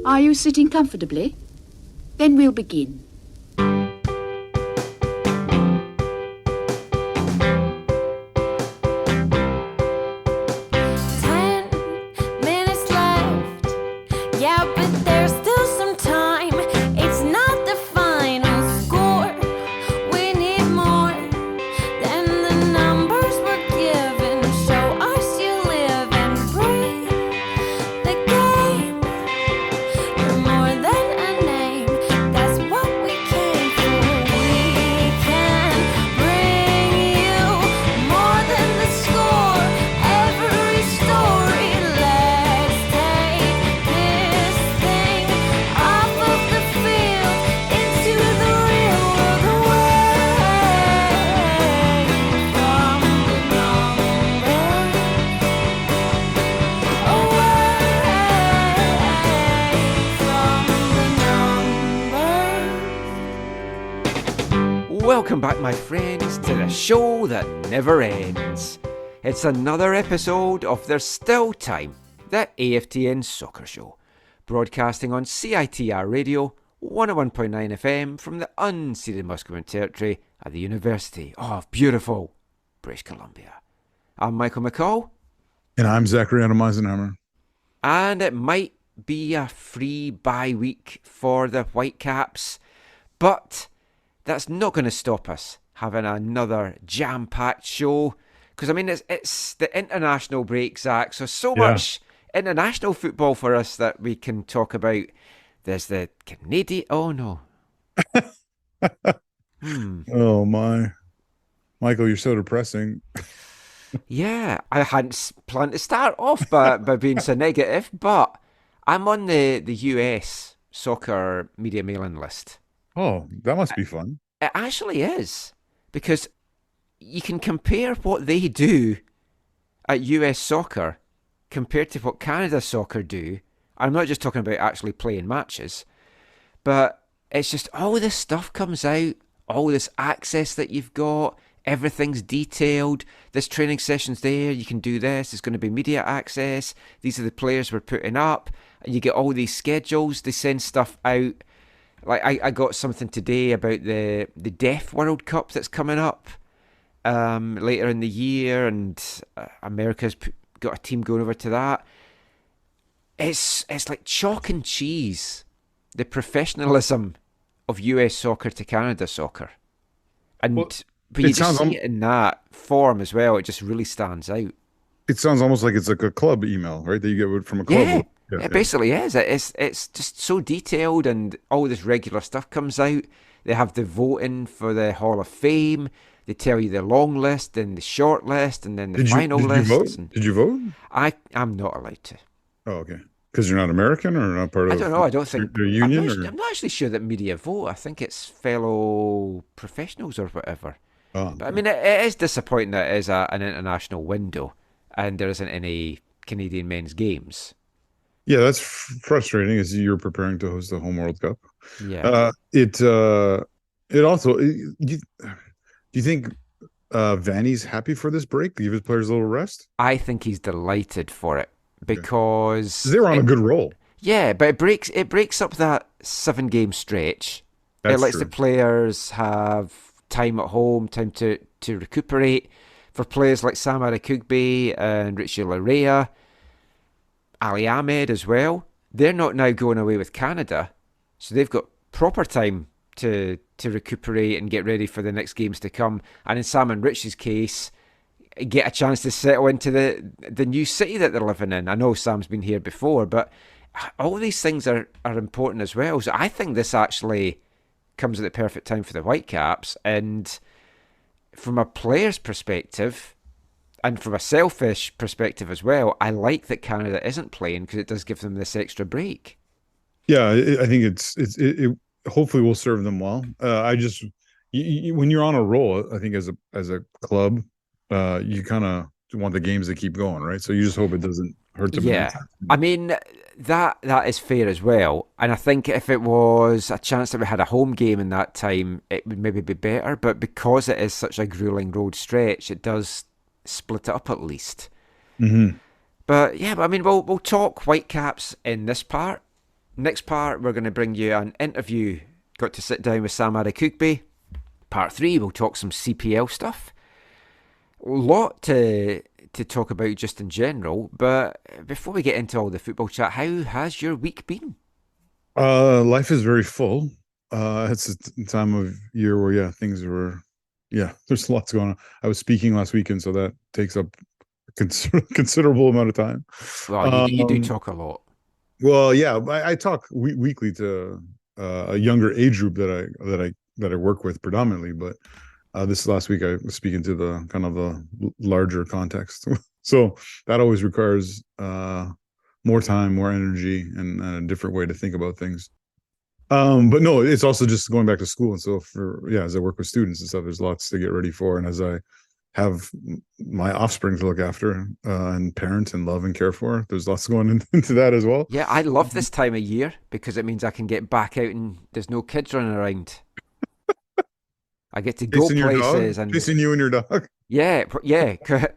Are you sitting comfortably? Then we'll begin. 'Welcome back, my friends, to the show that never ends. It's another episode of There's Still Time, the AFTN Soccer Show, broadcasting on CITR Radio 101.9 FM from the unceded Musqueam Territory at the University of beautiful British Columbia. I'm Michael McCall. And I'm Zachary Adam Eisenhammer. And it might be a free bye week for the Whitecaps, but that's not going to stop us having another jam-packed show. Because, I mean, it's the international break, Zach, so much international football for us that we can talk about. There's the Canadian... Oh, no. Oh, my. Michael, you're so depressing. Yeah, I hadn't planned to start off by being so negative, but I'm on the US soccer media mailing list. Oh, that must be fun. It actually is, because you can compare what they do at US soccer compared to what Canada soccer do. I'm not just talking about actually playing matches, but it's just all this stuff comes out, all this access that you've got, everything's detailed, this training session's there, you can do this, there's going to be media access, these are the players we're putting up, and you get all these schedules, they send stuff out. Like I got something today about the Deaf World Cup that's coming up later in the year, and America's got a team going over to that. It's like chalk and cheese, the professionalism of US soccer to Canada soccer. And but you just see it in that form as well. It just really stands out. It sounds almost like it's like a club email, right? That you get from a club. Yeah. It basically is. It's just so detailed, and all this regular stuff comes out. They have the voting for the Hall of Fame. They tell you the long list and the short list, and then the final list. Did you vote? I'm not allowed to. Oh, okay. Because you're not American or not part of? I don't know. I don't think the union. I'm not actually sure that media vote. I think it's fellow professionals or whatever. Oh, but I mean, it is disappointing that it is an international window, and there isn't any Canadian men's games. Yeah, that's frustrating as you're preparing to host the home World Cup. Yeah. It also, do you think Vanny's happy for this break to give his players a little rest? I think he's delighted for it because they're on a good roll. Yeah, but it breaks up that 7-game stretch. That's it lets true. the players have time at home, time to recuperate. For players like Sam Adekugbe and Richie Larea, Ali Ahmed as well, they're not now going away with Canada, so they've got proper time to recuperate and get ready for the next games to come. And in Sam and Richie's case, get a chance to settle into the new city that they're living in. I know Sam's been here before, but all these things are important as well. So I think this actually comes at the perfect time for the Whitecaps. And from a player's perspective, and from a selfish perspective as well, I like that Canada isn't playing because it does give them this extra break. Yeah, I think it hopefully will serve them well. When you're on a roll, I think as a club, you kind of want the games to keep going, right? So you just hope it doesn't hurt them. Yeah, I mean that is fair as well. And I think if it was a chance that we had a home game in that time, it would maybe be better. But because it is such a grueling road stretch, it does split it up at least. Mm-hmm. But yeah, I mean, we'll talk Whitecaps in this part, Next part, we're going to bring you an interview. Got to sit down with Sam Adekugbe. Part 3, we'll talk some CPL stuff. A lot to talk about just in general, but before we get into all the football chat, how has your week been? Life is very full. It's a time of year where there's lots going on. I was speaking last weekend, so that takes up a considerable amount of time. Well, you do talk a lot. Well, yeah, I talk weekly to a younger age group that I work with predominantly, but this last week I was speaking to the kind of the larger context. So that always requires more time, more energy, and a different way to think about things. But no, it's also just going back to school, and so as I work with students and stuff, there's lots to get ready for, and as I have my offspring to look after and parent and love and care for, there's lots going into that as well. Yeah, I love this time of year because it means I can get back out and there's no kids running around. I get to go places and chasing you and your dog. Yeah.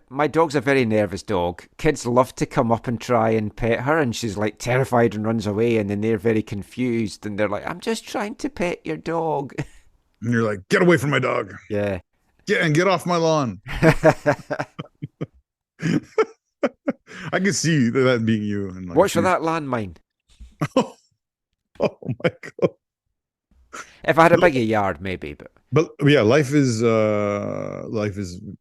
My dog's a very nervous dog. Kids love to come up and try and pet her, and she's like terrified and runs away, and then they're very confused and they're like, "I'm just trying to pet your dog." And you're like, "Get away from my dog." Yeah. Get off my lawn. I can see that being you. And watch for that landmine. Oh my God. If I had a bigger yard, maybe, but yeah, life is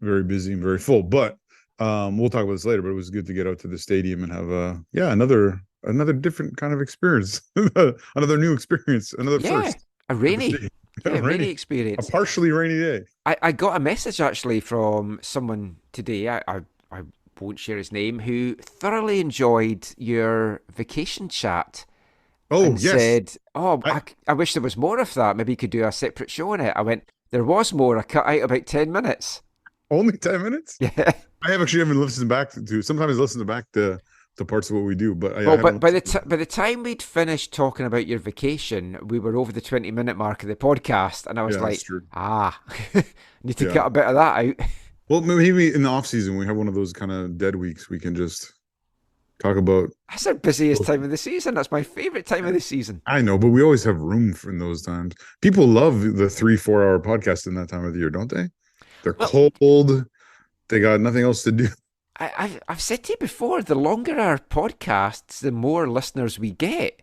very busy and very full. But we'll talk about this later. But it was good to get out to the stadium and have another different kind of experience, another new experience, another first. A rainy experience. A partially rainy day. I got a message actually from someone today. I won't share his name, who thoroughly enjoyed your vacation chat. Oh, and yes. Said, I wish there was more of that. Maybe you could do a separate show on it. I went, there was more. I cut out about 10 minutes. Only 10 minutes? Yeah. I haven't listened back to. Sometimes I listen back to parts of what we do, but by the time we'd finished talking about your vacation, we were over the 20-minute mark of the podcast, and I was like, need to cut a bit of that out. Well, maybe in the off season we have one of those kind of dead weeks. We can just talk about. That's our busiest time of the season. That's my favorite time of the season. I know, but we always have room in those times. People love the 3-4 hour podcast in that time of the year, don't they? They're cold. They got nothing else to do. I've said to you before, the longer our podcasts, the more listeners we get.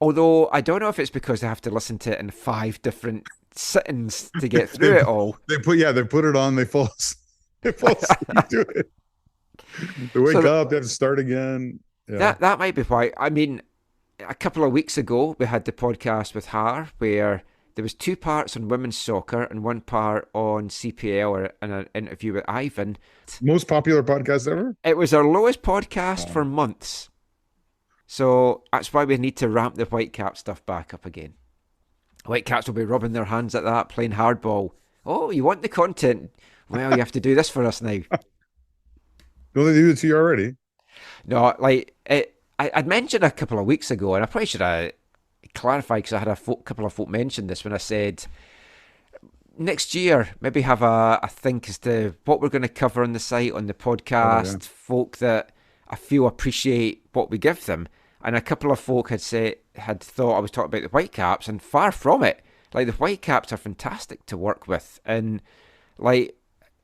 Although I don't know if it's because they have to listen to it in 5 different sittings to get through it all. They put it on. They fall asleep to it. They wake up. They have to start again. Yeah. That might be why. I mean, a couple of weeks ago we had the podcast with Har where there was 2 parts on women's soccer and 1 part on CPL and an interview with Ivan. Most popular podcast ever? It was our lowest podcast for months. So that's why we need to ramp the Whitecap stuff back up again. Whitecaps will be rubbing their hands at that, playing hardball. Oh, you want the content? Well, you have to do this for us now. Don't they do it to you already? No, I'd mentioned a couple of weeks ago, and I probably should have clarify because I had a couple of folk mention this when I said next year maybe have a think as to what we're going to cover on the site, on the podcast, folk that I feel appreciate what we give them. And a couple of folk had thought I was talking about the Whitecaps, and far from it. Like, the Whitecaps are fantastic to work with, and like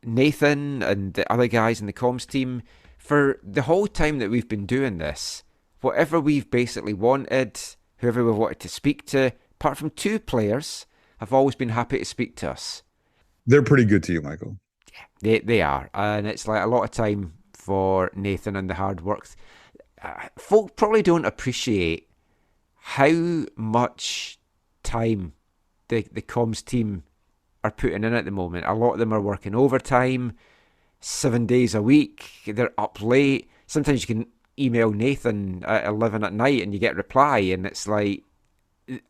Nathan and the other guys in the comms team, for the whole time that we've been doing this, whatever we've basically wanted, whoever we wanted to speak to, apart from 2 players, have always been happy to speak to us. They're pretty good to you, Michael. Yeah, they are. And it's like a lot of time for Nathan and the hard work. Folk probably don't appreciate how much time the comms team are putting in at the moment. A lot of them are working overtime, 7 days a week. They're up late. Sometimes you can email Nathan at 11 at night and you get a reply, and it's like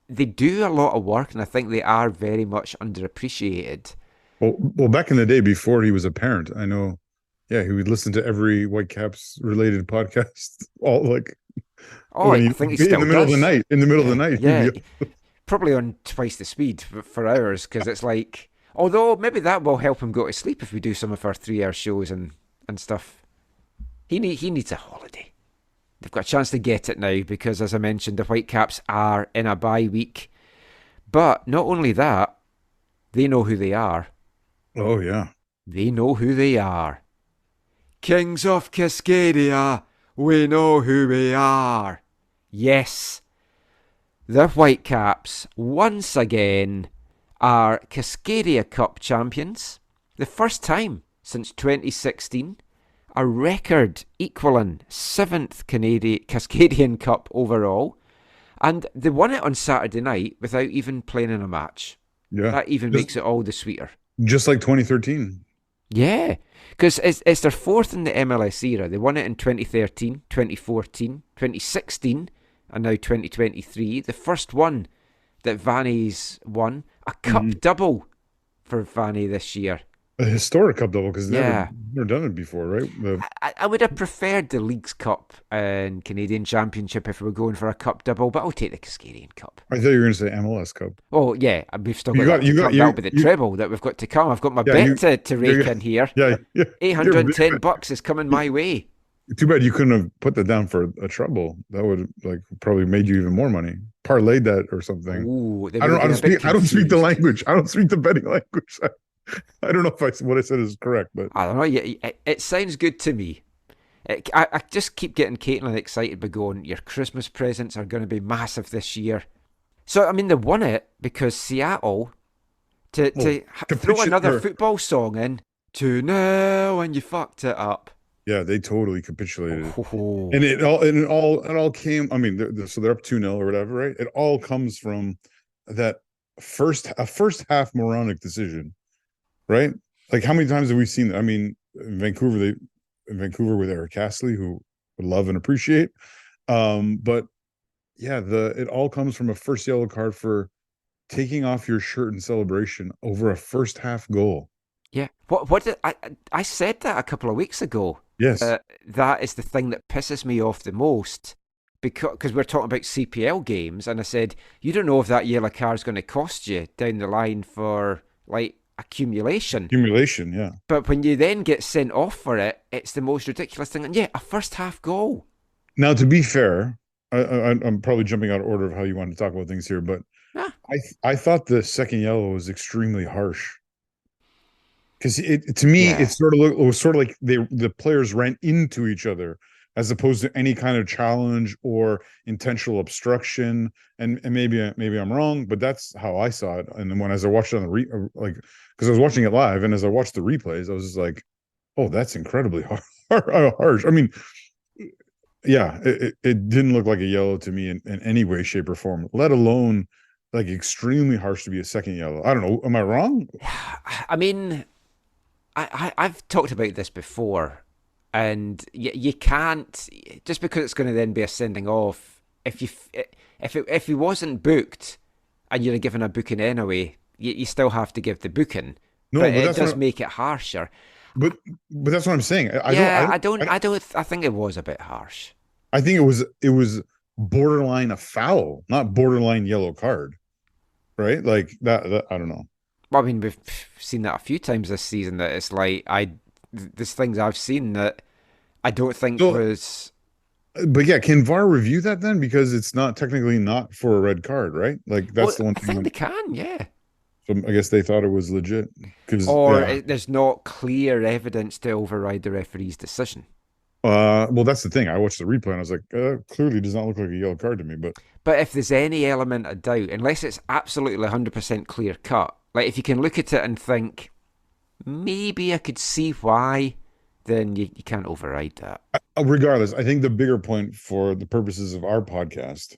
they do a lot of work, and I think they are very much underappreciated. Well, back in the day before he was a parent, I know, he would listen to every Whitecaps related podcast, I think he still in the middle of the night. In the middle of the night, yeah, probably on twice the speed for hours, because it's like, although maybe that will help him go to sleep if we do some of our 3-hour shows and stuff. He needs a holiday. They've got a chance to get it now because, as I mentioned, the Whitecaps are in a bye week. But not only that, they know who they are. Oh, yeah. They know who they are. Kings of Cascadia, we know who we are. Yes, the Whitecaps, once again, are Cascadia Cup champions. The first time since 2016. A record equaling 7th Cascadian Cup overall. And they won it on Saturday night without even playing in a match. Yeah. That even makes it all the sweeter. Just like 2013. Yeah, because it's their fourth in the MLS era. They won it in 2013, 2014, 2016, and now 2023. The first one that Vanny's won. A cup double for Vanny this year. A historic cup double because never done it before, right? I would have preferred the Leagues Cup and Canadian Championship if we were going for a cup double, but I'll take the Cascadian Cup. I thought you were going to say MLS Cup. Oh, yeah, we've still got that'll be the treble that we've got to come. I've got my bet to rake in here. Yeah. $810 is coming my way. Too bad you couldn't have put that down for a treble. That would have probably made you even more money. Parlayed that or something. Ooh, I don't speak the language. I don't speak the betting language. I don't know if what I said is correct, but I don't know. It sounds good to me. I just keep getting Caitlin excited by going, your Christmas presents are going to be massive this year. So, I mean, they won it because Seattle, to throw another football song in, 2-0 and you fucked it up. Yeah, they totally capitulated. Oh. And it all came, I mean, so they're up 2-0 or whatever, right? It all comes from that first half moronic decision. Right? Like, how many times have we seen that? I mean, in Vancouver with Eric Castley, who would love and appreciate. But yeah, it all comes from a first yellow card for taking off your shirt in celebration over a first half goal. Yeah. What did I said that a couple of weeks ago. Yes. That is the thing that pisses me off the most. Because we're talking about CPL games, and I said, you don't know if that yellow card is going to cost you down the line for, like, accumulation, yeah. But when you then get sent off for it, it's the most ridiculous thing. And yeah, a first half goal. Now, to be fair, I'm probably jumping out of order of how you want to talk about things here, but I thought the second yellow was extremely harsh because to me it was sort of like the players ran into each other as opposed to any kind of challenge or intentional obstruction. And maybe I'm wrong, but that's how I saw it. And then as I watched it on because I was watching it live, and as I watched the replays, I was just like, oh, that's incredibly harsh. I mean, yeah, it didn't look like a yellow to me in any way, shape, or form, let alone like extremely harsh to be a second yellow. I don't know. Am I wrong? I mean, I've talked about this before. And you can't, just because it's going to then be a sending off. If he wasn't booked, and you're given a booking anyway, you still have to give the booking. No, but it does make it harsher. But that's what I'm saying. I think it was a bit harsh. I think it was borderline a foul, not borderline yellow card, right? Like that I don't know. Well, I mean, we've seen that a few times this season. That it's like there's things I've seen that I don't think was. But yeah, can VAR review that then? Because it's not technically not for a red card, right? Like that's the one thing. I think they can, yeah. So I guess they thought it was legit. There's not clear evidence to override the referee's decision. Well, that's the thing. I watched the replay and I was like, clearly does not look like a yellow card to me. But if there's any element of doubt, unless it's absolutely 100% clear cut, like if you can look at it and think, maybe I could see why, then you can't override that. Regardless, I think the bigger point for the purposes of our podcast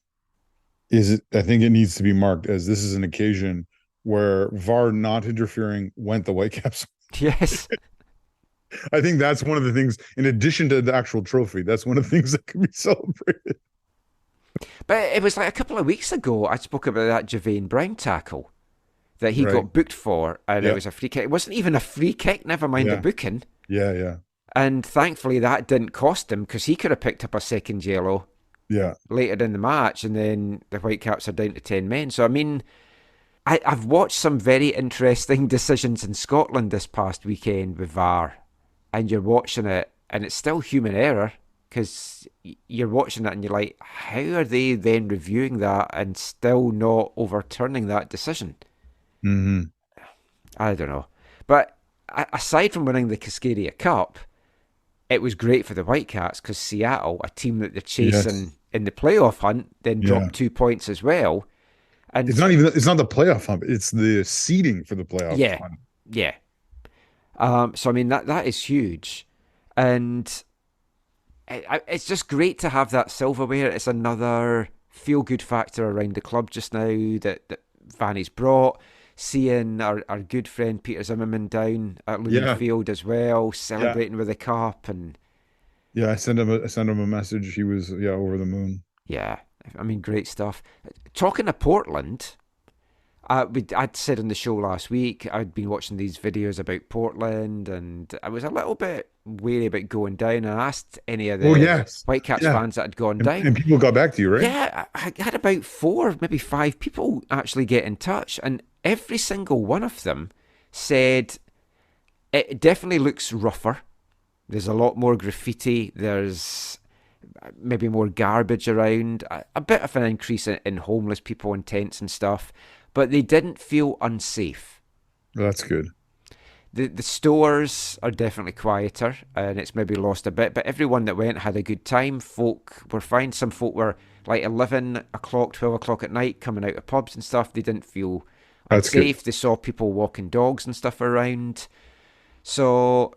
is I think it needs to be marked as this is an occasion where VAR not interfering went the Whitecaps. Yes. I think that's one of the things, in addition to the actual trophy, that's one of the things that can be celebrated. But it was like a couple of weeks ago, I spoke about that Javane Brown tackle that he got booked for, and it was a free kick. It wasn't even a free kick, never mind the booking. Yeah. And thankfully that didn't cost him, because he could have picked up a second yellow later in the match, and then the Whitecaps are down to 10 men. So, I mean, I've watched some very interesting decisions in Scotland this past weekend with VAR, and you're watching it, and it's still human error. because you're watching that and you're like, how are they then reviewing that and still not overturning that decision? Mm-hmm. I don't know. But aside from winning the Cascadia Cup, it was great for the Whitecaps because Seattle, a team that they're Yes. chasing in the playoff hunt, then Yeah. dropped 2 points as well. It's And not the playoff hunt. It's the seeding for the playoff yeah, hunt. yeah. So I mean that is huge, and it's just great to have that silverware. It's another feel good factor around the club just now that Vanny's brought. Seeing our good friend Peter Zimmerman down at Lumen Yeah. Field as well, Yeah. celebrating with the cup, and Yeah. I sent him a message. He was, over the moon. yeah, I mean great stuff. Talking to Portland, I'd said on the show last week, I'd been watching these videos about Portland, and I was a little bit wary about going down. And I asked any of Oh, the yes. Whitecaps Yeah. fans that had gone down. And people got back to you, right? Yeah, I had about 4, maybe 5 people actually get in touch, and every single one of them said it definitely looks rougher. There's a lot more graffiti. There's maybe more garbage around. A bit of an increase in homeless people in tents and stuff, but they didn't feel unsafe. That's good. The stores are definitely quieter, and it's maybe lost a bit, but everyone that went had a good time. Folk were fine. Some folk were like 11 o'clock, 12 o'clock at night coming out of pubs and stuff. They didn't feel That's good. unsafe. They saw people walking dogs and stuff around. So,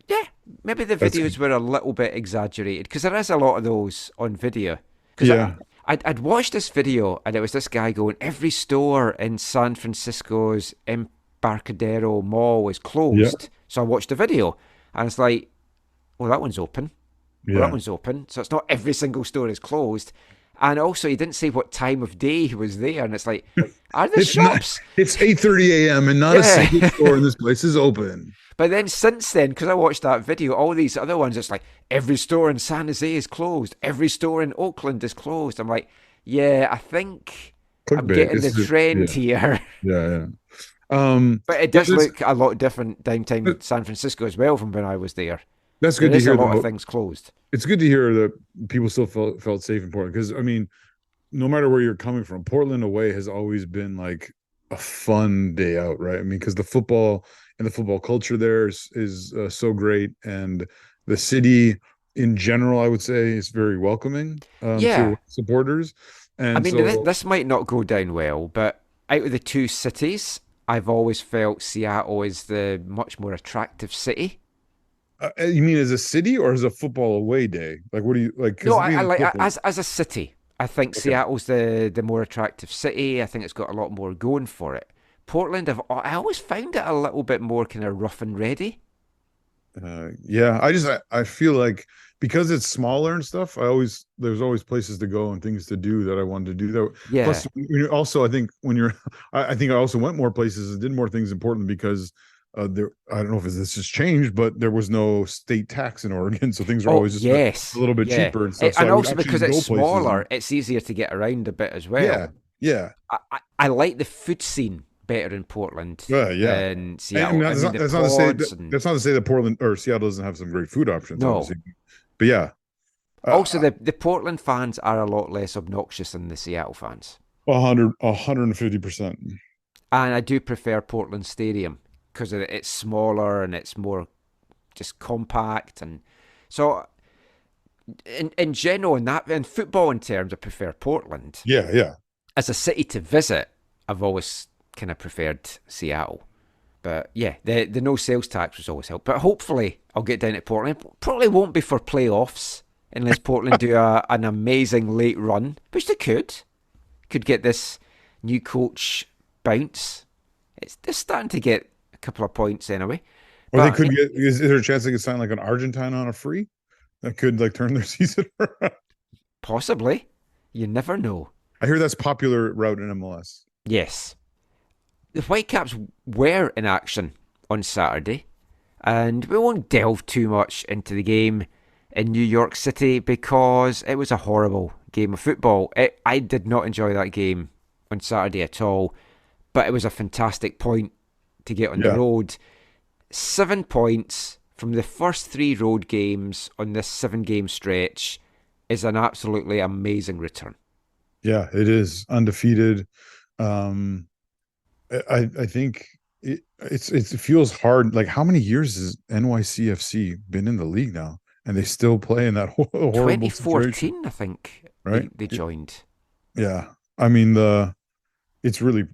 yeah, maybe the That's videos were a little bit exaggerated, because there is a lot of those on video. Because Yeah. I'd watched this video, and it was this guy going, every store in San Francisco's Embarcadero Mall is closed. Yeah. So I watched the video, and it's like, well, that one's open. Well, that Yeah. one's open. So it's not every single store is closed. And also, he didn't say what time of day he was there. And it's like, are the shops? It's 8:30 a.m. and not a Yeah. single store in this place is open. But then since then, because I watched that video, all these other ones, it's like, every store in San Jose is closed. Every store in Oakland is closed. I'm like, yeah, I think I'm Clickbait. getting It's the just- trend yeah. here. Yeah. Yeah. But it Yeah, does look a lot different downtown in San Francisco as well from when I was there. that's There good to is a hear. lot Though. of things closed. It's good to hear that people still felt safe in Portland, because I mean, no matter where you're coming from, Portland away has always been like a fun day out, right? I mean, because the football and the football culture there is so great, and the city in general, I would say, is very welcoming Yeah. to supporters. I And mean, so, this might not go down well, but out of the two cities, I've always felt Seattle is the much more attractive city. you mean as a city or as a football away day? Like, what do you like? 'Cause No, me I and like football- as a city. I think Okay. Seattle's the more attractive city. I think it's got a lot more going for it. Portland, I always found it a little bit more kind of rough and ready. Yeah, I feel like because it's smaller and stuff, there's always places to go and things to do that I wanted to do. That Yeah. plus, also I think when you're, I think I also went more places and did more things in Portland because there, I don't know if this has changed, but there was no state tax in Oregon, so things were Oh, always just yes. a little bit Yeah. cheaper and stuff. So And I would also because actually it's go places smaller, it's easier to get around a bit as well. yeah, yeah, I like the food scene better in Portland yeah. than And, I Seattle. mean, I mean, that's the not to say pods and that's not to say that Portland or Seattle doesn't have some great food options, no. obviously, but yeah. Also, the Portland fans are a lot less obnoxious than the Seattle fans. 150%. And I do prefer Portland Stadium because it's smaller and it's more just compact. And so, in general, in football in terms, I prefer Portland. Yeah. As a city to visit, I've always kind of preferred Seattle. But yeah, the no sales tax was always helped. But hopefully, I'll get down to Portland. Probably won't be for playoffs unless Portland do an amazing late run, which they could. Could get this new coach bounce. They're starting to get a couple of points anyway. Or they But, could get. Is there a chance they could sign like an Argentine on a free that could like turn their season around? possibly. You never know. I hear that's popular route in MLS. Yes. The Whitecaps were in action on Saturday, and we won't delve too much into the game in New York City because it was a horrible game of football. I did not enjoy that game on Saturday at all, but it was a fantastic point to get on the road. 7 points from the first 3 road games on this 7-game stretch is an absolutely amazing return. Yeah, it is undefeated. Um, I think it feels hard. Like, how many years has NYCFC been in the league now, and they still play in that horrible situation, 2014, I think right? they joined. Yeah, I mean it's really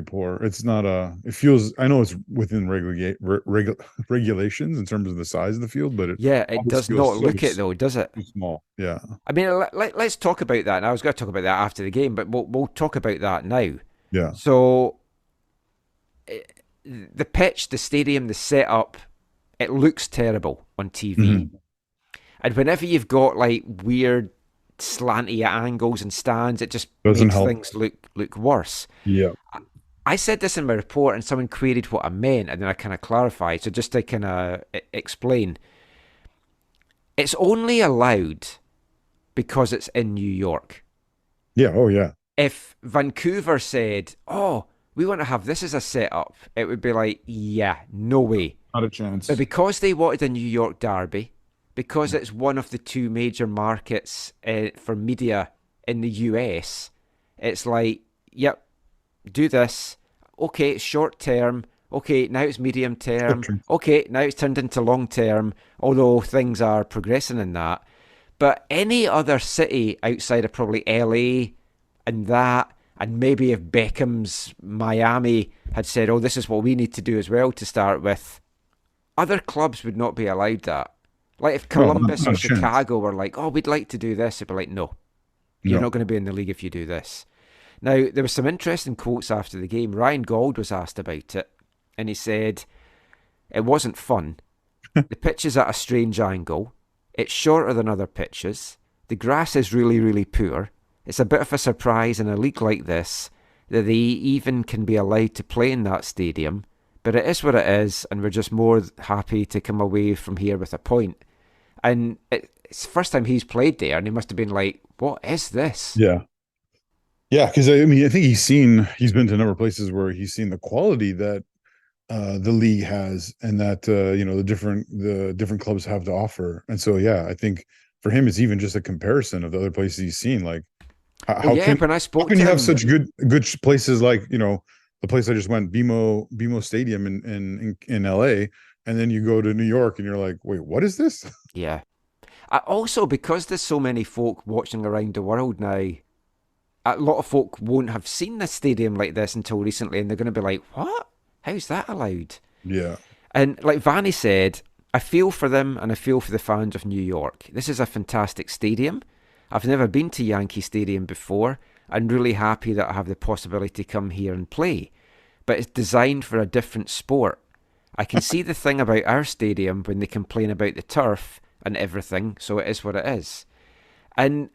poor. It's not it feels, I know it's within regulations in terms of the size of the field, but it Yeah, it always does feels not so look it though, does it? small. Yeah, I mean, let's talk about that. And I was going to talk about that after the game, but we'll talk about that now. yeah. So, the pitch, the stadium, the setup, it looks terrible on TV. Mm-hmm. And whenever you've got like weird slanty angles and stands, it just Doesn't makes help. things look worse. Yeah. I said this in my report, and someone queried what I meant, and then I kind of clarified. So just to kind of explain, it's only allowed because it's in New York. Yeah. Oh, yeah. If Vancouver said, "Oh, we want to have this as a setup," it would be like, "Yeah, no way." Not a chance. But because they wanted a New York derby, because it's one of the 2 major markets for media in the US, it's like, "Yep, do this. Okay, it's short term. Okay, now it's medium term. Okay, now it's turned into long term, although things are progressing in that." But any other city outside of probably LA and that, and maybe if Beckham's Miami had said, "Oh, this is what we need to do as well to start with," other clubs would not be allowed that. Like if Columbus or Chicago were like, "Oh, we'd like to do this," it'd be like, "No, you're not going to be in the league if you do this." Now, there were some interesting quotes after the game. Ryan Gauld was asked about it, and he said, "It wasn't fun. The pitch is at a strange angle. It's shorter than other pitches. The grass is really, really poor. It's a bit of a surprise in a league like this that they even can be allowed to play in that stadium. But it is what it is, and we're just more happy to come away from here with a point." And it's the first time he's played there, and he must have been like, "What is this?" Yeah. Yeah, because I mean, I think he's been to a number of places where he's seen the quality that the league has, and that the different clubs have to offer. And so, yeah, I think for him, it's even just a comparison of the other places he's seen. Like, When I spoke how can to you him, have such good places like, the place I just went, BMO Stadium in LA, and then you go to New York and you're like, wait, what is this? yeah. Also, because there's so many folk watching around the world now, a lot of folk won't have seen this stadium like this until recently, and they're going to be like, "What? How's that allowed?" Yeah. And like Vanny said, I feel for them and I feel for the fans of New York. This is a fantastic stadium. I've never been to Yankee Stadium before. I'm really happy that I have the possibility to come here and play. But it's designed for a different sport. I can see the thing about our stadium when they complain about the turf and everything, so it is what it is. And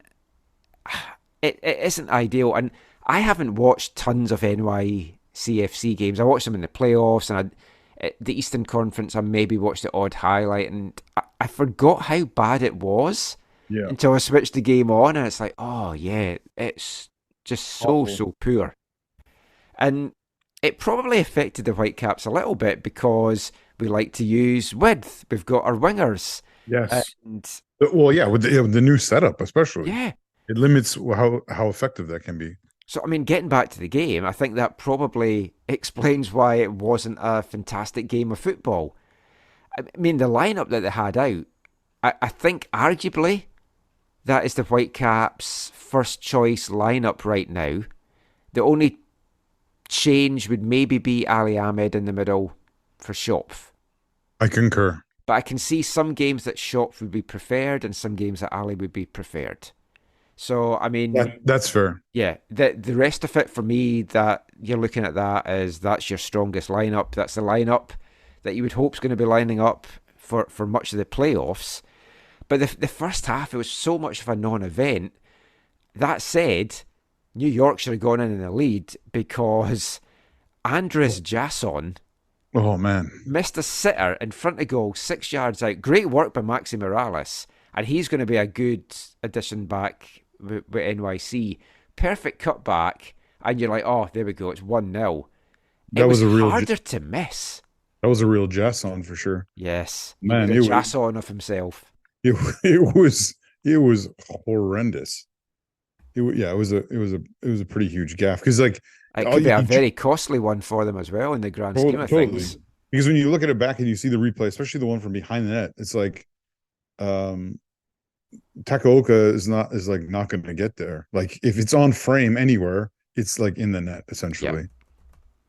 it isn't ideal. And I haven't watched tons of NYCFC games. I watched them in the playoffs, and the Eastern Conference, I maybe watched the odd highlight, and I forgot how bad it was until I switched the game on, and it's like, oh yeah, it's just so poor. And it probably affected the Whitecaps a little bit because we like to use width. We've got our wingers. Yes. And, Well, yeah, with the new setup, especially. yeah. It limits how effective that can be. So, I mean, getting back to the game, I think that probably explains why it wasn't a fantastic game of football. I mean, the lineup that they had out, I think arguably that is the Whitecaps' first choice lineup right now. The only change would maybe be Ali Ahmed in the middle for Schopf. I concur. But I can see some games that Schopf would be preferred and some games that Ali would be preferred. So, I mean... That's fair. Yeah, the rest of it for me, that you're looking at that as that's your strongest lineup. That's the lineup that you would hope is going to be lining up for much of the playoffs. But the first half, it was so much of a non-event. That said, New York should have gone in the lead because Andres Jasson missed a sitter in front of goal, 6 yards out. Great work by Maxi Morales, and he's going to be a good addition back with NYC. Perfect cutback, and you're like, oh, there we go, it's 1-0. It was harder to miss. That was a real jazz on for sure. Yes, he made Man, a jazz on of himself. it, it was horrendous. It was a pretty huge gaff because like It all could be you, a you very costly one for them as well in the grand scheme of totally things. because when you look at it back and you see the replay, especially the one from behind the net, it's like um Takaoka is like not going to get there. Like if it's on frame anywhere, it's like in the net Yep. essentially.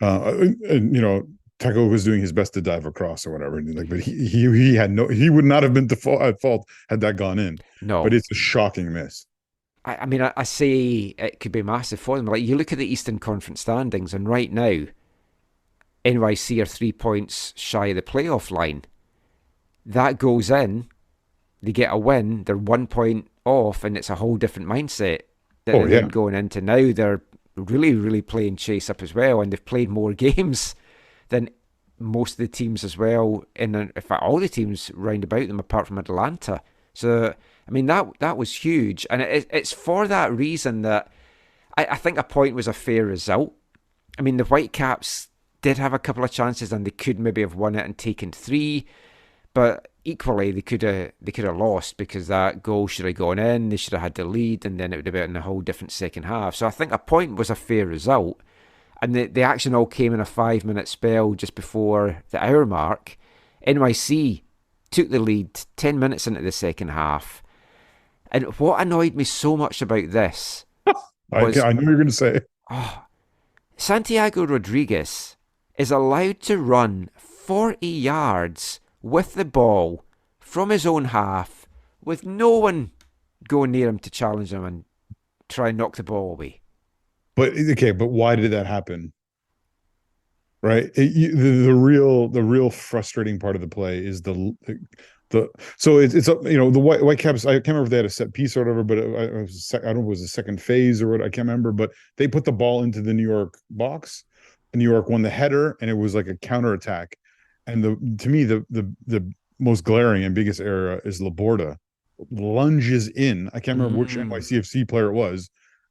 And, Takaoka was doing his best to dive across or whatever. Like, but he would not have been at fault had that gone in. But No. it's a shocking miss. I mean, I say it could be massive for them. Like, you look at the Eastern Conference standings, and right now, NYC are 3 points shy of the playoff line. That goes in, they get a win, they're 1 point off, and it's a whole different mindset that Oh they're then yeah, going into now. They're really, really playing chase up as well, and they've played more games than most of the teams as well. And in fact, all the teams round about them, apart from Atlanta. So, I mean, that was huge, and it's for that reason that I think a point was a fair result. I mean, the Whitecaps did have a couple of chances, and they could maybe have won it and taken three. But equally, they could have lost because that goal should have gone in. They should have had the lead, and then it would have been a whole different second half. So I think a point was a fair result, and the action all came in a 5 minute spell just before the hour mark. NYC took the lead 10 minutes into the second half, and what annoyed me so much about this was I knew you were going to say. Santiago Rodriguez is allowed to run 40 yards with the ball from his own half with no one going near him to challenge him and try and knock the ball away. But why did that happen? Right? The real frustrating part of the play is the so it's the Whitecaps. I can't remember if they had a set piece or whatever, but I don't know if it was a second phase or what. I can't remember, but they put the ball into the New York box. And New York won the header, and it was like a counterattack. And to me the most glaring and biggest error is Laborda lunges in. I can't remember which NYCFC player it was,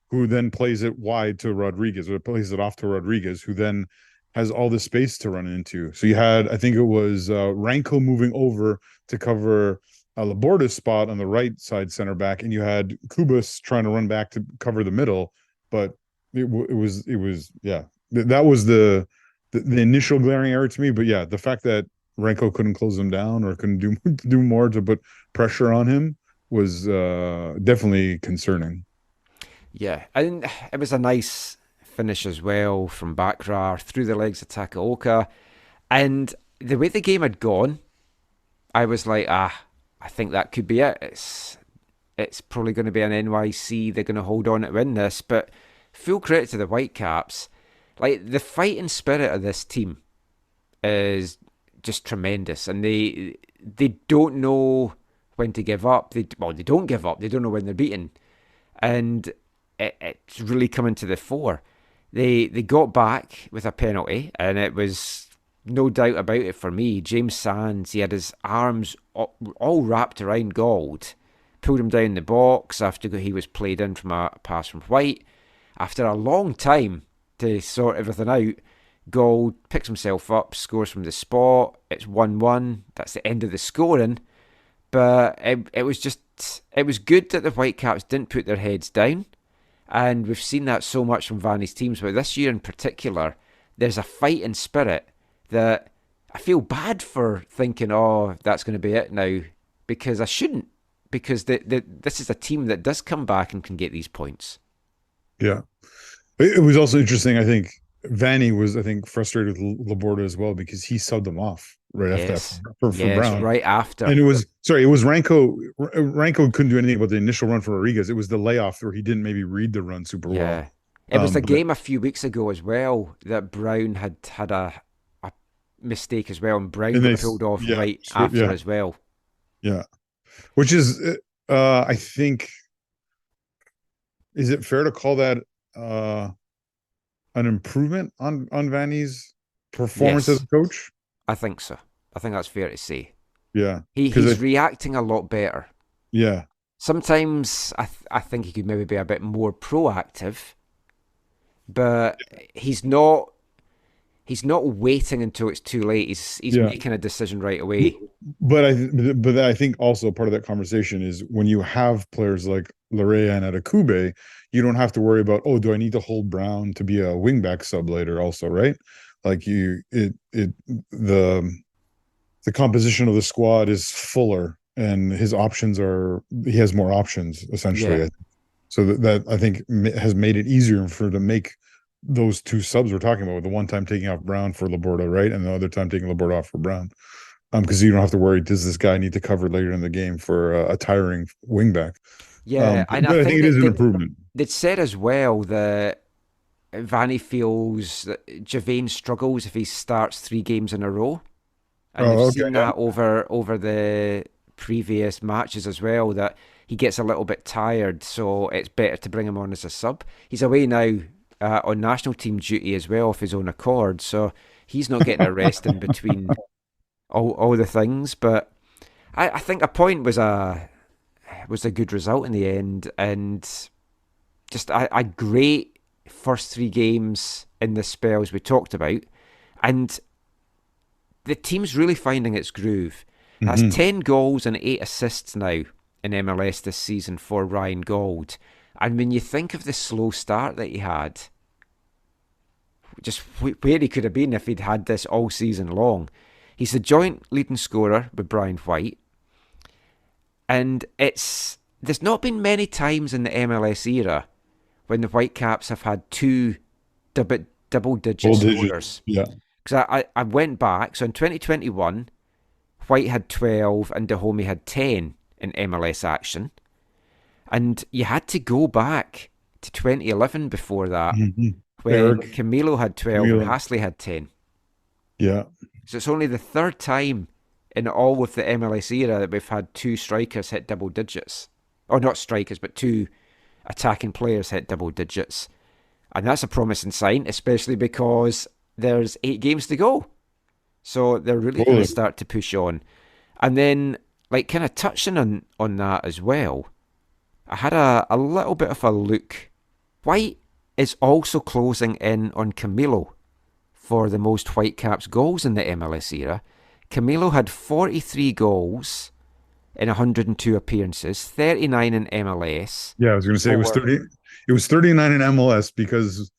who then plays it wide to Rodriguez, or plays it off to Rodriguez, who then has all the space to run into. So you had, I think it was Ranko moving over to cover Laborda's spot on the right side center back, and you had Kubas trying to run back to cover the middle. But it was yeah, that was the initial glaring error to me. But yeah, the fact that Ranko couldn't close him down or couldn't do more to put pressure on him was definitely concerning. Yeah, and it was a nice finish as well from Bakrar through the legs of Takaoka. And the way the game had gone, I was like, I think that could be it. It's probably going to be an NYC. They're going to hold on and win this. But full credit to the Whitecaps. Like, the fighting spirit of this team is just tremendous. And they don't know when to give up. They don't give up. They don't know when they're beaten. And it's really coming to the fore. They got back with a penalty, and it was no doubt about it for me. James Sands, he had his arms all wrapped around Gold, pulled him down the box after he was played in from a pass from White. After a long time to sort everything out, Gold picks himself up, scores from the spot. It's 1-1. That's the end of the scoring. But it was good that the Whitecaps didn't put their heads down. And we've seen that so much from Vanny's teams, but this year in particular, there's a fighting spirit that I feel bad for thinking, oh, that's going to be it now, because I shouldn't, because this is a team that does come back and can get these points. Yeah. It was also interesting. I think Vanny was, frustrated with Laborda as well because he subbed him off right after that for Brown. Right after. And it was Ranko. Ranko couldn't do anything about the initial run for Rodriguez. It was the layoff where he didn't maybe read the run super well. It was the game a few weeks ago as well that Brown had a mistake as well, and Brown got pulled off after as well. Yeah. Which is, I think, is it fair to call that an improvement on Vanny's performance as a coach? I think so. I think that's fair to say. Yeah. He's reacting a lot better. Yeah. Sometimes I think he could maybe be a bit more proactive, but he's not he's not waiting until it's too late. He's Yeah. making a decision right away. But I think also part of that conversation is when you have players like Larea and Adekugbe, you don't have to worry about, oh, do I need to hold Brown to be a wingback sub later also, right? Like the composition of the squad is fuller and his options are he has more options Yeah. essentially. So that I think has made it easier for to make those two subs we're talking about, with the one time taking off Brown for Laporta, right, and the other time taking Laporta off for Brown, because you don't have to worry, does this guy need to cover later in the game for a tiring wingback? Yeah, and I But I think think it is that an improvement. they'd said as well that Vanny feels that Javane struggles if he starts 3 games in a row. And they've Oh, okay, seen yeah. that over the previous matches as well, that he gets a little bit tired, so it's better to bring him on as a sub. He's away now on national team duty as well, of his own accord, so he's not getting a rest in between all the things. But I think a point was a good result in the end, and just a great first 3 games in the spells we talked about, and the team's really finding its groove. That's Mhm. 10 goals and 8 assists now in MLS this season for Ryan Gold. And when you think of the slow start that he had, just where he could have been if he'd had this all season long, he's the joint leading scorer with Brian White. And there's not been many times in the MLS era when the Whitecaps have had 2 double-digit Double digits. scorers. Yeah. Because I went back, so in 2021, White had 12 and Dahomey had 10 in MLS action. And you had to go back to 2011 before that, Mhm. when Eric, Camilo had 12 and Camilo. Hasley had 10. Yeah. So it's only the third time in all of the MLS era that we've had 2 strikers hit double digits. Or not strikers, but 2 attacking players hit double digits. And that's a promising sign, especially because there's 8 games to go. So they're really going to Totally. start to push on. And then, like, kind of touching on that as well, I had a little bit of a look. White is also closing in on Camilo for the most Whitecaps goals in the MLS era. Camilo had 43 goals in 102 appearances, 39 in MLS. Yeah, I was going to say it was For 30. It was 39 in MLS because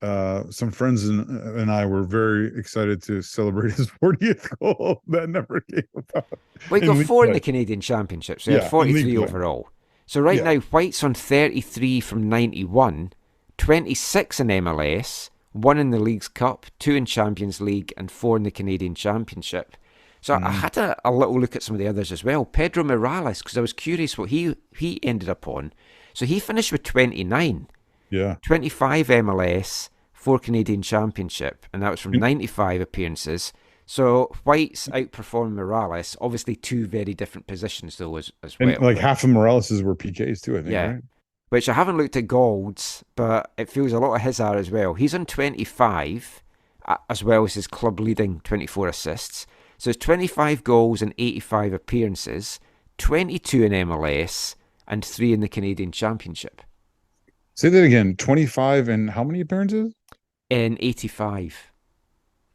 some friends and I were very excited to celebrate his 40th goal. That never came about Well, he got in league 4 in play. the Canadian Championship, so he had Yeah, in league 43 play. overall. So right Yeah. now, White's on 33 from 91, 26 in MLS, 1 in the League's Cup, 2 in Champions League, and 4 in the Canadian Championship. So I Mhm. had a little look at some of the others as well. Pedro Morales, because I was curious what he ended up on. So he finished with 29, Yeah. 25 MLS, 4 Canadian Championship, and that was from And, 95 appearances. So White's outperformed Morales. Obviously, 2 very different positions though as and well. like But half of Morales's were PKs too, I think, yeah, right? which I haven't looked at Gold's, but it feels a lot of his are as well. He's on 25, as well as his club leading 24 assists. So it's 25 goals and 85 appearances, 22 in MLS, and 3 in the Canadian Championship. Say that again. 25 and how many appearances? In 85.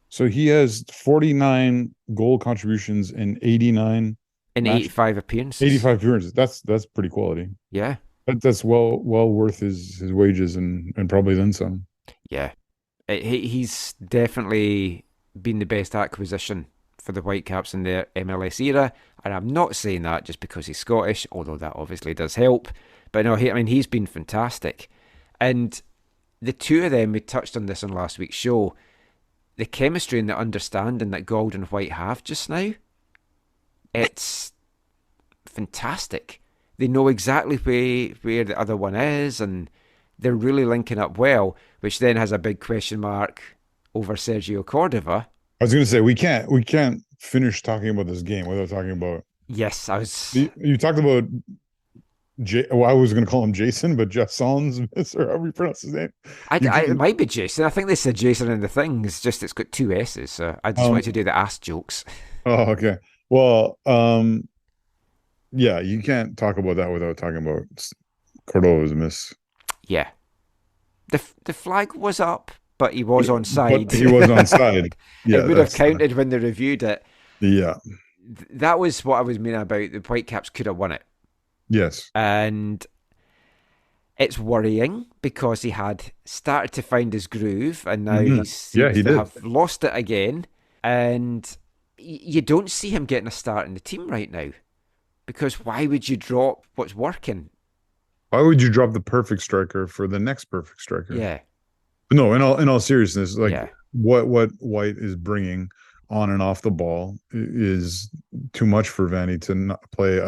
So he has 49 goal contributions in 89 In match 85 appearances. 85 appearances. That's pretty quality. Yeah, That's well worth his wages and probably then some. yeah. He's definitely been the best acquisition for the Whitecaps in the MLS era, and I'm not saying that just because he's Scottish, although that obviously does help. But no, I mean, he's been fantastic. And the 2 of them, we touched on this on last week's show, the chemistry and the understanding that Gold and White have just now, it's fantastic. They know exactly where the other one is, and they're really linking up well, which then has a big question mark over Sergio Cordova. I was going to say we can't finish talking about this game without talking about Yes, I was. you talked about well, I was going to call him Jason, but Jeff Sons, or however you pronounce his name. It might be Jason. I think they said Jason in the thing. It's just it's got 2 S's, so I just Um, wanted to do the ass jokes. oh, okay. Well, yeah, you can't talk about that without talking about Cordova's miss. Yeah, the flag was up, but he was onside. But he was onside. Yeah, it would have counted when they reviewed it. Yeah. That was what I was meaning about the Whitecaps could have won it. Yes. And it's worrying because he had started to find his groove and now he seems to have lost it again. And you don't see him getting a start in the team right now. Because why would you drop what's working? Why would you drop the perfect striker for the next perfect striker? Yeah. No, in all seriousness, what White is bringing on and off the ball is too much for Vanny to not play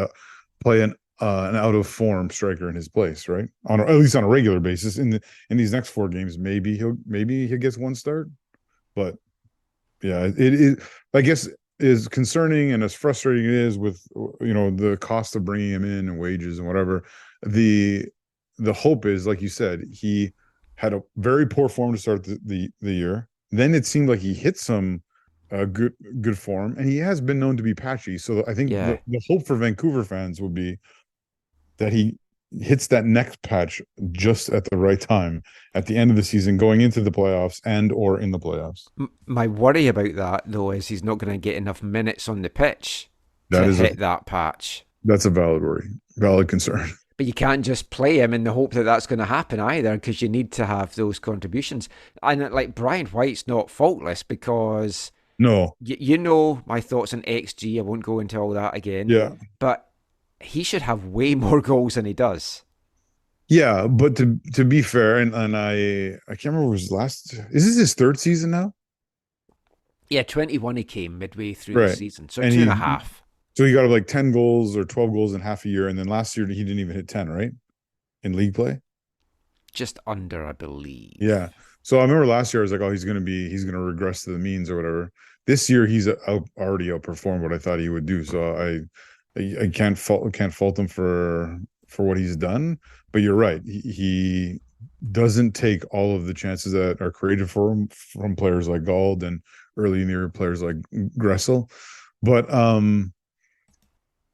an out of form striker in his place, right? At least on a regular basis. In these next 4 games, maybe he gets one start, but yeah, it I guess is concerning and as frustrating it is with the cost of bringing him in and wages and whatever. The hope is, like you said, he had a very poor form to start the year. Then it seemed like he hit some good form, and he has been known to be patchy. So I think the hope for Vancouver fans would be that he hits that next patch just at the right time at the end of the season, going into the playoffs or in the playoffs. My worry about that, though, is he's not going to get enough minutes on the pitch to hit that patch. That's a valid worry, valid concern. But you can't just play him in the hope that that's going to happen either, because you need to have those contributions. And like Brian White's not faultless because you know my thoughts on XG. I won't go into all that again. Yeah, but he should have way more goals than he does. Yeah, but to be fair, and I can't remember his last. Is this his 3rd season now? Yeah, 21 he came midway through the season, so and 2.5. So he got like 10 goals or 12 goals in half a year, and then last year he didn't even hit 10, right? In league play, just under, I believe. Yeah. So I remember last year I was like, oh, he's gonna regress to the means or whatever. This year he's already outperformed what I thought he would do. So I can't fault him for what he's done. But you're right. He doesn't take all of the chances that are created for him from players like Gauld and early in the year players like Gressel. But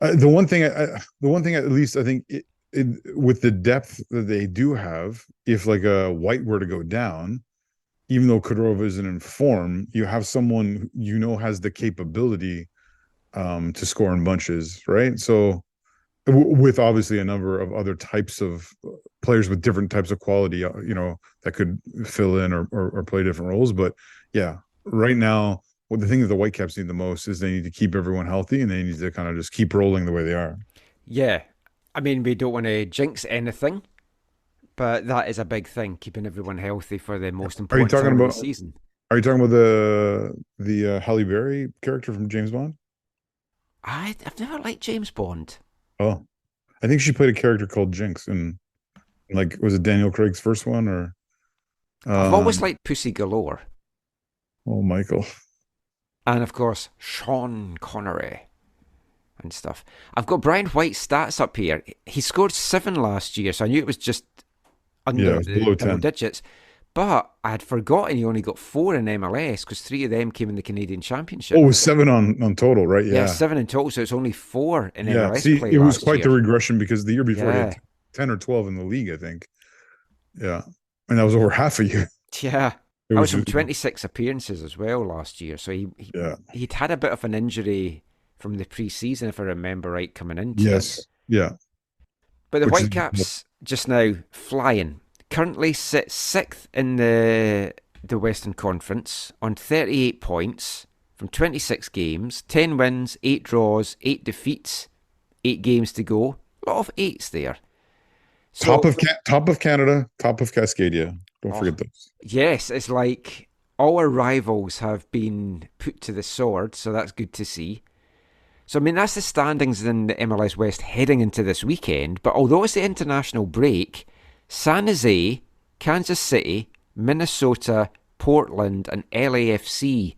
the one thing at least I think with the depth that they do have, if like a White were to go down, even though Kudrova isn't in form, you have someone has the capability to score in bunches, right? So with obviously a number of other types of players with different types of quality, that could fill in or play different roles. But yeah, right now, the thing that the Whitecaps need the most is they need to keep everyone healthy and they need to kind of just keep rolling the way they are. Yeah. I mean, we don't want to jinx anything, but that is a big thing, keeping everyone healthy for the most important time of the season. Are you talking about the Halle Berry character from James Bond? I've never liked James Bond. Oh, I think she played a character called Jinx in, like, was it Daniel Craig's first one or? I've always liked Pussy Galore. Oh, Michael. And of course, Sean Connery and stuff. I've got Brian White's stats up here. He scored 7 last year, so I knew it was just under the double digits. But I had forgotten he only got 4 in MLS because 3 of them came in the Canadian Championship. Oh, it was 7 on total, right? Yeah, 7 in total, so it's only 4 in MLS play. It was quite the regression because the year before he had 10 or 12 in the league, I think. Yeah, and that was over half a year. Yeah. I was from 26 appearances as well last year, so he'd had a bit of an injury from the pre-season, if I remember right, coming into it. Yeah. But the Whitecaps just now flying. Currently sit 6th in the Western Conference on 38 points from 26 games, 10 wins, 8 draws, 8 defeats, 8 games to go. A lot of 8s there. So, top of Canada, top of Cascadia. Don't forget those. Yes, it's like all our rivals have been put to the sword, so that's good to see. So, I mean, that's the standings in the MLS West heading into this weekend. But although it's the international break, San Jose, Kansas City, Minnesota, Portland, and LAFC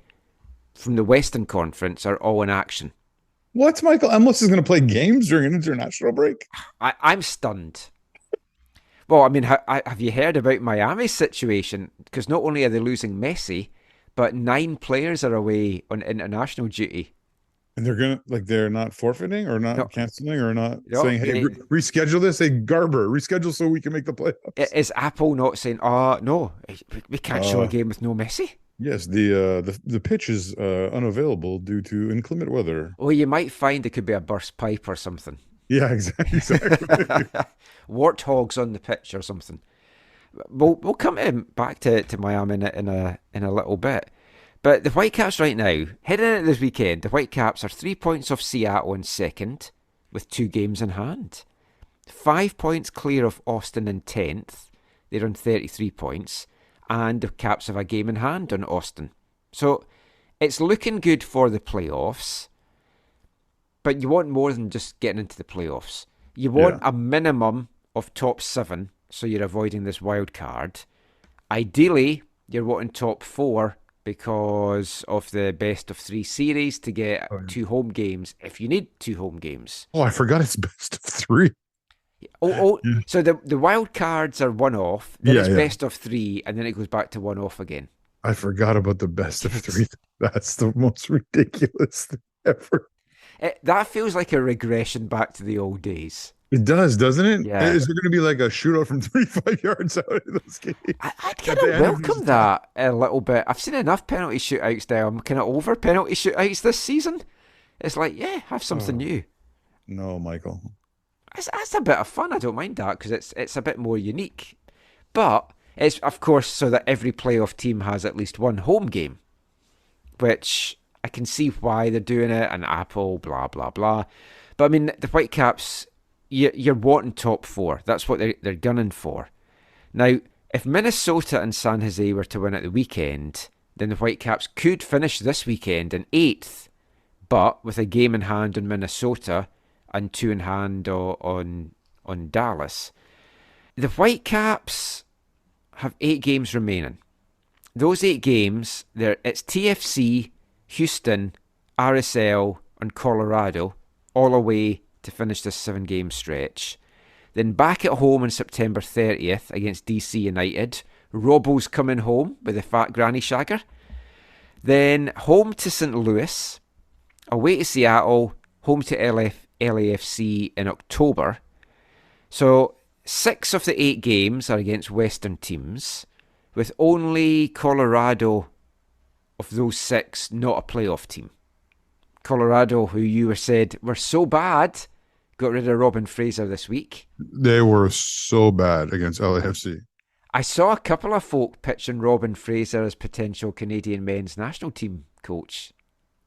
from the Western Conference are all in action. What, Michael? MLS is going to play games during an international break? I'm stunned. Well, I mean, have you heard about Miami's situation? Because not only are they losing Messi, but 9 players are away on international duty. And they're not forfeiting or No, not canceling or not no, saying, hey, reschedule this. Hey, Garber, reschedule so we can make the playoffs. is Apple not saying, oh, no, we can't show a Uh, game with no Messi? yes, the pitch is unavailable due to inclement weather. Or you might find it could be a burst pipe or something. Yeah, exactly. Warthogs on the pitch or something. We'll come back to Miami in a little bit. But the Whitecaps right now, heading into this weekend, the Whitecaps are 3 points off Seattle in second with 2 games in hand. 5 points clear of Austin in 10th. They're on 33 points. And the Caps have a game in hand on Austin. So it's looking good for the playoffs. But you want more than just getting into the playoffs. You want a minimum of top 7, so you're avoiding this wild card. Ideally, you're wanting top 4 because of the best of 3 series to get 2 home games if you need 2 home games. Oh, I forgot it's best of 3. Yeah. So the wild cards are one off, then it's best of 3, and then it goes back to one off again. I forgot about the best of 3. That's the most ridiculous thing ever. That feels like a regression back to the old days. It does, doesn't it? Yeah. Is there going to be like a shootout from 35 yards out of those games? I'd kind of welcome that a little bit. I've seen enough penalty shootouts now. I'm kind of over penalty shootouts this season. It's like, have something new. No, Michael. That's a bit of fun. I don't mind that because it's a bit more unique. But it's, of course, so that every playoff team has at least one home game, which I can see why they're doing it, and Apple, blah, blah, blah. But, I mean, the Whitecaps, you're wanting top 4. That's what they're gunning for. Now, if Minnesota and San Jose were to win at the weekend, then the Whitecaps could finish this weekend in 8th, but with a game in hand on Minnesota and 2 in hand on Dallas. The Whitecaps have 8 games remaining. Those 8 games, it's TFC, Houston, RSL, and Colorado, all away to finish this 7-game stretch. Then back at home on September 30th against DC United. Robbo's coming home with the fat granny shagger. Then home to St. Louis, away to Seattle, home to LAFC in October. So 6 of the 8 games are against Western teams, with only Colorado of those 6 not a playoff team. Colorado, who you said were so bad, got rid of Robin Fraser this week. They were so bad against LAFC. I saw a couple of folk pitching Robin Fraser as potential Canadian men's national team coach.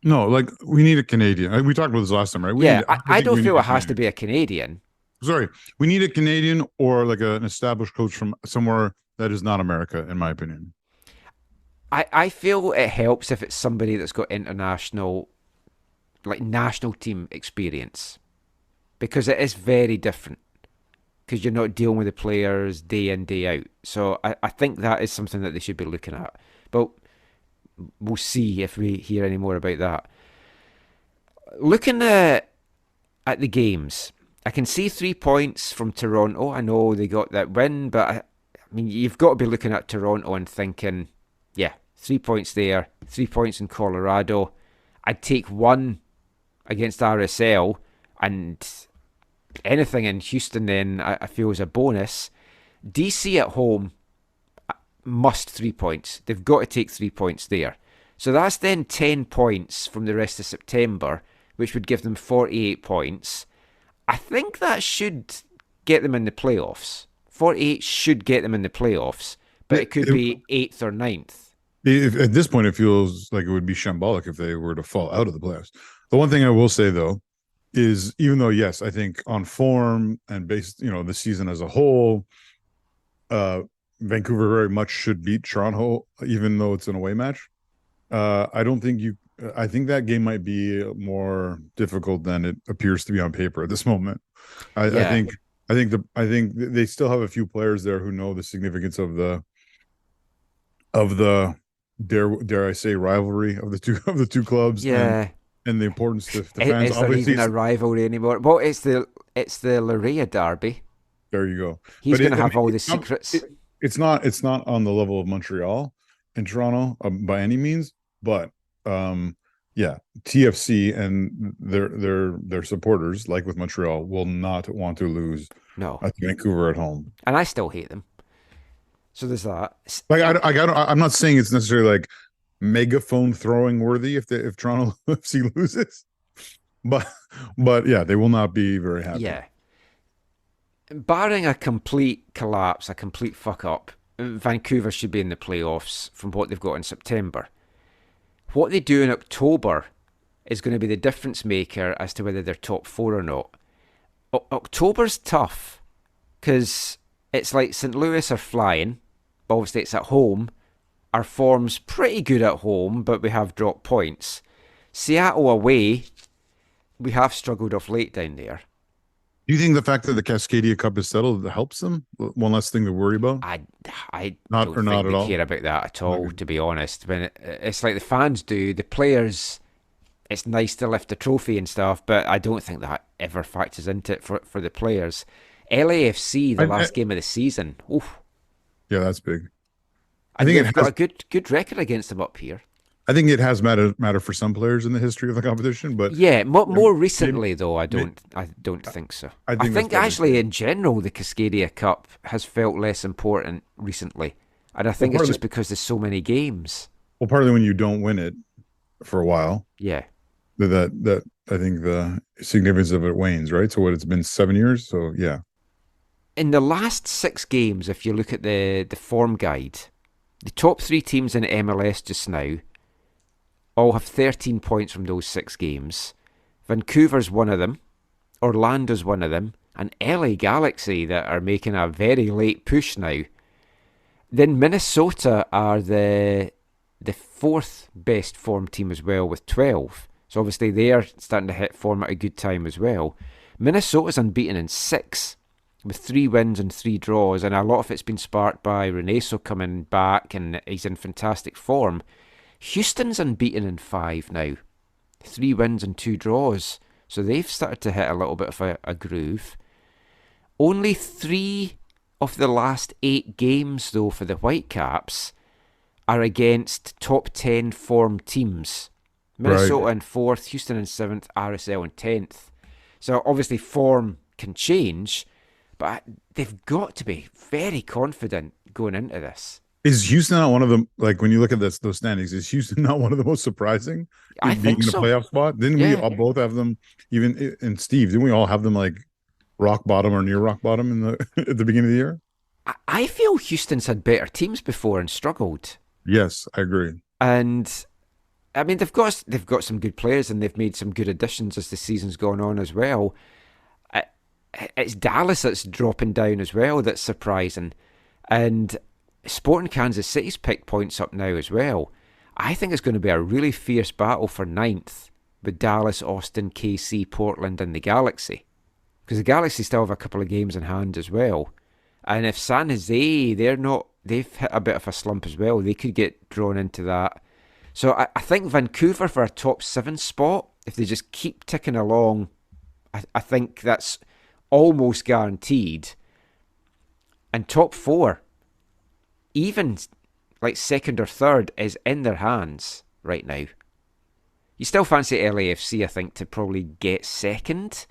No, like, we need a Canadian. We talked about this last time, right? I don't feel it has to be a Canadian. Sorry, we need a Canadian or like an established coach from somewhere that is not America, in my opinion. I feel it helps if it's somebody that's got international, like national team experience, because it is very different, because you're not dealing with the players day in, day out. So I think that is something that they should be looking at. But we'll see if we hear any more about that. Looking at the games, I can see 3 points from Toronto. I know they got that win, but I mean, you've got to be looking at Toronto and thinking, 3 points there, 3 points in Colorado. I'd take 1 against RSL, and anything in Houston then I feel is a bonus. DC at home must 3 points. They've got to take 3 points there. So that's then 10 points from the rest of September, which would give them 48 points. I think that should get them in the playoffs. 48 should get them in the playoffs, but it could be 8th or 9th. At this point, it feels like it would be shambolic if they were to fall out of the playoffs. The one thing I will say, though, is even though, yes, I think on form and based, the season as a whole, Vancouver very much should beat Toronto, even though it's an away match. I don't think I think that game might be more difficult than it appears to be on paper at this moment. I think they still have a few players there who know the significance of the dare I say rivalry of the two clubs. Yeah. And the importance to fans. Is there even a rivalry anymore? Well, it's the Larea derby. There you go. He's going to have all the secrets. It's not on the level of Montreal and Toronto by any means, but yeah, TFC and their supporters, like with Montreal, will not want to lose No. at Vancouver at home. And I still hate them. So there's that. Like I'm not saying it's necessarily like megaphone throwing worthy if Toronto FC loses, but yeah, they will not be very happy. Yeah. Barring a complete collapse, a complete fuck up, Vancouver should be in the playoffs from what they've got in September. What they do in October is going to be the difference maker as to whether they're top four or not. October's tough because it's like St. Louis are flying, but obviously it's at home. Our form's pretty good at home, but we have dropped points. Seattle away, we have struggled off late down there. Do you think the fact that the Cascadia Cup is settled helps them? One less thing to worry about? I Not don't or think not they at all? care about that at all, Okay. to be honest. When it's like the fans do, the players, it's nice to lift the trophy and stuff, but I don't think that ever factors into it for the players. LAFC, the last game of the season. Oof. Yeah, that's big. I And think they've got a good record against them up here. I think it has matter for some players in the history of the competition, but Yeah, more recently though, I don't think so. I I think think that's actually probably in general the Cascadia Cup has felt less important recently, and I think it's partly- just because there's so many games. well, partly when you don't win it for a while, Yeah, that I think the significance of it wanes, right? So what it's been 7 years, so yeah, in the last 6 games, if you look at the form guide, the top 3 teams in MLS just now all have 13 points from those 6 games. Vancouver's one of them, Orlando's one of them, and LA Galaxy that are making a very late push now. Then Minnesota are the 4th best form team as well with 12. So obviously they are starting to hit form at a good time as well. Minnesota's unbeaten in 6 with 3 wins and 3 draws, and a lot of it's been sparked by Reneso coming back and he's in fantastic form. Houston's unbeaten in 5 now. 3 wins and 2 draws. So they've started to hit a little bit of a groove. Only 3 of the last 8 games, though, for the Whitecaps are against top 10 form teams. Minnesota Right. in 4th, Houston in 7th, RSL in 10th. So obviously form can change, but they've got to be very confident going into this. is Houston not one of them? Like when you look at those standings, is Houston not one of the most surprising? I being think in a so. playoff spot. Didn't we Yeah. all both have them? Even and Steve, didn't we all have them like rock bottom or near rock bottom in the at the beginning of the year? I feel Houston's had better teams before and struggled. Yes, I agree. And I mean they've got some good players and they've made some good additions as the season's gone on as well. It's Dallas that's dropping down as well that's surprising. And Sporting Kansas City's picked points up now as well. I think it's going to be a really fierce battle for 9th with Dallas, Austin, KC, Portland and the Galaxy. Because the Galaxy still have a couple of games in hand as well. And if San Jose, they've hit a bit of a slump as well. They could get drawn into that. So I think Vancouver for a top 7 spot, if they just keep ticking along, I think that's almost guaranteed. And top 4, even like 2nd or 3rd, is in their hands right now. You still fancy LAFC, I think, to probably get 2nd.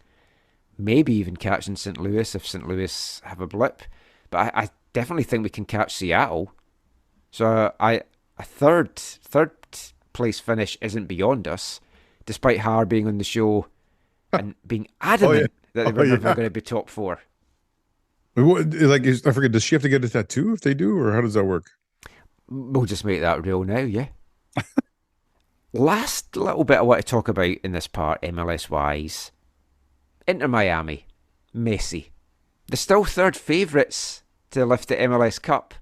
Maybe even catching St. Louis if St. Louis have a blip. But I definitely think we can catch Seattle. So a third place finish isn't beyond us, despite Har being on the show and being adamant that they were never going to be top 4. Like, I forget, does she have to get a tattoo if they do, or how does that work? We'll just make that real now, yeah. Last little bit I want to talk about in this part, MLS-wise. Inter Miami, Messi. They're still 3rd favourites to lift the MLS Cup.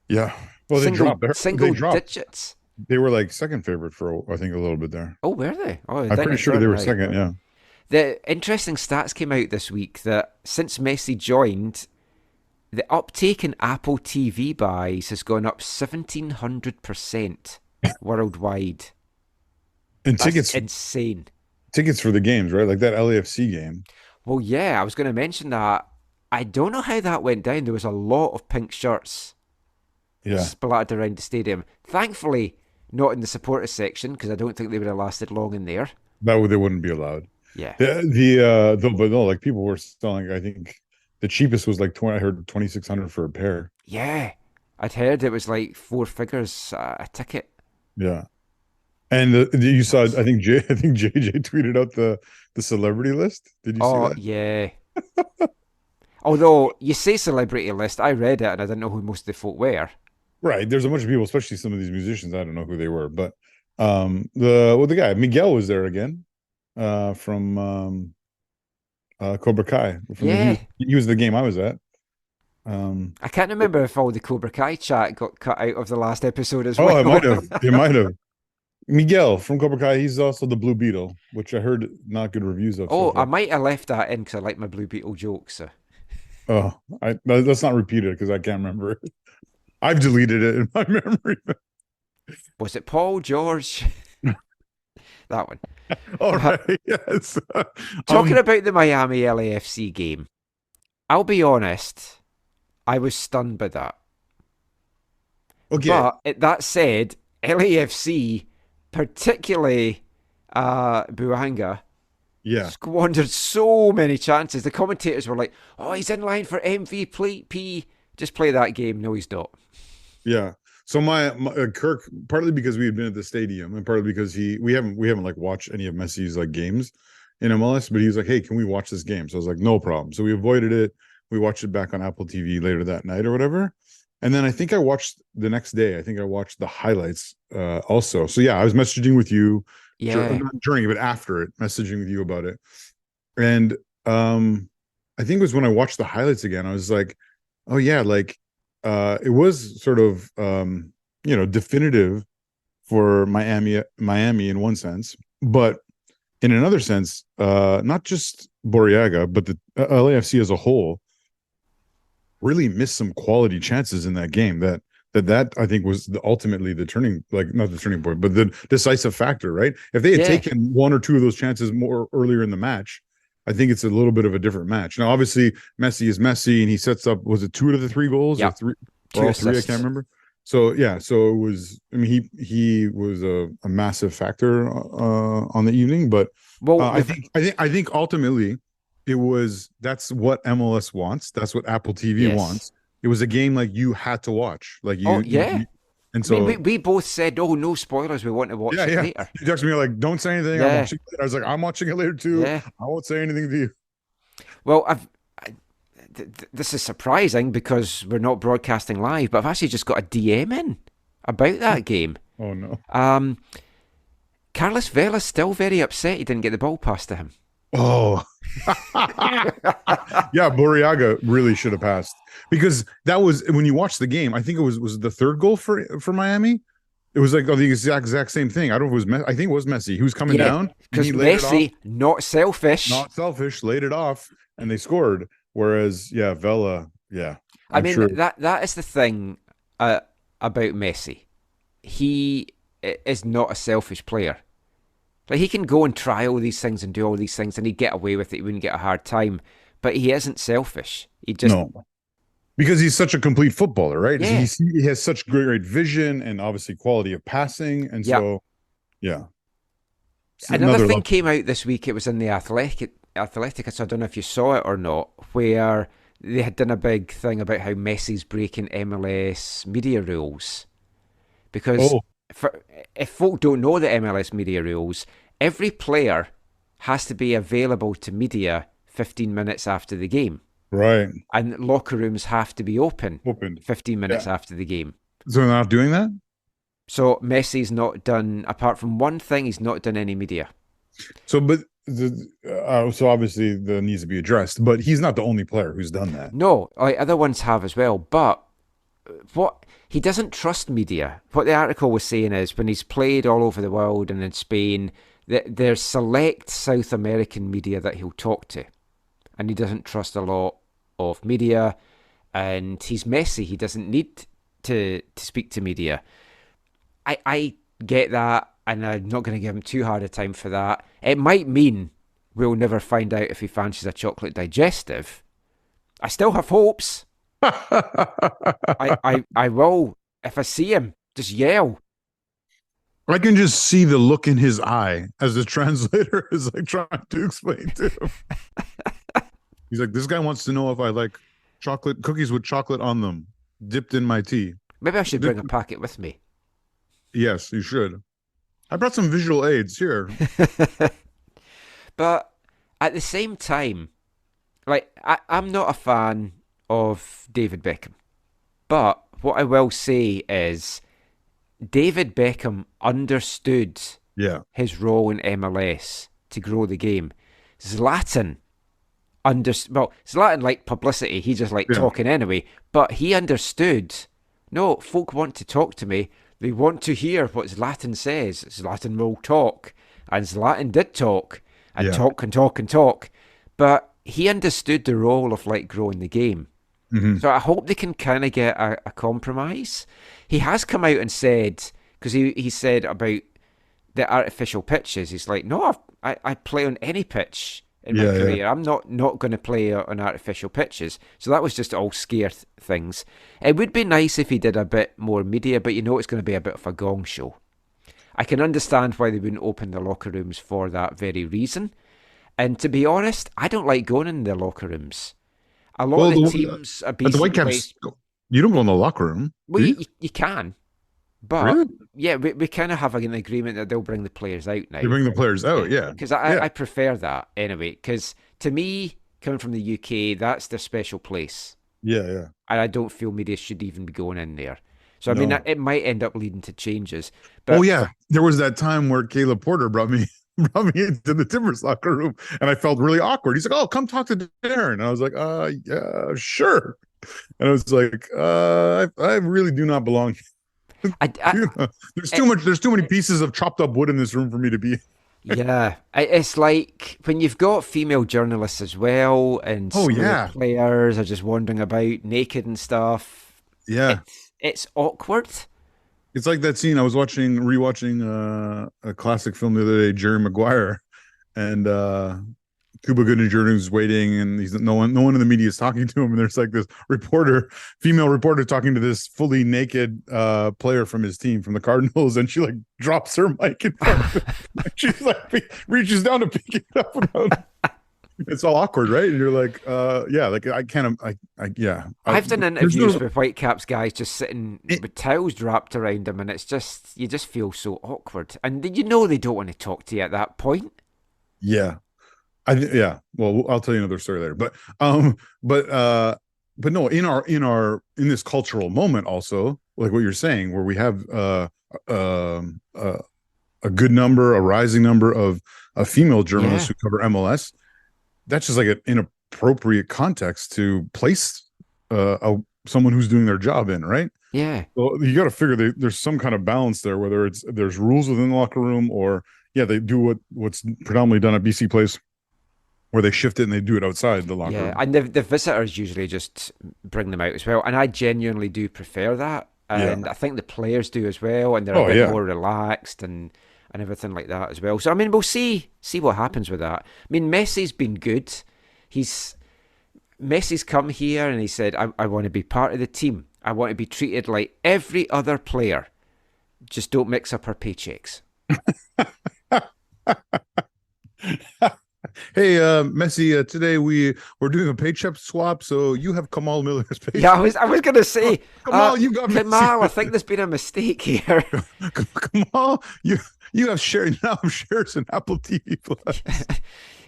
Yeah. Well, they dropped. Single They dropped. digits. They were like 2nd favorite for, I think, a little bit there. Oh, were they? Oh, I'm pretty sure they were 2nd, yeah. The interesting stats came out this week that since Messi joined, the uptake in Apple TV buys has gone up 1,700% worldwide. And That's insane. Tickets for the games, right? Like that LAFC game. Well, yeah, I was going to mention that. I don't know how that went down. There was a lot of pink shirts splattered around the stadium. Thankfully, not in the supporters section because I don't think they would have lasted long in there. That would they wouldn't be allowed. Yeah. But no, like people were selling. I think the cheapest was like 20. I heard 2,600 for a pair. Yeah. I'd heard it was like 4 figures a ticket. Yeah. And you saw, I think JJ tweeted out the celebrity list. Did you see Oh, that? yeah. Although, you say celebrity list, I read it and I didn't know who most of the folk were. Right. There's a bunch of people, especially some of these musicians. I don't know who they were, but the guy Miguel was there again, from Cobra Kai. Yeah. He was the game I was at. I can't remember if all the Cobra Kai chat got cut out of the last episode as Oh, well. it might have. It might have. Miguel from Cobra Kai. He's also the Blue Beetle, which I heard not good reviews of. Oh, So far. I might have left that in because I like my Blue Beetle jokes. So. Oh, let's not repeat it because I can't remember it. I've deleted it in my memory. Was it Paul George? That one. All right. Yes. Talking about the Miami LAFC game, I'll be honest, I was stunned by that. Okay. But that said, LAFC, particularly Buanga, squandered so many chances. The commentators were like, "Oh, he's in line for MVP. Just play that game." No, he's not. Yeah. So my Kirk, partly because we had been at the stadium, and partly because we haven't like watched any of Messi's like games in MLS, but he was like, "Hey, can we watch this game?" So I was like, "No problem." So we avoided it. We watched it back on Apple TV later that night or whatever. And then I think I watched the next day. I think I watched the highlights also. So yeah, I was messaging with you not during it, but after it, messaging with you about it. And I think it was when I watched the highlights again, I was like, oh yeah, like it was sort of definitive for Miami in one sense, but in another sense, not just Borriaga, but the LAFC as a whole really missed some quality chances in that game that I think was ultimately the turning, like not the turning point, but the decisive factor, right? If they had taken one or two of those chances more earlier in the match, I think it's a little bit of a different match. Now, obviously, Messi is Messi, and he sets up, was it 2 out of the 3 goals? Yeah. Or 3, or all 3, I can't remember. So yeah, so it was, I mean, he was a massive factor on the evening, but I think ultimately that's what MLS wants. That's what Apple TV wants. It was a game like you had to watch. Like and so we both said, "Oh, no spoilers. We want to watch it later." You texted me like, "Don't say anything. I'm watching it." I was like, "I'm watching it later too. I won't say anything to you." Well, this is surprising because we're not broadcasting live, but I've actually just got a DM in about that game. Oh no. Carlos Vela's still very upset he didn't get the ball passed to him. Oh, yeah, Borriaga really should have passed, because that was, when you watch the game, I think it was the third goal for Miami. It was like the exact same thing. I don't know if it was I think it was Messi. He was coming down because Messi, not selfish, laid it off, and they scored. Whereas, Vela, I mean, sure that is the thing about Messi. He is not a selfish player. Like, he can go and try all these things and do all these things, and he'd get away with it. He wouldn't get a hard time. But he isn't selfish. He just because he's such a complete footballer, right? Yeah. He has such great vision and obviously quality of passing, and so Another thing came out this week. It was in the Athletic, so I don't know if you saw it or not, where they had done a big thing about how Messi's breaking MLS media rules. Because if folk don't know the MLS media rules, every player has to be available to media 15 minutes after the game. Right. And locker rooms have to be open 15 minutes after the game. So they're not doing that? So Messi's not done, apart from one thing, he's not done any media. So, but so obviously that needs to be addressed, but he's not the only player who's done that. No, other ones have as well, but he doesn't trust media. What the article was saying is, when he's played all over the world and in Spain, there's select South American media that he'll talk to, and he doesn't trust a lot of media. And he's Messi; he doesn't need to speak to media. I get that, and I'm not going to give him too hard a time for that. It might mean we'll never find out if he fancies a chocolate digestive. I still have hopes. I will, if I see him, just yell. I can just see the look in his eye as the translator is like trying to explain to him. He's like, this guy wants to know if I like chocolate cookies with chocolate on them, dipped in my tea. Maybe I should bring a packet with me. Yes, you should. I brought some visual aids here. But at the same time, like I'm not a fan of David Beckham. But what I will say is David Beckham understood Yeah. his role in MLS to grow the game. Zlatan Zlatan liked publicity. He just liked talking anyway. But he understood, no, folk want to talk to me. They want to hear what Zlatan says. Zlatan will talk. And Zlatan did talk. And talk and talk and talk. But he understood the role of like growing the game. Mm-hmm. So I hope they can kind of get a compromise. He has come out and said, because he said about the artificial pitches, he's like, no, I play on any pitch in my career. Yeah. I'm not going to play on artificial pitches. So that was just all scare things. It would be nice if he did a bit more media, but it's going to be a bit of a gong show. I can understand why they wouldn't open the locker rooms for that very reason. And to be honest, I don't like going in the locker rooms. A lot of the teams are basically... At the Whitecaps, you don't go in the locker room. Well, you can. But, really? Yeah, we kind of have an agreement that they'll bring the players out now. They bring the players out, yeah. Because I prefer that anyway. Because to me, coming from the UK, that's their special place. Yeah, yeah. And I don't feel media should even be going in there. So, I mean, it might end up leading to changes. But, yeah. There was that time where Caleb Porter brought me into the Timbers locker room, and I felt really awkward. He's like, "Oh, come talk to Darren." And I was like, yeah, sure." And I was like, I really do not belong. There's too many pieces of chopped up wood in this room for me to be. Yeah, it's like when you've got female journalists as well, and players are just wandering about naked and stuff. Yeah, it's awkward. It's like that scene I was rewatching a classic film the other day, Jerry Maguire, and Cuba Gooding Jr. is waiting, and no one in the media is talking to him, and there's like this female reporter talking to this fully naked player from his team, from the Cardinals, and she like drops her mic in front of him. She's like reaches down to pick it up. It's all awkward, right? And you're like, I've done interviews with Whitecaps guys just sitting with towels wrapped around them, and it's just, you just feel so awkward. And they don't want to talk to you at that point. Yeah. Well, I'll tell you another story later. But no, in this cultural moment also, like what you're saying, where we have a rising number of female journalists who cover MLS. That's just like an inappropriate context to place someone who's doing their job in, right? Yeah. So you got to figure there's some kind of balance there, whether there's rules within the locker room, or they do what's predominantly done at BC Place, where they shift it and they do it outside the locker room. Yeah, and the visitors usually just bring them out as well, and I genuinely do prefer that, and I think the players do as well, and they're a bit more relaxed and everything like that as well. So, I mean, we'll see what happens with that. I mean, Messi's been good. Messi's come here and he said, I want to be part of the team. I want to be treated like every other player. Just don't mix up our paychecks. Hey, Messi, today we're doing a paycheck swap, so you have Kamal Miller's paycheck. Yeah, I was going to say, Kamal, you got Kamal, I think there's been a mistake here. Kamal, you have shares in Apple TV Plus.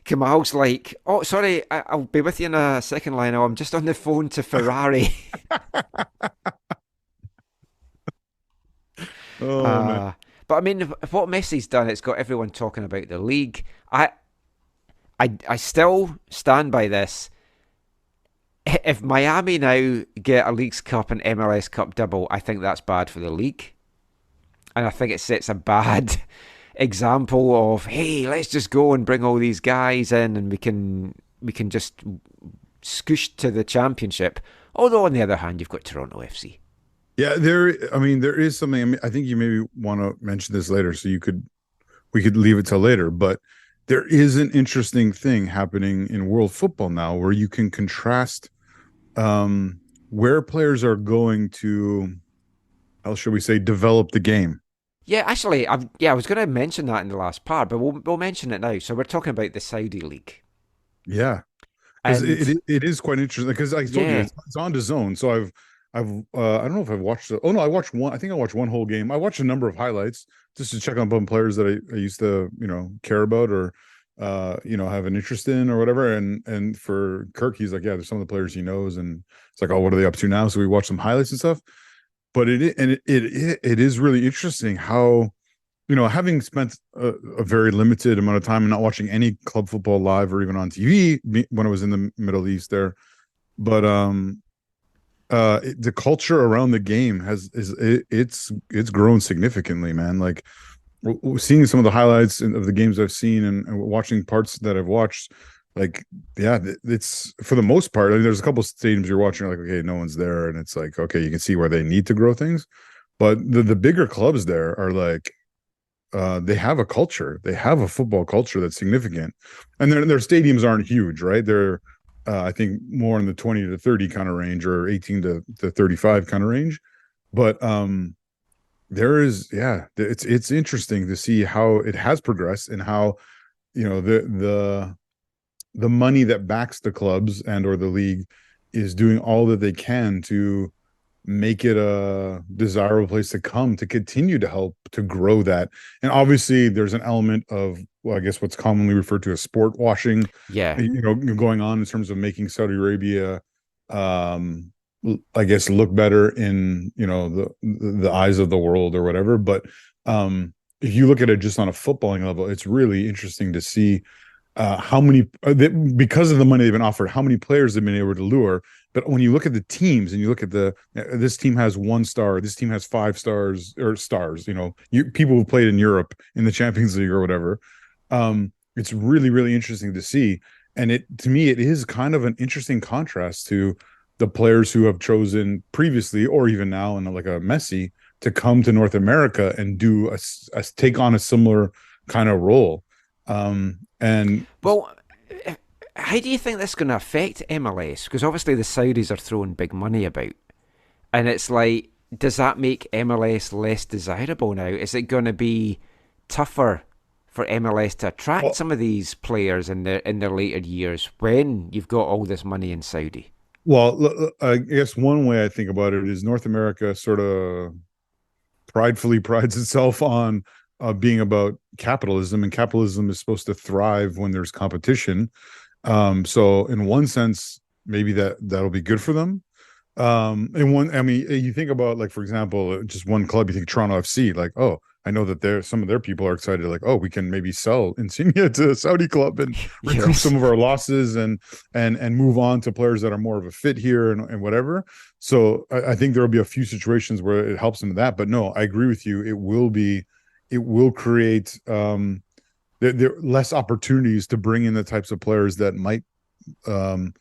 Kamal's like, oh, sorry, I'll be with you in a second, Lionel. I'm just on the phone to Ferrari. Man. But I mean, what Messi's done, it's got everyone talking about the league. I still stand by this. If Miami now get a Leagues Cup and MLS Cup double, I think that's bad for the league. And I think it sets a bad example of, hey, let's just go and bring all these guys in and we can just scoosh to the championship. Although on the other hand, you've got Toronto FC. Yeah, there is something. I think you maybe want to mention this later, so we could leave it till later. But there is an interesting thing happening in world football now, where you can contrast where players are going to, how shall we say, develop the game. Yeah, actually, I was going to mention that in the last part, but we'll mention it now. So we're talking about the Saudi league, Yeah, because and it is quite interesting. Because I told you yeah, it's on the zone, so I've I don't know if I've watched. Oh no, I watched one. I think I watched one whole game. I watched a number of highlights just to check on some players that I used to care about or have an interest in or whatever. And for Kirk, he's like, yeah, there's some of the players he knows, and it's like, oh, what are they up to now? So we watched some highlights and stuff. But it is really interesting how having spent a very limited amount of time and not watching any club football live or even on TV when I was in the Middle East there, but the culture around the game it's grown significantly, man. Like seeing some of the highlights of the games I've seen and watching parts that I've watched, like yeah, it's for the most part. I mean, there's a couple of stadiums you're watching, you're like, okay, no one's there, and it's like, okay, you can see where they need to grow things, but the bigger clubs there are like they have a culture. They have a football culture that's significant, and their stadiums aren't huge, right? They're I think more in the 20 to 30 kind of range, or 18 to 35 kind of range. But there is, yeah, it's interesting to see how it has progressed and how the money that backs the clubs and or the league is doing all that they can to make it a desirable place to come to continue to help to grow that. And obviously there's an element of, well, I guess what's commonly referred to as sport washing, yeah. going on in terms of making Saudi Arabia I guess look better in the eyes of the world or whatever. But if you look at it just on a footballing level, it's really interesting to see how many because of the money they've been offered, how many players they've been able to lure. But when you look at the teams and you look at this team has 1 star, this team has 5 stars or stars, people who played in Europe in the Champions League or whatever. It's really, really interesting to see. And to me, it is kind of an interesting contrast to the players who have chosen previously or even now, and like a Messi, to come to North America and do a take on a similar kind of role. And Well, how do you think this is going to affect MLS? Because obviously the Saudis are throwing big money about, and it's like, does that make MLS less desirable now? Is it going to be tougher for MLS to attract well, some of these players in their later years when you've got all this money in Saudi? I guess one way I think about it is North America sort of pridefully prides itself on being about capitalism, and capitalism is supposed to thrive when there's competition. So in one sense, maybe that'll be good for them. And one, I mean, you think about, like, for example, just one club, you think Toronto FC, like, oh, I know that some of their people are excited, like, oh, we can maybe sell Insignia to a Saudi club and recoup Yes. some of our losses and move on to players that are more of a fit here and whatever. So I think there will be a few situations where it helps them with that. But no, I agree with you. It will create there less opportunities to bring in the types of players that might um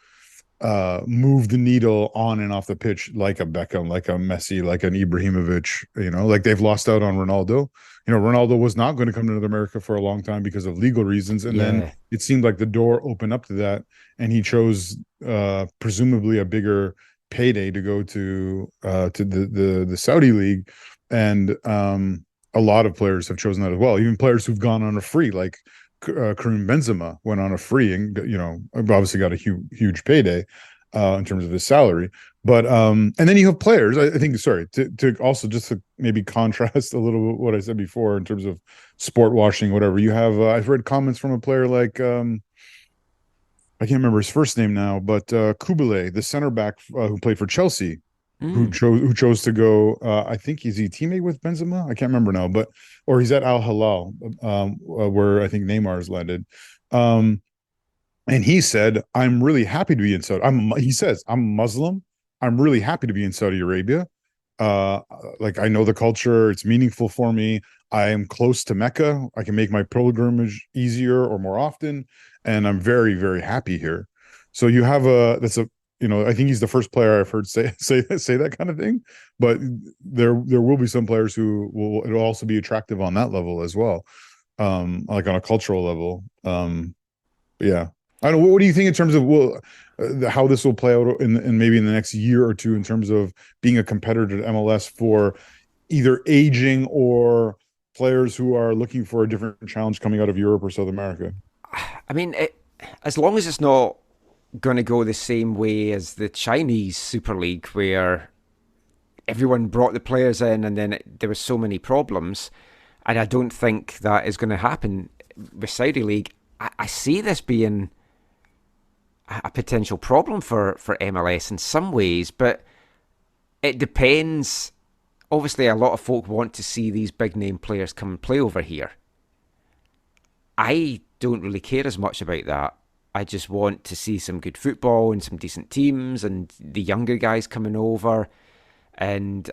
move the needle on and off the pitch, like a Beckham, like a Messi, like an Ibrahimovic. Like they've lost out on Ronaldo. Ronaldo was not going to come to North America for a long time because of legal reasons, and then Yeah. it seemed like the door opened up to that, and he chose presumably a bigger payday to go to the Saudi league. And a lot of players have chosen that as well, even players who've gone on a free, like Karim Benzema went on a free and obviously got a huge payday in terms of his salary. But and then you have players. I think, sorry, to also just to maybe contrast a little bit what I said before in terms of sport washing, whatever. You have I've read comments from a player like I can't remember his first name now, but Kubele, the center back who played for Chelsea, who Mm. chose to go. I think he's a teammate with Benzema. I can't remember now, but or he's at Al Hilal, where I think Neymar's landed. Um, and he said, "I'm really happy to be in Saudi." He says, "I'm Muslim. I'm really happy to be in Saudi Arabia. Uh, like, I know the culture. It's meaningful for me. I am close to Mecca. I can make my pilgrimage easier or more often, and I'm very, very happy here." So you have I think he's the first player I've heard say that kind of thing. But there will be some players who it'll also be attractive on that level as well, like on a cultural level. Yeah. I don't know. What do you think in terms of how this will play out in maybe in the next year or two in terms of being a competitor to MLS for either aging or players who are looking for a different challenge coming out of Europe or South America. I mean, as long as it's not going to go the same way as the Chinese Super League, where everyone brought the players in and then there was so many problems, and I don't think that is going to happen with Saudi League. I see this being a potential problem for MLS in some ways, but it depends. Obviously, a lot of folk want to see these big name players come and play over here. I don't really care as much about that. I just want to see some good football and some decent teams and the younger guys coming over. And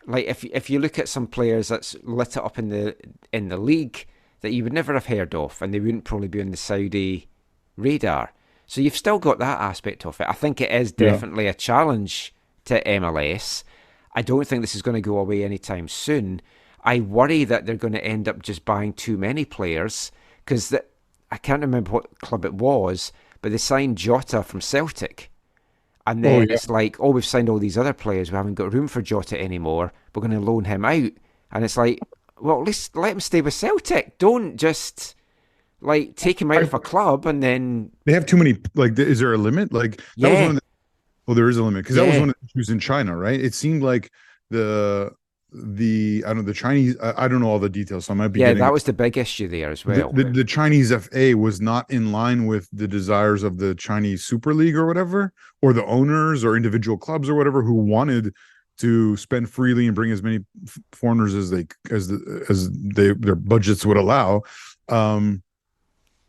like if you look at some players that's lit it up in the league that you would never have heard of, and they wouldn't probably be on the Saudi radar. So you've still got that aspect of it. I think it is definitely a challenge to MLS. I don't think this is going to go away anytime soon. I worry that they're going to end up just buying too many players, because I can't remember what club it was, but they signed Jota from Celtic. And then it's like, we've signed all these other players. We haven't got room for Jota anymore. We're going to loan him out. And it's like, well, at least let him stay with Celtic. Don't just like take him out of a club and then they have too many. Like, is there a limit? Like, that was one of the, well, there is a limit, because that was one of the issues in China, right? It seemed like the I don't know, the Chinese. I don't know all the details, so I might be. Yeah, that was the big issue there as well. The Chinese FA was not in line with the desires of the Chinese Super League or whatever, or the owners or individual clubs or whatever, who wanted to spend freely and bring as many foreigners as their budgets would allow.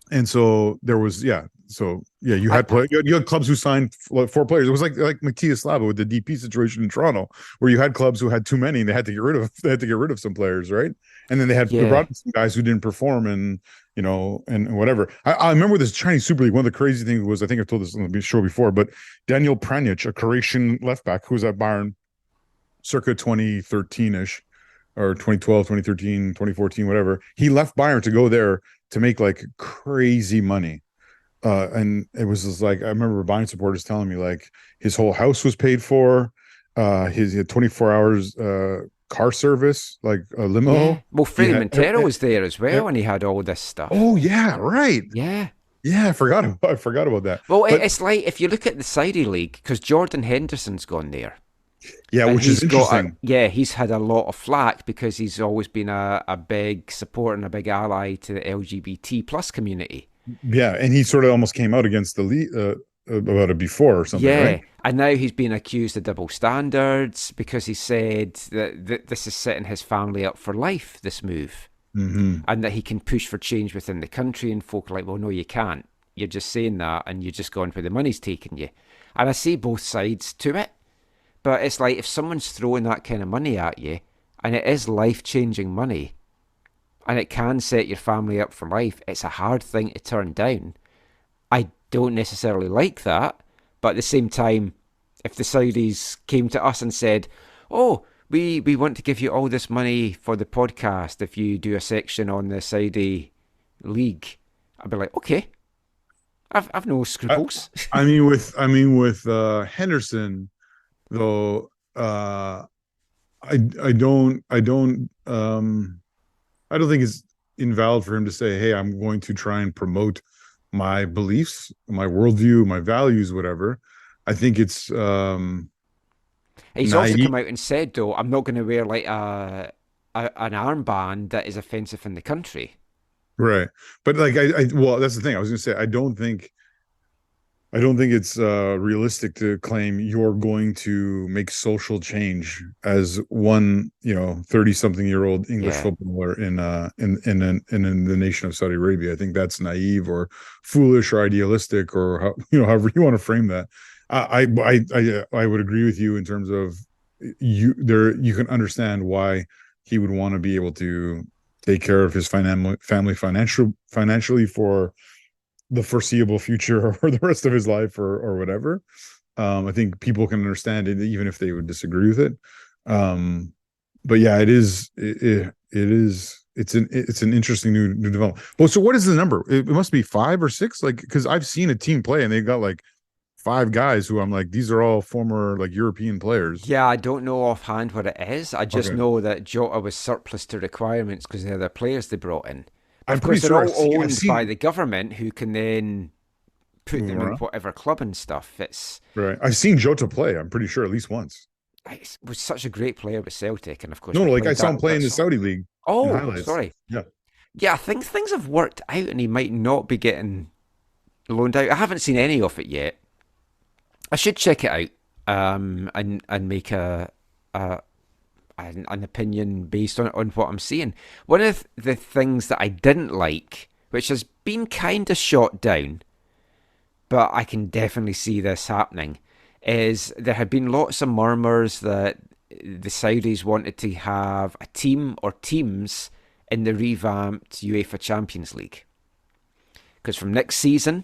And so there was, you had clubs who signed 4 players. It was like Matthias Slava with the DP situation in Toronto, where you had clubs who had too many and they had to get rid of some players, right? And then they brought in some guys who didn't perform, and and whatever. I remember with this Chinese Super League, one of the crazy things was, I think I've told this on the show before, but Daniel Pranjic, a Croatian left back who was at Bayern circa 2013-ish, or 2012, 2013, 2014, whatever. He left Bayern to go there to make like crazy money. And it was just like, I remember Bayern supporters telling me like his whole house was paid for. He had 24 hours car service, like a limo. Yeah. Well, Freddie Montero was there as well, and he had all this stuff. Oh yeah, right. Yeah. Yeah, I forgot about that. Well, it's like, if you look at the Saudi League, because Jordan Henderson's gone there. Yeah, which is interesting. He's had a lot of flack because he's always been a big supporter and a big ally to the LGBT plus community. Yeah, and he sort of almost came out against the league about it before or something, right? And now he's been accused of double standards because he said that this is setting his family up for life, this move. Mm-hmm. And that he can push for change within the country, and folk are like, well, no, you can't. You're just saying that, and you're just going where the money's taking you. And I see both sides to it. But it's like, if someone's throwing that kind of money at you, and it is life-changing money, and it can set your family up for life, it's a hard thing to turn down. I don't necessarily like that, but at the same time, if the Saudis came to us and said, oh, we want to give you all this money for the podcast if you do a section on the Saudi league, I'd be like, okay, I've no scruples. I mean with Henderson, though, I don't think it's invalid for him to say, hey, I'm going to try and promote my beliefs, my worldview, my values, whatever. I think it's he's also come out and said, though, I'm not going to wear like an armband that is offensive in the country. Right. But like well, that's the thing. I was going to say, I don't think it's realistic to claim you're going to make social change as one, 30-something-year-old English footballer in the nation of Saudi Arabia. I think that's naive or foolish or idealistic, or however you want to frame that. I would agree with you in terms of you can understand why he would want to be able to take care of his family financially for the foreseeable future or the rest of his life or whatever. I think people can understand it even if they would disagree with it. But yeah, it's an interesting new development. Well, so what is the number? It must be 5 or 6, like, because I've seen a team play and they got like 5 guys who I'm like, these are all former like European players. Yeah, I don't know offhand what it is. I just Okay. know that Jota was surplus to requirements because they're the players they brought in. But I'm of pretty course, they're sure all I've owned by seen the government, who can then put move them in around. whatever club and stuff. Right. I've seen Jota play, I'm pretty sure, at least once. It was such a great player with Celtic, and of course No, we no, like I played saw him play that in the song. Saudi league in Oh, highlights. sorry. Yeah. Yeah, I think things have worked out, and he might not be getting loaned out. I haven't seen any of it yet. I should check it out, and make a an opinion based on what I'm seeing. One of the things that I didn't like, which has been kind of shot down, but I can definitely see this happening, is there had been lots of murmurs that the Saudis wanted to have a team or teams in the revamped UEFA Champions League. Because from next season,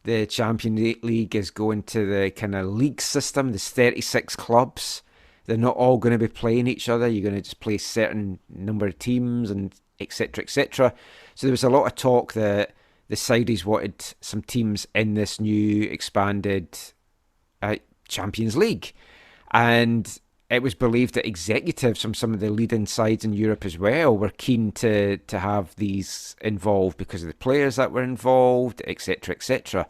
the Champions League is going to the kind of league system. There's 36 clubs. They're not all going to be playing each other. You're going to just play a certain number of teams and etc. etc. So there was a lot of talk that the Saudis wanted some teams in this new expanded Champions League. And it was believed that executives from some of the leading sides in Europe as well were keen to have these involved because of the players that were involved, etc., etc.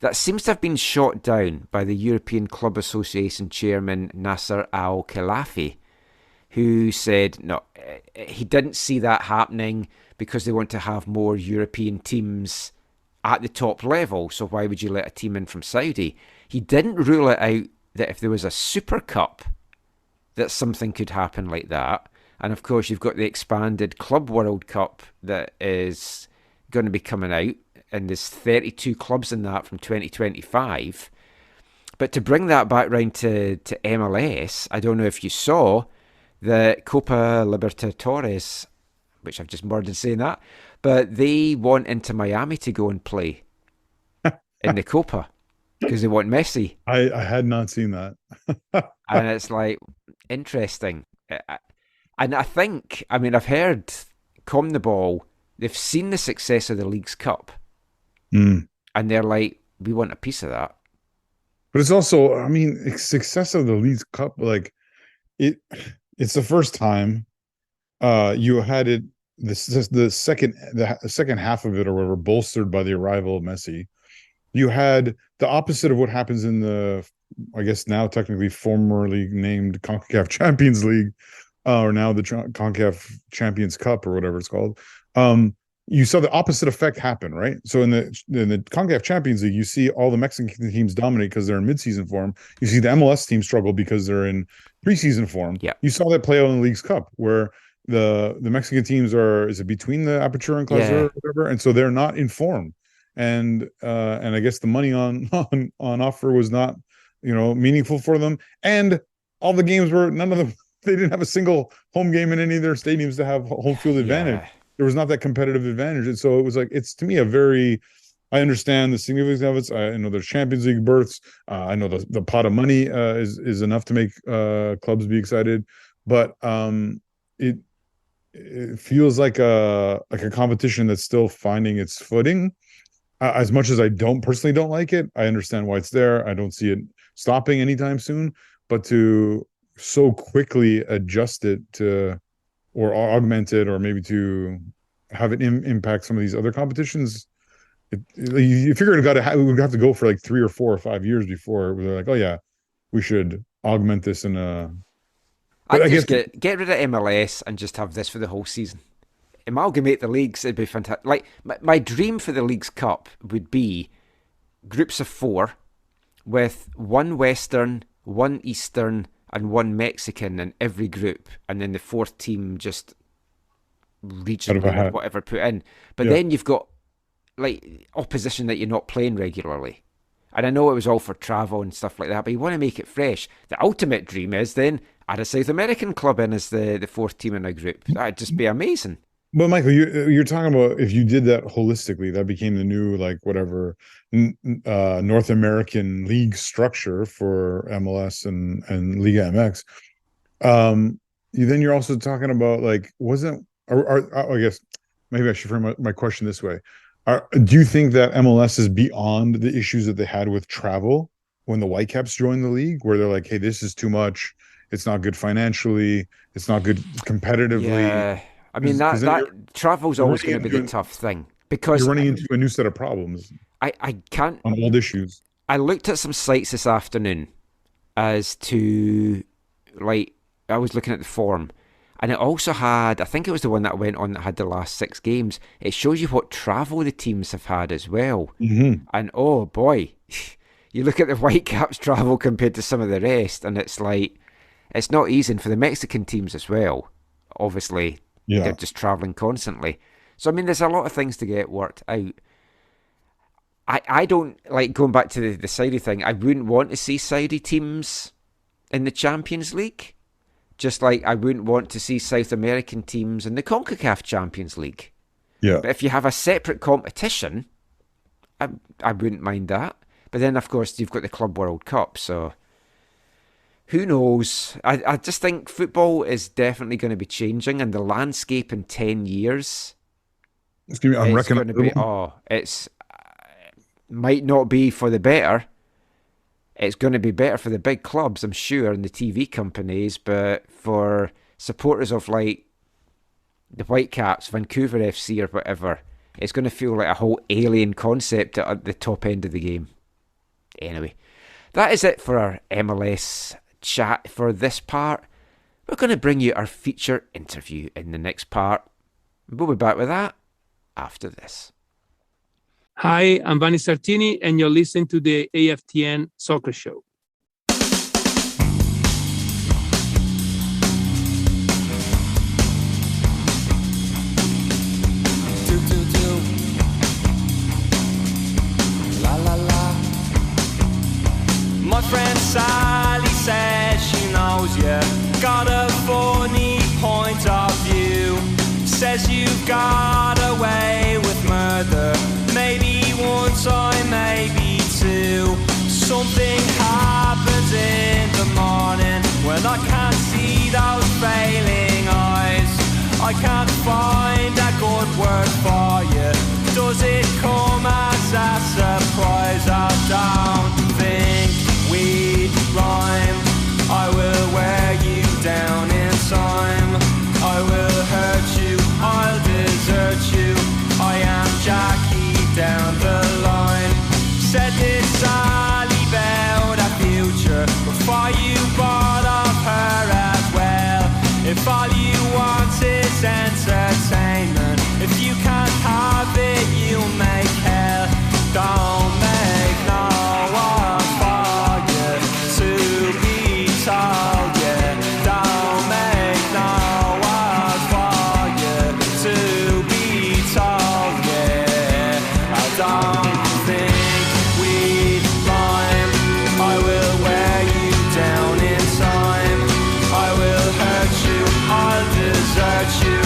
That seems to have been shot down by the European Club Association chairman Nasser Al-Khelaifi, who said no, he didn't see that happening because they want to have more European teams at the top level. So why would you let a team in from Saudi? He didn't rule it out that if there was a Super Cup, that something could happen like that. And of course, you've got the expanded Club World Cup that is going to be coming out, and there's 32 clubs in that from 2025. But to bring that back round to MLS, I don't know if you saw the Copa Libertadores, which I've just murdered saying that, but they want Inter Miami to go and play in the Copa because they want Messi. I had not seen that. And it's like, interesting. And I think, I mean, I've heard CONMEBOL, they've seen the success of the League's Cup, Mm. and they're like, we want a piece of that. But it's also, I mean, success of the Leagues Cup, like it, it's the first time you had it. The second half of it, or whatever, bolstered by the arrival of Messi. You had the opposite of what happens in the, I guess now technically formerly named CONCACAF Champions League, or now the CONCACAF Champions Cup or whatever it's called. You saw the opposite effect happen, right? So in the CONCACAF Champions League, you see all the Mexican teams dominate because they're in midseason form. You see the MLS teams struggle because they're in preseason form. Yeah. You saw that play out in the Leagues Cup, where the Mexican teams is it between the Aperture and Clausura or whatever, and so they're not in form. And I guess the money on offer was not, meaningful for them. And all the games were, none of them, they didn't have a single home game in any of their stadiums to have home field advantage. Yeah. There was not that competitive advantage. And so it was like, it's to me I understand the significance of it. I know there's Champions League berths. I know the pot of money is enough to make clubs be excited, but it feels like a competition that's still finding its footing. As much as I personally don't like it, I understand why it's there. I don't see it stopping anytime soon. But to so quickly adjust it to, or augment it, or maybe to have it impact some of these other competitions, you figure we would have to go for like 3 or 4 or 5 years before they're like, oh yeah, we should augment this in a. But I'd I just guess get rid of MLS and just have this for the whole season. Amalgamate the leagues, it'd be fantastic. Like, my dream for the League's Cup would be groups of 4 with 1 Western, 1 Eastern, and 1 Mexican in every group, and then the 4th team just regionally or whatever put in. But then you've got like opposition that you're not playing regularly. And I know it was all for travel and stuff like that, but you want to make it fresh. The ultimate dream is then add a South American club in as the 4th team in a group. That'd just be amazing. But Michael, you're talking about if you did that holistically, that became the new North American league structure for MLS and Liga MX. Then you're also talking about I guess maybe I should frame my question this way. Do you think that MLS is beyond the issues that they had with travel when the Whitecaps joined the league, where they're like, hey, this is too much. It's not good financially. It's not good competitively. Yeah. I mean, that travel's always going to be the tough thing, because you're running into a new set of problems. I can't on old issues. I looked at some sites this afternoon as to, like, I was looking at the form, and it also had, I think it was the one that went on that had the last 6 games. It shows you what travel the teams have had as well. Mm-hmm. And oh boy, you look at the Whitecaps travel compared to some of the rest, and it's like, it's not easy. And for the Mexican teams as well, obviously, they're just travelling constantly. So, I mean, there's a lot of things to get worked out. I don't, like, going back to the Saudi thing, I wouldn't want to see Saudi teams in the Champions League. Just like I wouldn't want to see South American teams in the CONCACAF Champions League. Yeah. But if you have a separate competition, I wouldn't mind that. But then, of course, you've got the Club World Cup, so who knows? I just think football is definitely going to be changing, and the landscape in 10 years it's going to be it's might not be for the better. It's going to be better for the big clubs, I'm sure, and the TV companies, but for supporters of, like, the Whitecaps, Vancouver FC or whatever, it's going to feel like a whole alien concept at the top end of the game. Anyway, that is it for our MLS chat for this part. We're going to bring you our feature interview in the next part. We'll be back with that after this. Hi, I'm Vanni Sartini, and you're listening to the AFTN Soccer Show. La la la. My friend Sally says she knows you got a funny point of view. Says you got away with murder. Maybe one time, maybe 2. Something happens in the morning when I can't see those failing eyes. I can't find a good word for you. Does it come as a surprise? I don't think we'd rhyme. I will wear you down in time. I will hurt you, I'll desert you. I am Jackie down the line. Said this Sally about a future before you bought off her as well. If all you want is entertainment, if you can't have it, you'll make hell. Don't make no one for you to be told, yeah. Don't make no one for you to be told, yeah. I don't think we'd rhyme. I will wear you down in time. I will hurt you, I'll desert you.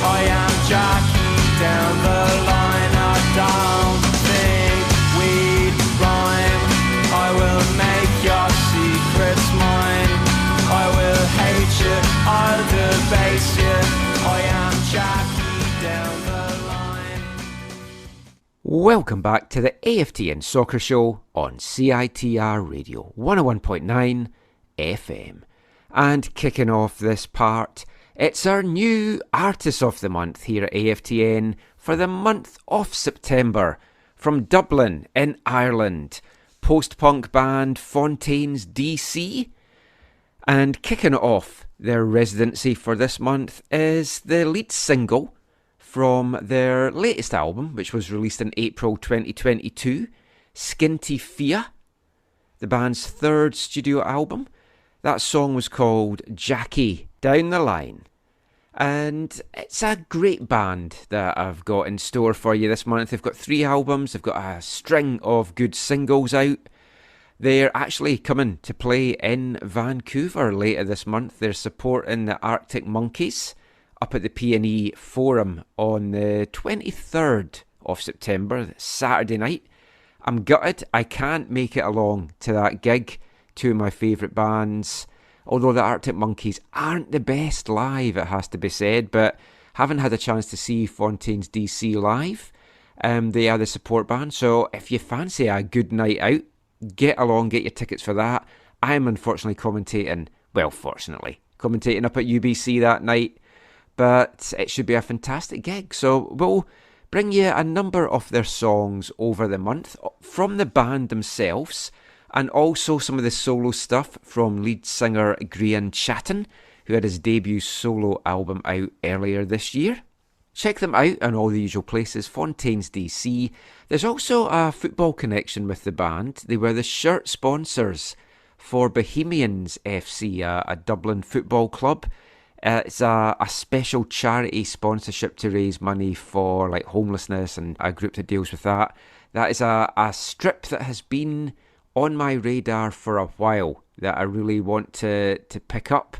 I am Jackie down the line. I don't think we'd rhyme. I will make your secrets mine. I will hate you, I'll debase you. I am Jackie down the line. Welcome back to the AFTN Soccer Show on CITR Radio 101.9 FM. And kicking off this part, it's our new Artist of the Month here at AFTN for the month of September. From Dublin in Ireland, post-punk band Fontaines DC. And kicking off their residency for this month is the lead single from their latest album, which was released in April 2022, Skinty Fia, the band's 3rd studio album. That song was called Jackie Down the Line. And it's a great band that I've got in store for you this month. They've got 3 albums, they've got a string of good singles out. They're actually coming to play in Vancouver later this month. They're supporting the Arctic Monkeys up at the P&E Forum on the 23rd of September, Saturday night. I'm gutted I can't make it along to that gig. 2 of my favourite bands, although the Arctic Monkeys aren't the best live, it has to be said, but haven't had a chance to see Fontaines DC live. They are the support band, so if you fancy a good night out get along, get your tickets for that. I'm unfortunately commentating up at UBC that night, but it should be a fantastic gig. So we'll bring you a number of their songs over the month from the band themselves, and also some of the solo stuff from lead singer Grian Chatton, who had his debut solo album out earlier this year. Check them out on all the usual places, Fontaines DC. There's also a football connection with the band. They were the shirt sponsors for Bohemians FC, a Dublin football club. It's a special charity sponsorship to raise money for like homelessness and a group that deals with that. That is a strip that has been on my radar for a while that I really want to pick up.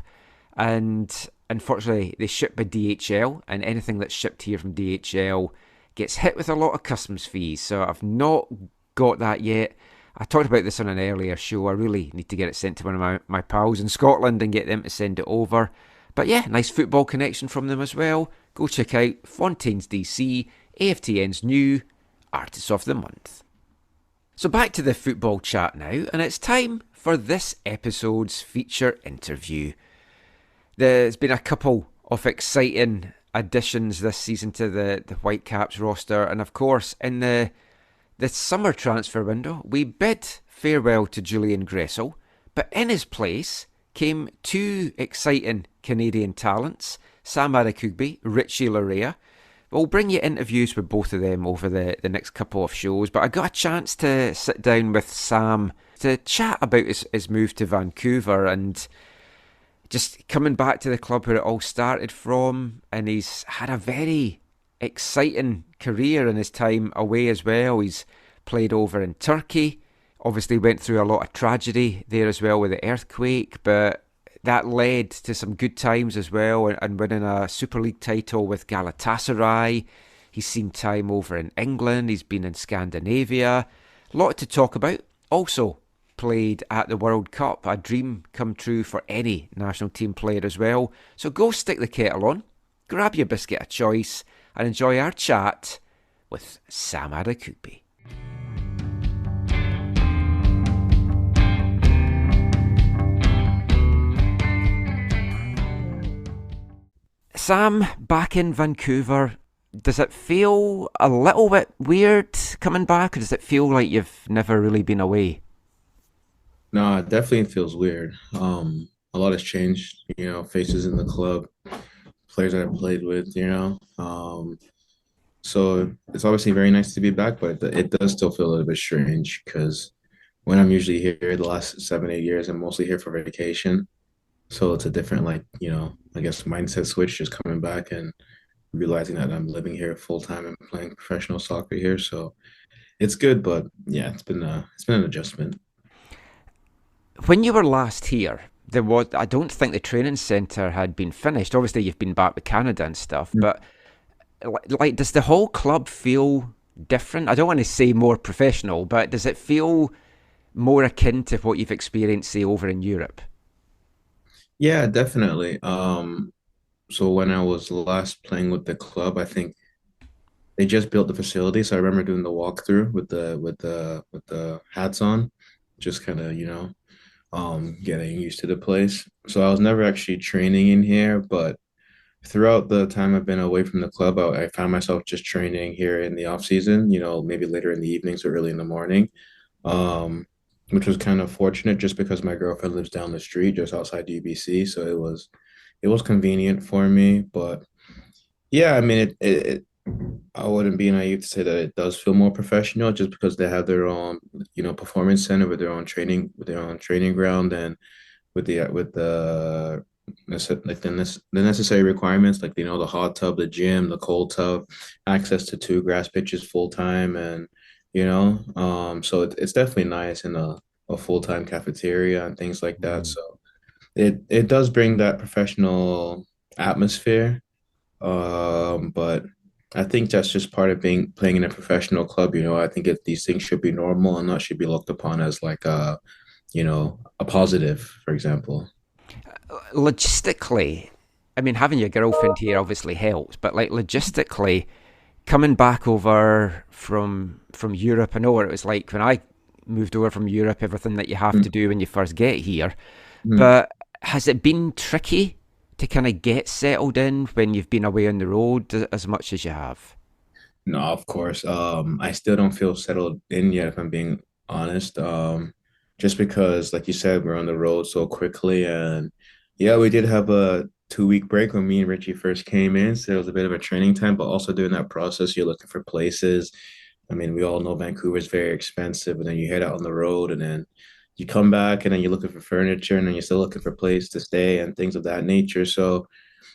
And unfortunately, they ship by DHL, and anything that's shipped here from DHL gets hit with a lot of customs fees. So I've not got that yet. I talked about this on an earlier show. I really need to get it sent to one of my pals in Scotland and get them to send it over. But yeah, nice football connection from them as well. Go check out Fontaines DC, AFTN's new Artists of the Month. So back to the football chat now, and it's time for this episode's feature interview. There's been a couple of exciting additions this season to the Whitecaps roster, and of course in the summer transfer window we bid farewell to Julian Gressel, but in his place came two exciting Canadian talents, Sam Adekugbe, Richie Larea. We'll bring you interviews with both of them over the next couple of shows, but I got a chance to sit down with Sam to chat about his move to Vancouver and just coming back to the club where it all started from, and he's had a very exciting career in his time away as well. He's played over in Turkey, obviously went through a lot of tragedy there as well with the earthquake, but that led to some good times as well, and winning a Super League title with Galatasaray. He's seen time over in England, he's been in Scandinavia, a lot to talk about. Also played at the World Cup, a dream come true for any national team player as well. So go stick the kettle on, grab your biscuit of choice, and enjoy our chat with Sam Adekugbe. Sam, back in Vancouver, does it feel a little bit weird coming back, or does it feel like you've never really been away? No, it definitely feels weird. A lot has changed, faces in the club, players that I played with, So it's obviously very nice to be back, but it does still feel a little bit strange because when I'm usually here the last 7, 8 years, I'm mostly here for vacation. So it's a different, I guess mindset switch just coming back and realizing that I'm living here full time and playing professional soccer here. So it's good, but yeah, it's been an adjustment. When you were last here, I don't think the training centre had been finished. Obviously, you've been back to Canada and stuff, but does the whole club feel different? I don't want to say more professional, but does it feel more akin to what you've experienced, say, over in Europe? Yeah, definitely. So when I was last playing with the club, I think they just built the facility. So I remember doing the walkthrough with the hats on, just kind of, getting used to the place. So I was never actually training in here, but throughout the time I've been away from the club, I found myself just training here in the off season, maybe later in the evenings or early in the morning, which was kind of fortunate just because my girlfriend lives down the street just outside UBC. So it was convenient for me. But yeah, I mean, I wouldn't be naive to say that it does feel more professional just because they have their own, performance center with their own training ground, and with the necessary requirements, like the hot tub, the gym, the cold tub, access to 2 grass pitches full time, and so it's definitely nice, in a full-time cafeteria and things like that. So it does bring that professional atmosphere, but I think that's just part of playing in a professional club. I think these things should be normal and not should be looked upon as like a positive, for example. Logistically, I mean, having your girlfriend here obviously helps, but logistically, coming back over from Europe, I know what it was like when I moved over from Europe, everything that you have Mm. to do when you first get here. Mm. But has it been tricky to kind of get settled in when you've been away on the road as much as you have? No, of course. I still don't feel settled in yet, if I'm being honest. Just because, like you said, we're on the road so quickly, and yeah, we did have a 2 week break when me and Richie first came in, so it was a bit of a training time. But also during that process, you're looking for places. I mean, we all know Vancouver is very expensive, and then you head out on the road, and then you come back, and then you're looking for furniture, and then you're still looking for place to stay and things of that nature. So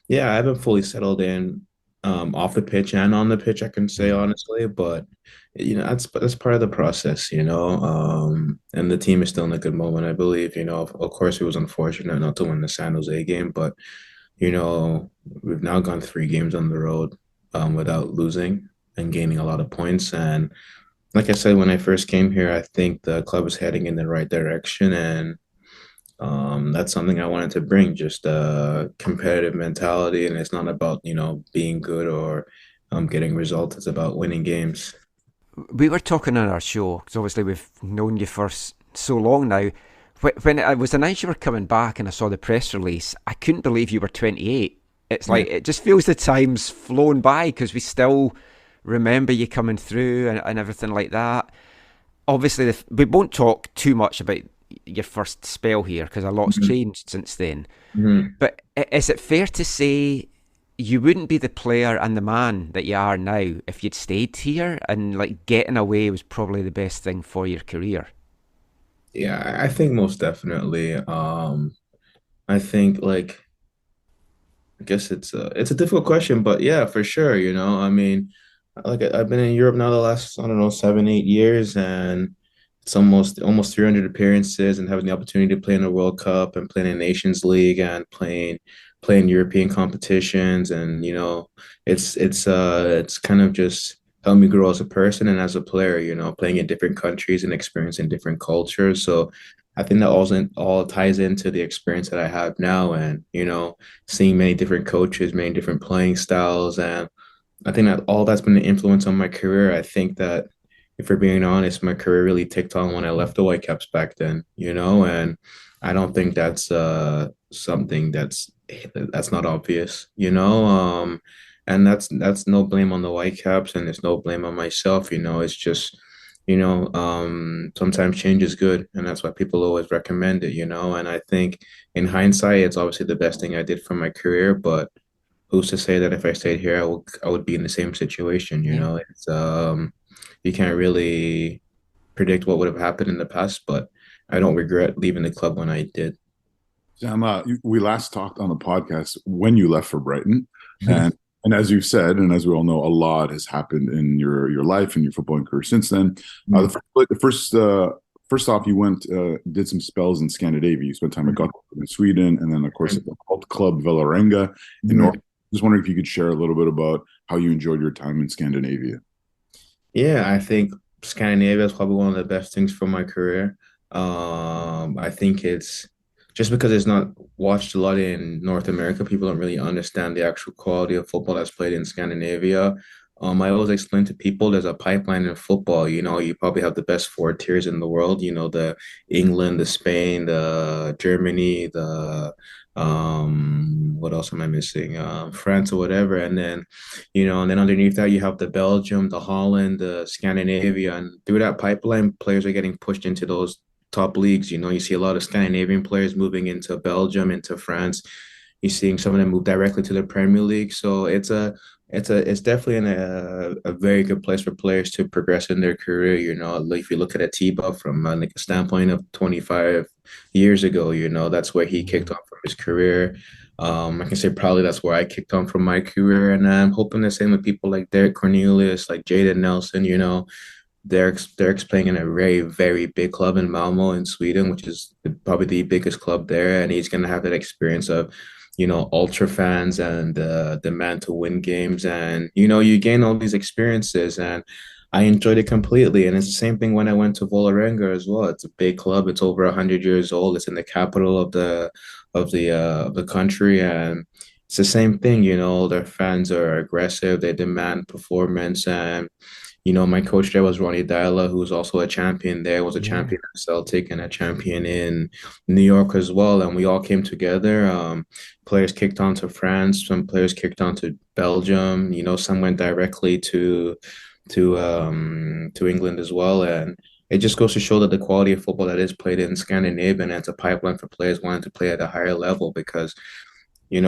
yeah, I haven't fully settled in off the pitch and on the pitch, I can say honestly, but that's part of the process, and the team is still in a good moment, I believe. Of course, it was unfortunate not to win the San Jose game, but we've now gone 3 games on the road without losing and gaining a lot of points. And like I said, when I first came here, I think the club was heading in the right direction, and that's something I wanted to bring, just a competitive mentality. And it's not about, being good or getting results. It's about winning games. We were talking on our show, because obviously we've known you for so long now. When it was announced you were coming back and I saw the press release, I couldn't believe you were 28. It's like, it just feels the time's flown by because we still remember you coming through and everything like that. Obviously, we won't talk too much about your first spell here because a lot's changed since then. Mhm. But is it fair to say you wouldn't be the player and the man that you are now if you'd stayed here, and like getting away was probably the best thing for your career? Yeah, I think most definitely. I think I guess it's a difficult question, but yeah, for sure. I mean, I've been in Europe now the last, I don't know, 7, 8 years, and it's almost 300 appearances, and having the opportunity to play in the World Cup and playing in Nations League and playing European competitions, and it's kind of just helped me grow as a person and as a player. Playing in different countries and experiencing different cultures. So I think that all ties into the experience that I have now, and seeing many different coaches, many different playing styles, and I think that all that's been an influence on my career. I think that, if we're being honest, my career really ticked on when I left the Whitecaps back then, and I don't think that's something that's not obvious, and that's no blame on the Whitecaps, and there's no blame on myself. It's just, sometimes change is good, and that's why people always recommend it, and I think in hindsight, it's obviously the best thing I did for my career, but who's to say that if I stayed here, I would be in the same situation, Yeah. It's you can't really predict what would have happened in the past, but I don't regret leaving the club when I did. Sam, we last talked on the podcast when you left for Brighton, and as you've said, and as we all know, a lot has happened in your life and your footballing career since then. First off, you went did some spells in Scandinavia. You spent time at Gothenburg in Sweden, and then of course at the cult club Vålerenga in Norway. Just wondering if you could share a little bit about how you enjoyed your time in Scandinavia. Yeah, I think Scandinavia is probably one of the best things for my career. I think it's just because it's not watched a lot in North America, people don't really understand the actual quality of football that's played in Scandinavia. I always explain to people there's a pipeline in football. You probably have the best 4 tiers in the world. The England, the Spain, the Germany, the what else am I missing? France or whatever. And then underneath that you have the Belgium, the Holland, the Scandinavia, and through that pipeline, players are getting pushed into those top leagues. You see a lot of Scandinavian players moving into Belgium, into France. You're seeing some of them move directly to the Premier League. So it's definitely a very good place for players to progress in their career. Like if you look at Atiba from like a standpoint of 25 years ago, that's where he kicked off from his career. I can say probably that's where I kicked on from my career, and I'm hoping the same with people like Derek Cornelius, like Jaden Nelson. Derek's playing in a very, very big club in Malmo in Sweden, which is probably the biggest club there, and he's going to have that experience of ultra fans and the demand to win games. And, you gain all these experiences, and I enjoyed it completely. And it's the same thing when I went to Vålerenga as well. It's a big club. It's over 100 years old. It's in the capital of the country. And it's the same thing, their fans are aggressive. They demand performance. And My coach there was Ronnie Dyla, who was also a champion there, was a Yeah. champion at Celtic and a champion in New York as well. And we all came together. Players kicked on to France, some players kicked on to Belgium, some went directly to England as well. And it just goes to show that the quality of football that is played in Scandinavia, and it's a pipeline for players wanting to play at a higher level because in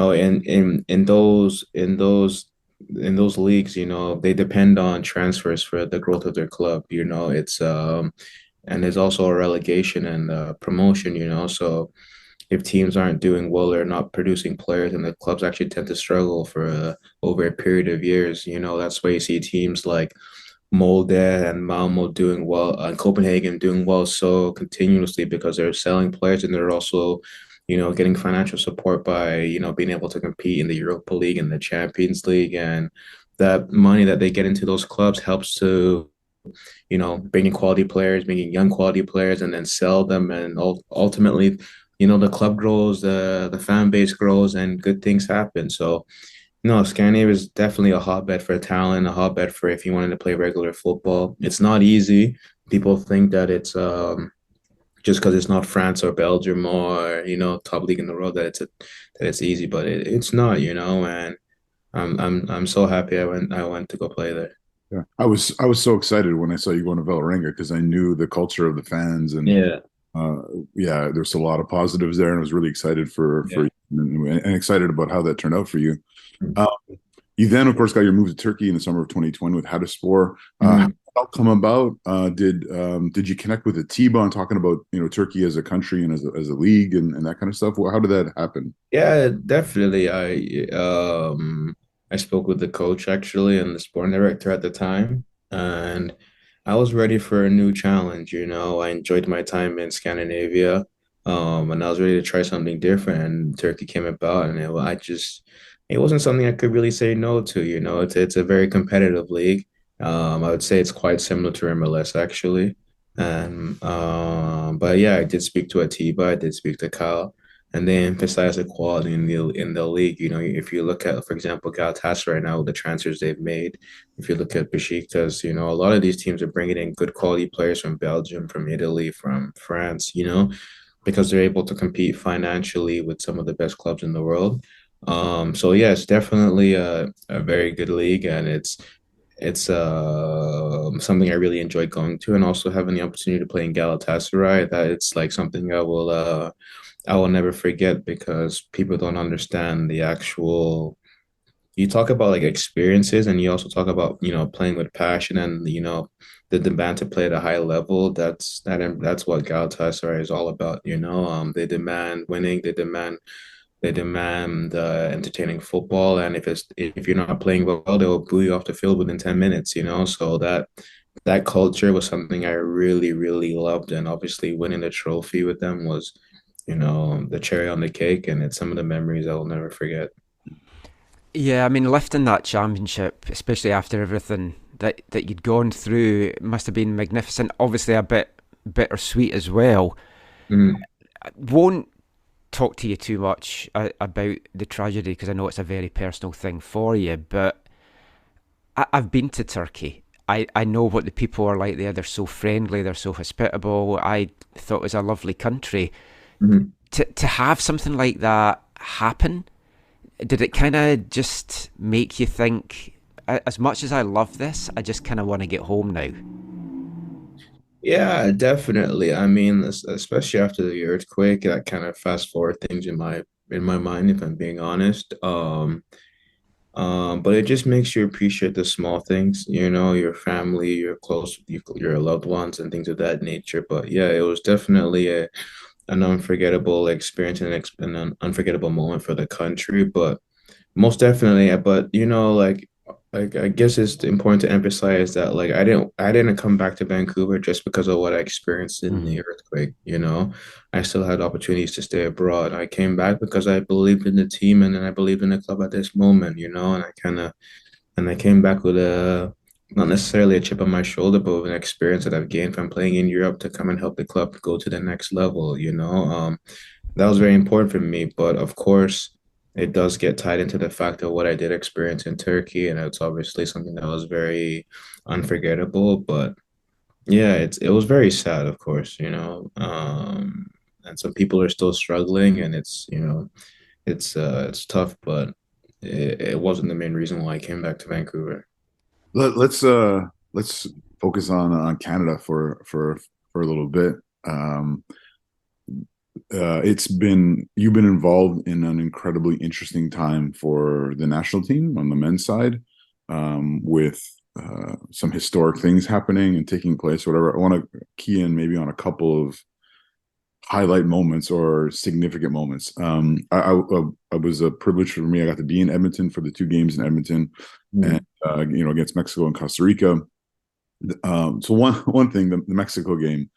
those leagues, they depend on transfers for the growth of their club. It's and there's also a relegation and promotion. So if teams aren't doing well or not producing players, and the clubs actually tend to struggle for over a period of years. That's why you see teams like Molde and Malmo doing well, and Copenhagen doing well so continuously because they're selling players and they're also, getting financial support by, being able to compete in the Europa League and the Champions League. And that money that they get into those clubs helps to, bring in quality players, bring in young quality players, and then sell them. And ultimately, the club grows, the fan base grows, and good things happen. So, no, Scandinavia is definitely a hotbed for talent, a hotbed for if you wanted to play regular football. It's not easy. People think that it's just because it's not France or Belgium or top league in the world that it's easy, but it's not, and I'm so happy I went to go play there. Yeah, I was so excited when I saw you going to Vålerenga because I knew the culture of the fans and Yeah, uh, yeah, there's a lot of positives there, and I was really excited for yeah. you and excited about how that turned out for you. Mhm. Uh, you then, of course, got your move to Turkey in the summer of 2020 with Hadaspor. How Mhm. did that come about? Did you connect with Atiba on talking about Turkey as a country and as a league and that kind of stuff? Well, how did that happen? Yeah, definitely. I spoke with the coach actually and the sporting director at the time, and I was ready for a new challenge. I enjoyed my time in Scandinavia, and I was ready to try something different. And Turkey came about, and it wasn't something I could really say no to. It's a very competitive league. I would say it's quite similar to MLS actually. And but yeah, I did speak to Atiba, I did speak to Kyle, and they emphasize the quality in the league. If you look at, for example, Galatasaray right now, the transfers they've made. If you look at Besiktas, a lot of these teams are bringing in good quality players from Belgium, from Italy, from France. Because they're able to compete financially with some of the best clubs in the world. So yeah, it's definitely a very good league, and it's something I really enjoy going to, and also having the opportunity to play in Galatasaray. That it's like something I will never forget because people don't understand the actual. You talk about like experiences, and you also talk about playing with passion and the demand to play at a high level. That's what Galatasaray is all about. They demand winning, they demand entertaining football, and if you're not playing well, they'll boo you off the field within 10 minutes. So that culture was something I really, really loved, and obviously winning the trophy with them was, the cherry on the cake, and it's some of the memories I will never forget. Yeah, I mean, lifting that championship, especially after everything that you'd gone through, must have been magnificent. Obviously, a bit bittersweet as well. Mhm. I won't talk to you too much about the tragedy because I know it's a very personal thing for you, but I've been to Turkey. I know what the people are like there. They're so friendly, they're so hospitable. I thought it was a lovely country. Mhm. To have something like that happen, did it kind of just make you think, as much as I love this, I just kind of want to get home now? Yeah, definitely. I mean, especially after the earthquake, that kind of fast forward things in my mind, if I'm being honest. But it just makes you appreciate the small things, your family, your loved ones, and things of that nature. But yeah, it was definitely an unforgettable experience and an unforgettable moment for the country. But most definitely, yeah, but like I guess it's important to emphasize that like I didn't come back to Vancouver just because of what I experienced in Mm. the earthquake. I still had opportunities to stay abroad. I came back because I believed in the team and then I believed in the club at this moment, and I came back with a not necessarily a chip on my shoulder, but with an experience that I've gained from playing in Europe to come and help the club go to the next level. That was very important for me. But of course, it does get tied into the fact of what I did experience in Turkey, and it's obviously something that was very unforgettable. But yeah, it was very sad, of course, and some people are still struggling, and it's tough, but it wasn't the main reason why I came back to Vancouver. Let's focus on Canada for a little bit. You've been involved in an incredibly interesting time for the national team on the men's side, with some historic things happening and taking place. Whatever, I want to key in maybe on a couple of highlight moments or significant moments. I was a privilege for me. I got to be in Edmonton for the two games in Edmonton, and against Mexico and Costa Rica. So one thing, the Mexico game,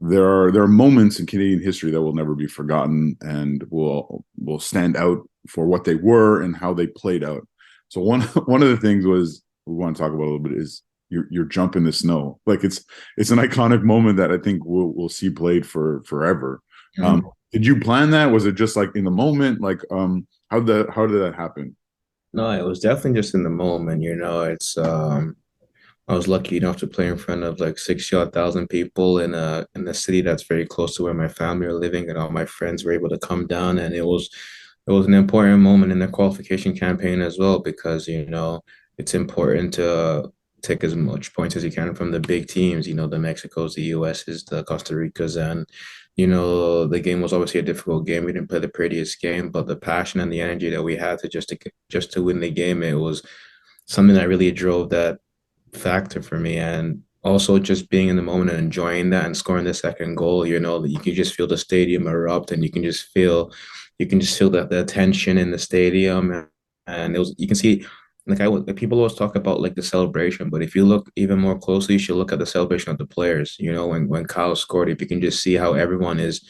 there are moments in Canadian history that will never be forgotten and will stand out for what they were and how they played out. So one of the things was we want to talk about a little bit is your jump in the snow. Like it's an iconic moment that I think we'll see played for forever. Did you plan that? Was it just like in the moment? Like how did that happen? No, it was definitely just in the moment. It's I was lucky enough to play in front of like 60,000 people in a city that's very close to where my family are living, and all my friends were able to come down, and it was an important moment in the qualification campaign as well, because it's important to take as much points as you can from the big teams, the Mexicos, the US's, the Costa Ricas, and the game was obviously a difficult game. We didn't play the prettiest game, but the passion and the energy that we had to just to win the game, it was something that really drove that factor for me. And also just being in the moment and enjoying that and scoring the second goal, that you can just feel the stadium erupt, and you can just feel that the tension in the stadium. And you can see, like people always talk about like the celebration, but if you look even more closely, you should look at the celebration of the players. When Kyle scored, if you can just see how everyone is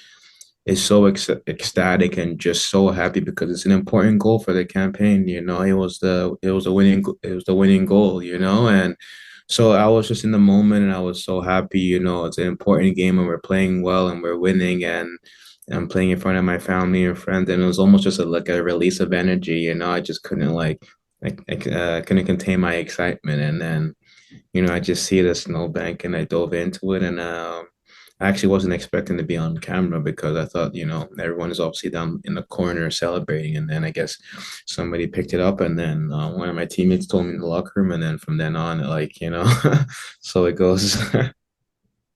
so ecstatic and just so happy because it's an important goal for the campaign. It was the winning goal. And so I was just in the moment, and I was so happy. It's an important game, and we're playing well, and we're winning, and I'm playing in front of my family and friends, and it was almost just like a release of energy. I just couldn't I couldn't contain my excitement, and then I just see the snowbank, and I dove into it, and I actually wasn't expecting to be on camera because I thought, everyone is obviously down in the corner celebrating. And then I guess somebody picked it up, and then one of my teammates told me in the locker room. And then from then on, so it goes.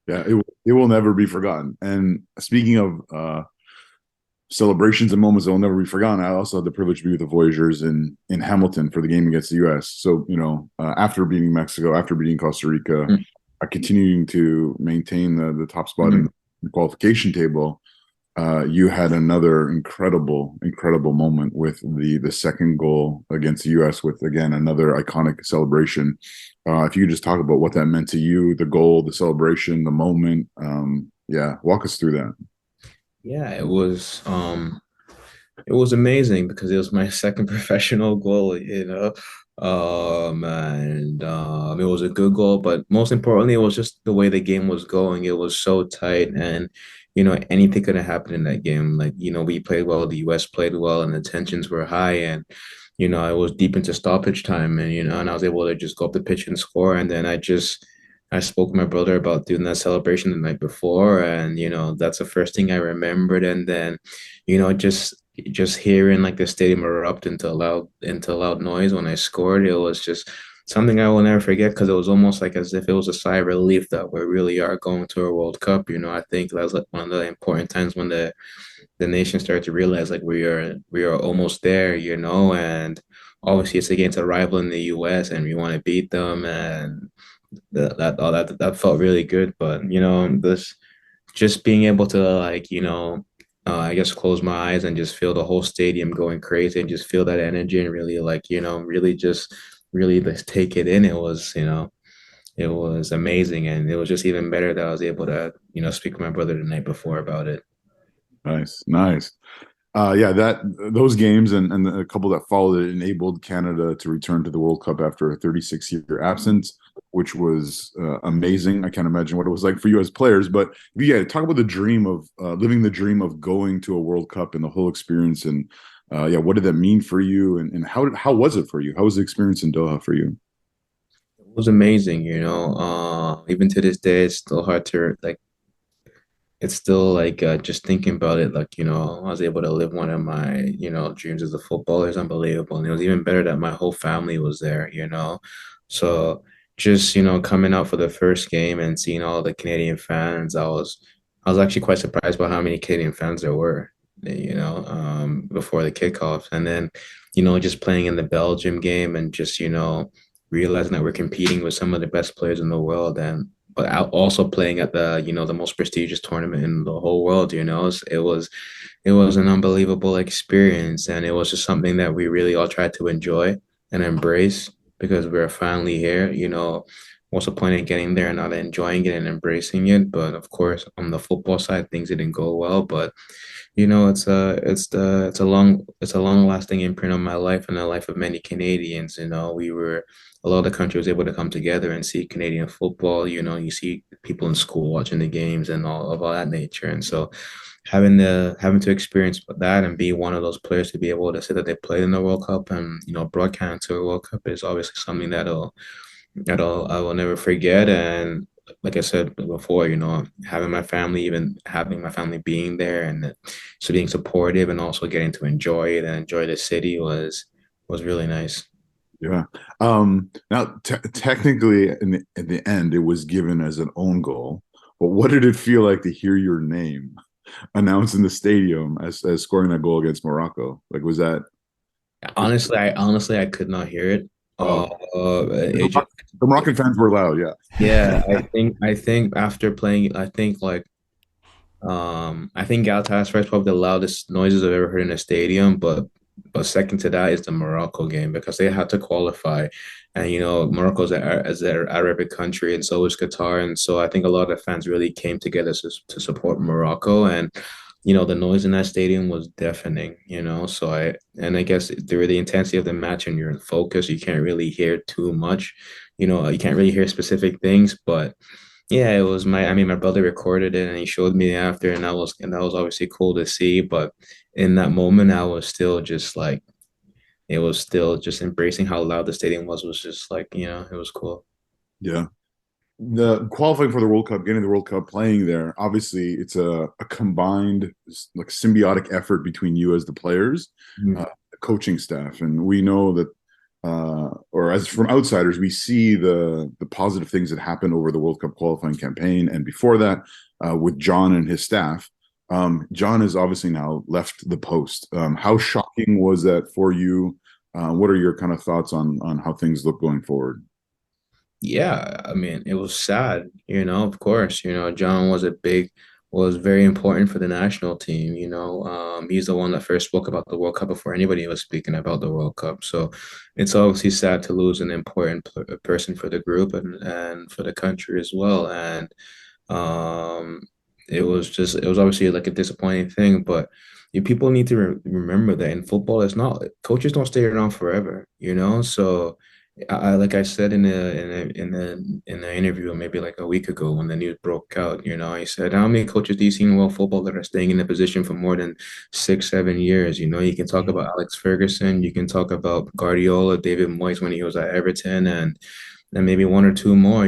Yeah, it will never be forgotten. And speaking of celebrations and moments that will never be forgotten, I also had the privilege to be with the Voyageurs in Hamilton for the game against the U.S. So, after beating Mexico, after beating Costa Rica, continuing to maintain the top spot in the qualification table, you had another incredible moment with the second goal against the U.S. with, again, another iconic celebration. If you could just talk about what that meant to you, the goal, the celebration, the moment. Walk us through that. Yeah, it was amazing because it was my second professional goal, and it was a good goal, but most importantly, it was just the way the game was going. It was so tight, and anything could have happened in that game. Like, we played well, the US played well, and the tensions were high, and I was deep into stoppage time, and I was able to just go up the pitch and score. And then I spoke with my brother about doing that celebration the night before, and that's the first thing I remembered. And then just hearing like the stadium erupt into loud noise when I scored, it was just something I will never forget, because it was almost like as if it was a sigh of relief that we really are going to a World Cup. I think that was like one of the important times when the nation started to realize like we are almost there, and obviously it's against a rival in the US, and we want to beat them, and that felt really good. But this just being able to I guess close my eyes and just feel the whole stadium going crazy and just feel that energy and really really just take it in. It was amazing, and it was just even better that I was able to speak with my brother the night before about it. Nice. Those games and a couple that followed it enabled Canada to return to the World Cup after a 36-year absence, which was amazing. I can't imagine what it was like for you as players, but talk about the dream of living the dream of going to a World Cup and the whole experience, and Yeah, what did that mean for you, and how was it for you? How was the experience in Doha for you? It was amazing, even to this day, it's still hard to like. It's still like just thinking about it, like, I was able to live one of my, dreams as a footballer is unbelievable. And it was even better that my whole family was there. So just, coming out for the first game and seeing all the Canadian fans, I was actually quite surprised by how many Canadian fans there were, before the kickoff. And then, just playing in the Belgium game and just, realizing that we're competing with some of the best players in the world, and but also playing at the most prestigious tournament in the whole world. It was an unbelievable experience, and it was just something that we really all tried to enjoy and embrace because we're finally here. What's the point in getting there and not enjoying it and embracing it? But of course, on the football side, things didn't go well. But it's a long lasting imprint on my life and the life of many Canadians. A lot of the country was able to come together and see Canadian football. You see people in school watching the games and all that nature. And so having to experience that and be one of those players to be able to say that they played in the World Cup and broadcast to a World Cup is obviously something I will never forget. And like I said before, having my family being there and so being supportive and also getting to enjoy it and enjoy the city was really nice. Yeah. Now, technically, in the end, it was given as an own goal. But what did it feel like to hear your name announced in the stadium as scoring that goal against Morocco? Like, was that? Honestly, I could not hear it. Oh, It just, the Moroccan fans were loud. Yeah. yeah, I think after playing, I think Galatasaray is probably the loudest noises I've ever heard in a stadium, but second to that is the Morocco game because they had to qualify, and Morocco's as an Arabic country, and so is Qatar, and so I think a lot of fans really came together to support Morocco, and the noise in that stadium was deafening. I guess through the intensity of the match and you're in focus, you can't really hear too much. You can't really hear specific things, but yeah, it was my brother recorded it and he showed me after, and that was obviously cool to see. But in that moment, I was still just like, it was still just embracing how loud the stadium was just like, it was cool. Yeah. The qualifying for the World Cup, getting the World Cup, playing there, obviously it's a combined like symbiotic effort between you as the players, Mhm. the coaching staff, and we know that, or as from outsiders, we see the positive things that happened over the World Cup qualifying campaign, and before that, with John and his staff. John has obviously now left the post. How shocking was that for you? What are your kind of thoughts on how things look going forward? Yeah, I mean, it was sad, of course, John was very important for the national team, he's the one that first spoke about the World Cup before anybody was speaking about the World Cup. So it's obviously sad to lose an important person for the group and for the country as well. And um, it was obviously like a disappointing thing, but people need to remember that in football, it's not coaches don't stay around forever, so like I said in the interview maybe like a week ago when the news broke out, I said, how many coaches do you see in world football that are staying in the position for more than 6, 7 years? You can talk about Alex Ferguson, you can talk about Guardiola, David Moyes when he was at Everton, and maybe one or two more.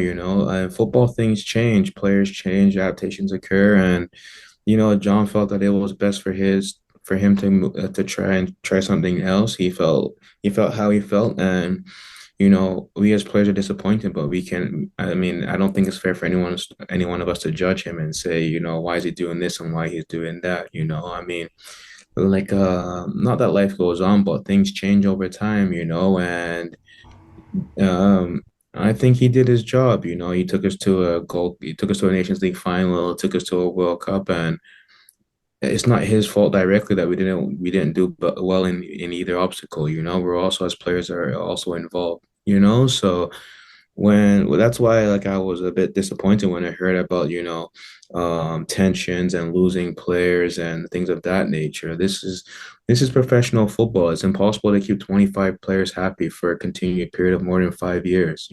Football things change, players change, adaptations occur, and John felt that it was best for him to try something else. He felt how he felt, and we as players are disappointed, but we can. I mean, I don't think it's fair for any one of us to judge him and say, why is he doing this and why he's doing that. I mean, like, not that life goes on, but things change over time, and um, I think he did his job. He took us to a Nations League final, took us to a World Cup, and it's not his fault directly that we didn't do well in either obstacle. We're also as players are also involved. So well, that's why like I was a bit disappointed when I heard about tensions and losing players and things of that nature. This is professional football. It's impossible to keep 25 players happy for a continued period of more than 5 years.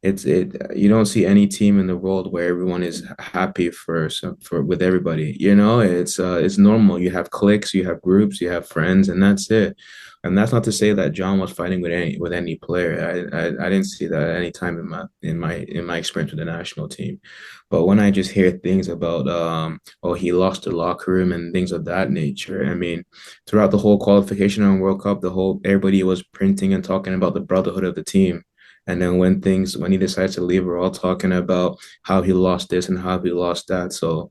you don't see any team in the world where everyone is happy for with everybody. It's normal. You have cliques, you have groups, you have friends, and that's it. And that's not to say that John was fighting with any player. I didn't see that at any time in my experience with the national team. But when I just hear things about oh, he lost the locker room and things of that nature, I mean, throughout the whole qualification on World Cup, the whole everybody was printing and talking about the brotherhood of the team. And then when he decides to leave, we're all talking about how he lost this and how he lost that. So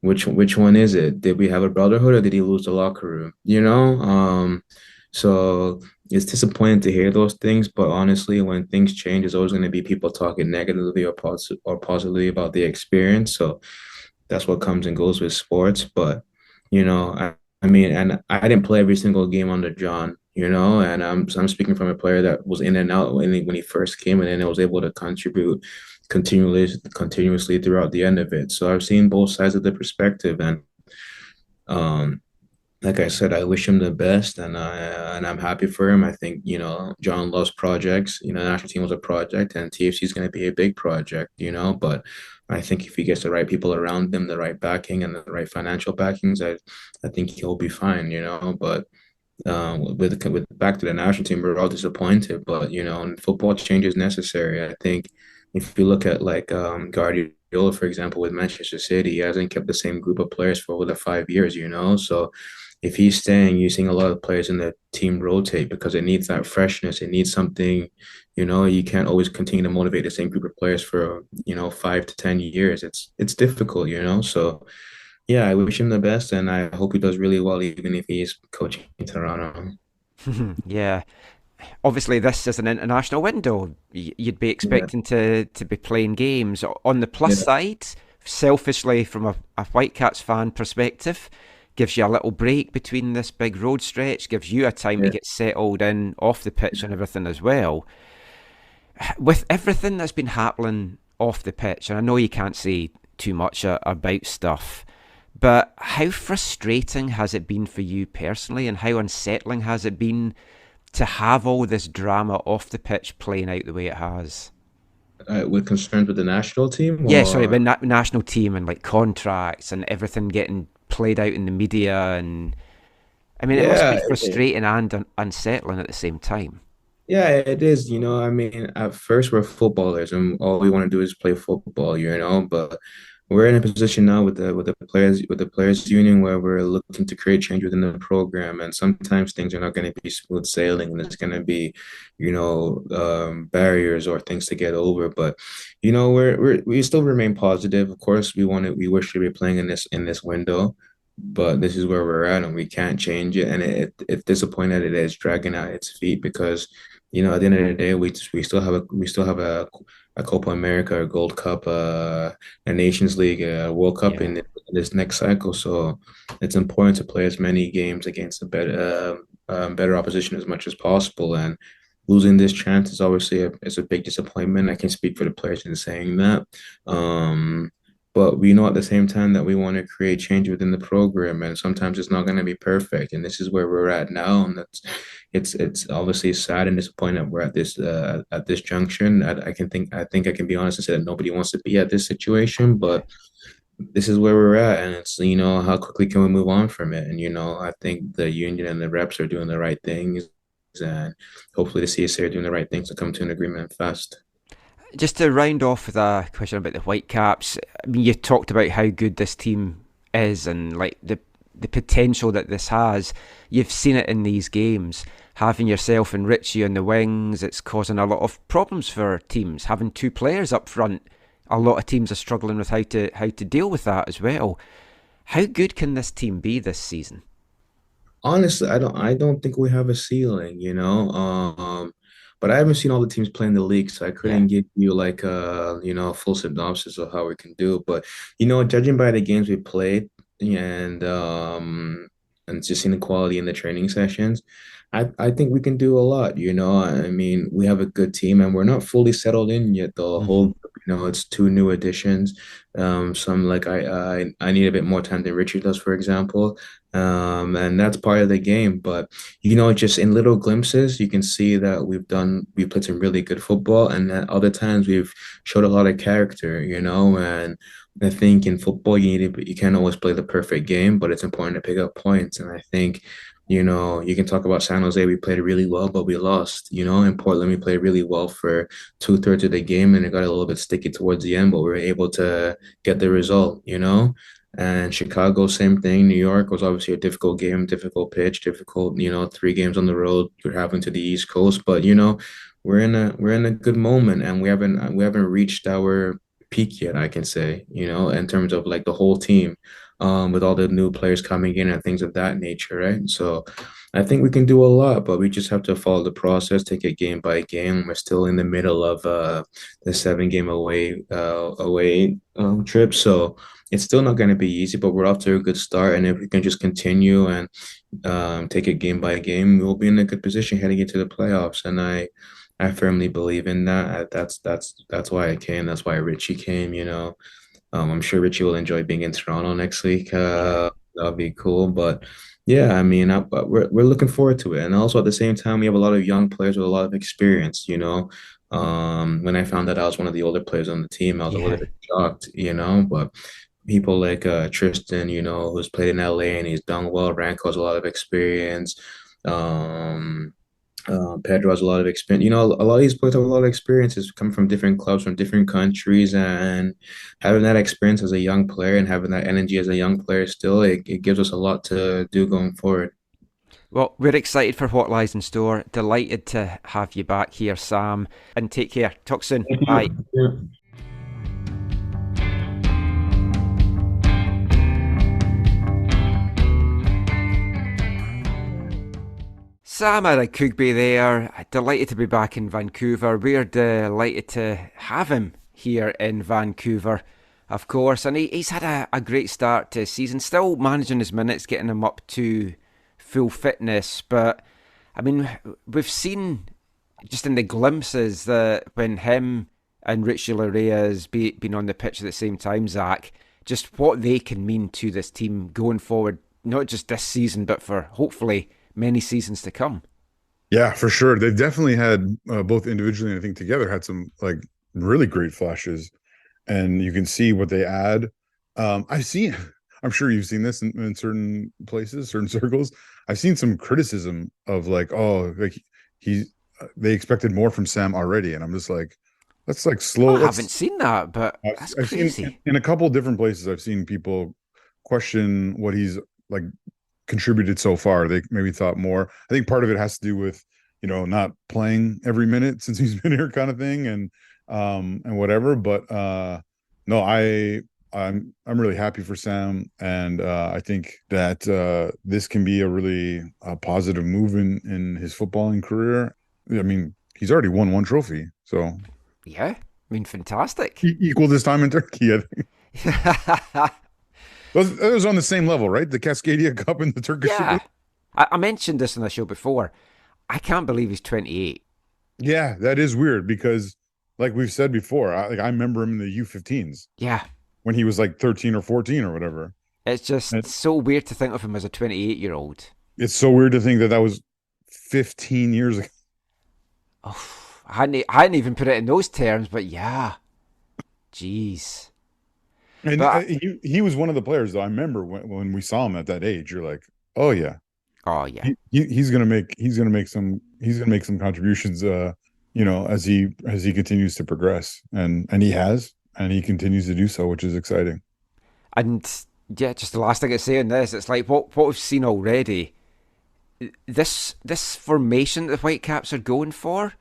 which one is it? Did we have a brotherhood or did he lose the locker room? So it's disappointing to hear those things, but honestly, when things change, there's always going to be people talking negatively or positively about the experience. So that's what comes and goes with sports. But I mean, and I didn't play every single game under John, and I'm speaking from a player that was in and out when he first came, and then I was able to contribute continuously throughout the end of it. So I've seen both sides of the perspective, and um, like I said, I wish him the best, and I'm happy for him. I think John loves projects. National team was a project, and TFC is going to be a big project. But I think if he gets the right people around him, the right backing, and the right financial backings, I think he'll be fine. But with back to the national team, we're all disappointed. But football change is necessary. I think if you look at like Guardiola, for example, with Manchester City, he hasn't kept the same group of players for over the 5 years. So if he's staying, you're seeing a lot of players in the team rotate because it needs that freshness. It needs something, you can't always continue to motivate the same group of players for, 5 to 10 years. It's difficult. So yeah, I wish him the best and I hope he does really well, even if he's coaching Toronto. Yeah. Obviously, this is an international window. You'd be Yeah, expecting to be playing games. On the plus yeah, side, selfishly, from a Whitecaps fan perspective, gives you a little break between this big road stretch, gives you a time to yeah. get settled in off the pitch and everything as well. With everything that's been happening off the pitch, and I know you can't say too much about stuff, but how frustrating has it been for you personally, and how unsettling has it been to have all this drama off the pitch playing out the way it has? With concerns with the national team Yeah, sorry, or about national team and like contracts and everything getting played out in the media, and I mean, it must be yeah, frustrating and unsettling at the same time. yeah, it is. I mean, at first we're footballers and all we want to do is play football, but we're in a position now with the players union where we're looking to create change within the program, and sometimes things are not going to be smooth sailing, and there's going to be, barriers or things to get over. But we still remain positive. Of course, we wish to be playing in this window, but this is where we're at, and we can't change it. And it's disappointing that it is dragging out its feet because, at the end of the day, we still have a Copa America, a Gold Cup, a Nations League, a World Cup Yeah. in this next cycle. So it's important to play as many games against a better opposition as much as possible. And losing this chance is obviously a big disappointment. I can speak for the players in saying that. Um, but we know at the same time that we want to create change within the program, and sometimes it's not going to be perfect. And this is where we're at now, and it's obviously sad and disappointing that we're at this junction. I think I can be honest and say that nobody wants to be at this situation, but this is where we're at, and it's how quickly can we move on from it? And I think the union and the reps are doing the right things, and hopefully the CSA are doing the right things to come to an agreement fast. Just to round off with a question about the Whitecaps, I mean, you talked about how good this team is and like the potential that this has. You've seen it in these games. Having yourself and Richie on the wings, it's causing a lot of problems for teams. Having two players up front, a lot of teams are struggling with how to deal with that as well. How good can this team be this season? Honestly, I don't think we have a ceiling, but I haven't seen all the teams play in the league, so I Yeah, couldn't give you like a full synopsis of how we can do. But judging by the games we played and just seeing the quality in the training sessions, I think we can do a lot, I mean, we have a good team and we're not fully settled in yet. The whole hmm group, it's two new additions. Some like I need a bit more time than Richard does, for example. And that's part of the game. But just in little glimpses, you can see that we played some really good football, and at other times we've showed a lot of character, and I think in football you can't always play the perfect game, but it's important to pick up points. And I think, you can talk about San Jose, we played really well, but we lost. In Portland, we played really well for 2/3 of the game, and it got a little bit sticky towards the end, but we were able to get the result. And Chicago, same thing. New York was obviously a difficult game, difficult pitch, difficult, 3 games on the road. You're having to the East Coast, but we're in a good moment, and we haven't reached our peak yet, I can say, in terms of like the whole team, with all the new players coming in and things of that nature, right? So I think we can do a lot, but we just have to follow the process, take it game by game. We're still in the middle of the 7 game away trip, so it's still not going to be easy, but we're off to a good start. And if we can just continue and take it game by game, we'll be in a good position heading into the playoffs. And I firmly believe in that. That's why I came. That's why Richie came. I'm sure Richie will enjoy being in Toronto next week. That'll be cool. But yeah, I mean, but we're looking forward to it. And also at the same time, we have a lot of young players with a lot of experience. When I found that I was one of the older players on the team, I was a little Yeah. bit shocked. But people like Tristan, who's played in LA and he's done well. Ranko has a lot of experience. Um, Pedro has a lot of experience. A lot of these players have a lot of experiences come from different clubs, from different countries, and having that experience as a young player and having that energy as a young player still, it gives us a lot to do going forward. Well, we're excited for what lies in store. Delighted to have you back here, Sam. And take care. Talk soon. Thank Bye. you. Sam Adekugbe there. Delighted to be back in Vancouver. We're delighted to have him here in Vancouver, of course. And he's had a great start to the season. Still managing his minutes, getting him up to full fitness. But, I mean, we've seen just in the glimpses that when him and Richie Laryea been on the pitch at the same time, Zach, just what they can mean to this team going forward, not just this season, but for hopefully many seasons to come. Yeah, for sure. They've definitely had both individually and I think together had some like really great flashes, and you can see what they add. I've seen, I'm sure you've seen this in certain places, certain circles. I've seen some criticism of like, oh, like they expected more from Sam already, and I'm just like, that's like slow. I haven't seen that, but that's I've crazy. seen in a couple of different places. I've seen people question what he's like contributed so far. They maybe thought more. I think part of it has to do with not playing every minute since he's been here, kind of thing, and whatever. But no, I'm really happy for Sam, and I think that this can be a really positive move in his footballing career. I mean, he's already won one trophy, so Yeah, I mean, fantastic. equal this time in Turkey, I think. It was on the same level, right? The Cascadian Cup and the Turkish Super Yeah, League? I mentioned this on the show before. I can't believe he's 28. Yeah, that is weird because, like we've said before, I remember him in the U15s Yeah, when he was like 13 or 14 or whatever. it's just And so weird to think of him as a 28-year-old. it's so weird to think that was 15 years ago. Oh, I hadn't even put it in those terms, but yeah. Jeez. And But, he was one of the players, though. I remember when we saw him at that age, you're like, oh yeah, oh, yeah. he's gonna make some contributions, as he continues to progress, and he continues to do so, which is exciting. And, yeah, just the last thing I say on this, it's like what we've seen already. This formation that the Whitecaps are going for,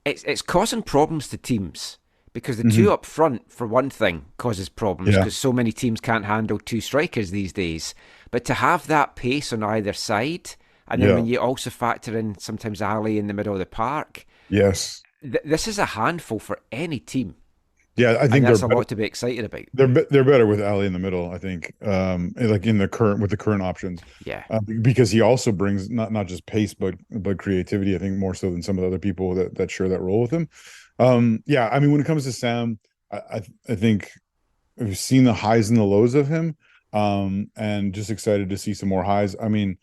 it's causing problems to teams. Because the two up front, for one thing, causes problems because so many teams can't handle two strikers these days. But to have that pace on either side, and then when you also factor in sometimes Ali in the middle of the park, Yes. This is a handful for any team. Yeah, I think that's a lot to be excited about. They're better with Ali in the middle, I think. Like in the current options. Yeah, because he also brings not just pace but creativity. I think more so than some of the other people that share that role with him. Yeah, I mean, when it comes to Sam, I think we've seen the highs and the lows of him, And just excited to see some more highs. I mean,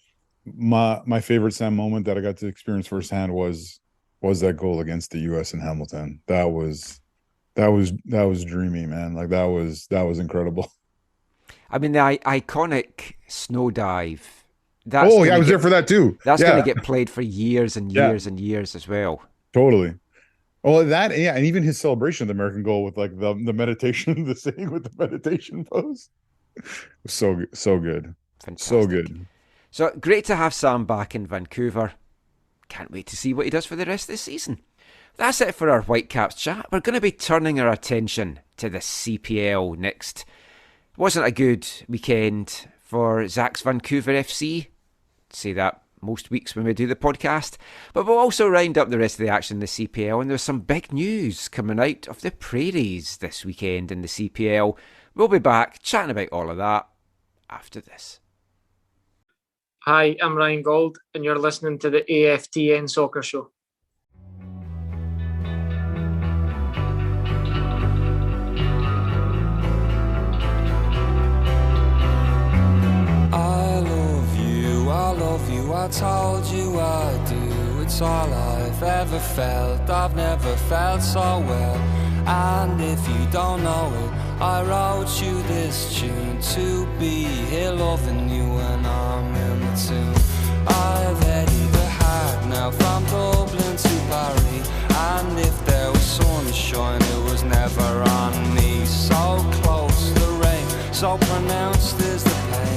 my favorite Sam moment that I got to experience firsthand was that goal against the US in Hamilton. That was dreamy, man. Like that was incredible. I mean, the iconic snow dive. Oh yeah, I was there for that too. That's Yeah, going to get played for years and yeah, years and years as well. totally. Oh, that, yeah, and even his celebration of the American goal with like the meditation, the saying with the meditation pose. So good, so good, so Fantastic. good. So great to have Sam back in Vancouver. Can't wait to see what he does for the rest of the season. That's it for our Whitecaps chat. We're going to be turning our attention to the CPL next. Wasn't a good weekend for Zach's Vancouver FC. Say that most weeks when we do the podcast. But we'll also round up the rest of the action in the CPL. And there's some big news coming out of the prairies this weekend in the CPL. We'll be back chatting about all of that after this. Hi, I'm Ryan Gold, and you're listening to the AFTN Soccer Show. I told you I do. It's all I've ever felt. I've never felt so well. And if you don't know it, I wrote you this tune to be here loving you when I'm in the tune. I've headed the hard now from Dublin to Paris, and if there was sunshine, it was never on me. So close the rain, so pronounced is the pain.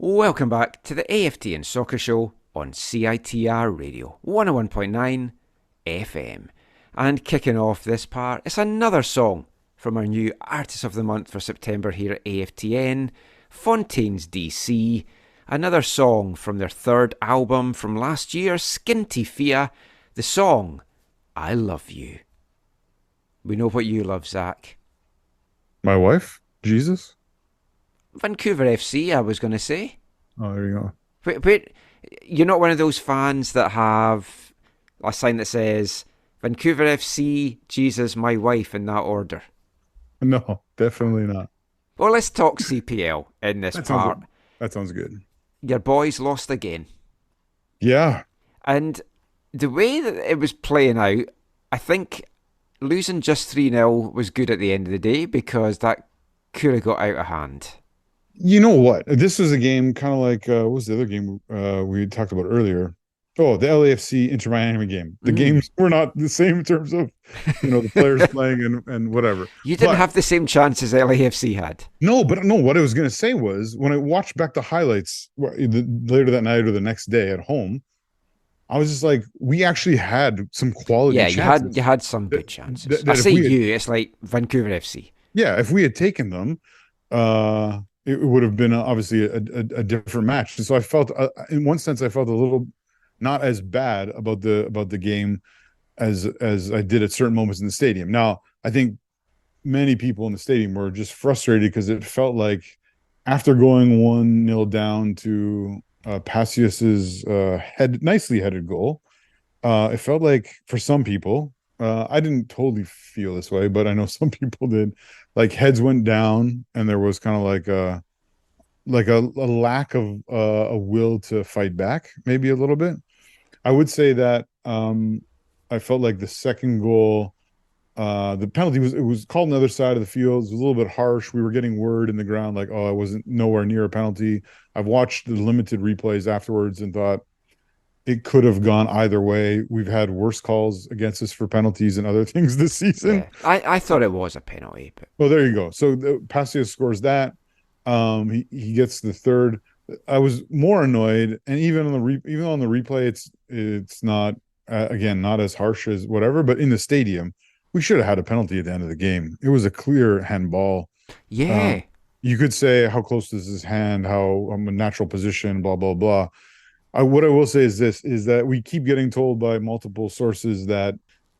Welcome back to the AFTN Soccer Show on CITR Radio 101.9 FM. And kicking off this part, it's another song from our new Artist of the Month for September here at AFTN, Fontaines DC. Another song from their third album from last year, Skinty Fia, the song I Love You. We know what you love, Zach. My wife, Jesus. Vancouver FC, I was going to say. Oh, there you go. Wait, you're not one of those fans that have a sign that says Vancouver FC, Jesus, my wife, in that order? No, definitely not. Well, let's talk CPL in this part. That sounds good. Your boys lost again. Yeah. And the way that it was playing out, I think losing just 3-0 was good at the end of the day because that could have got out of hand. You know what? This was a game kind of like, what was the other game we talked about earlier? Oh, the LAFC Inter Miami game. The games were not the same in terms of, the players playing and whatever. You didn't have the same chances LAFC had. No, but no, what I was going to say was when I watched back the highlights later that night or the next day at home, I was just like, we actually had some quality chances. you had some good chances. I say it's like Vancouver FC. Yeah, if we had taken them, it would have been obviously a different match. And so I felt, in one sense, I felt a little not as bad about the game as I did at certain moments in the stadium. Now, I think many people in the stadium were just frustrated because it felt like after going 1-0 down to Passius's nicely headed goal, it felt like for some people, I didn't totally feel this way, but I know some people did. Like heads went down, and there was kind of like a lack of a will to fight back, maybe a little bit. I would say that I felt like the second goal, the penalty was called on the other side of the field. It was a little bit harsh. We were getting word in the ground like, oh, it wasn't nowhere near a penalty. I've watched the limited replays afterwards and thought it could have gone either way. We've had worse calls against us for penalties and other things this season. Yeah. I thought it was a penalty, but Well, there you go. So Passios scores that. He gets the third. I was more annoyed, and even on the replay, it's not again not as harsh as whatever. But in the stadium, we should have had a penalty at the end of the game. It was a clear handball. yeah. You could say how close is his hand, how a natural position, blah blah blah. What I will say is this: is that we keep getting told by multiple sources that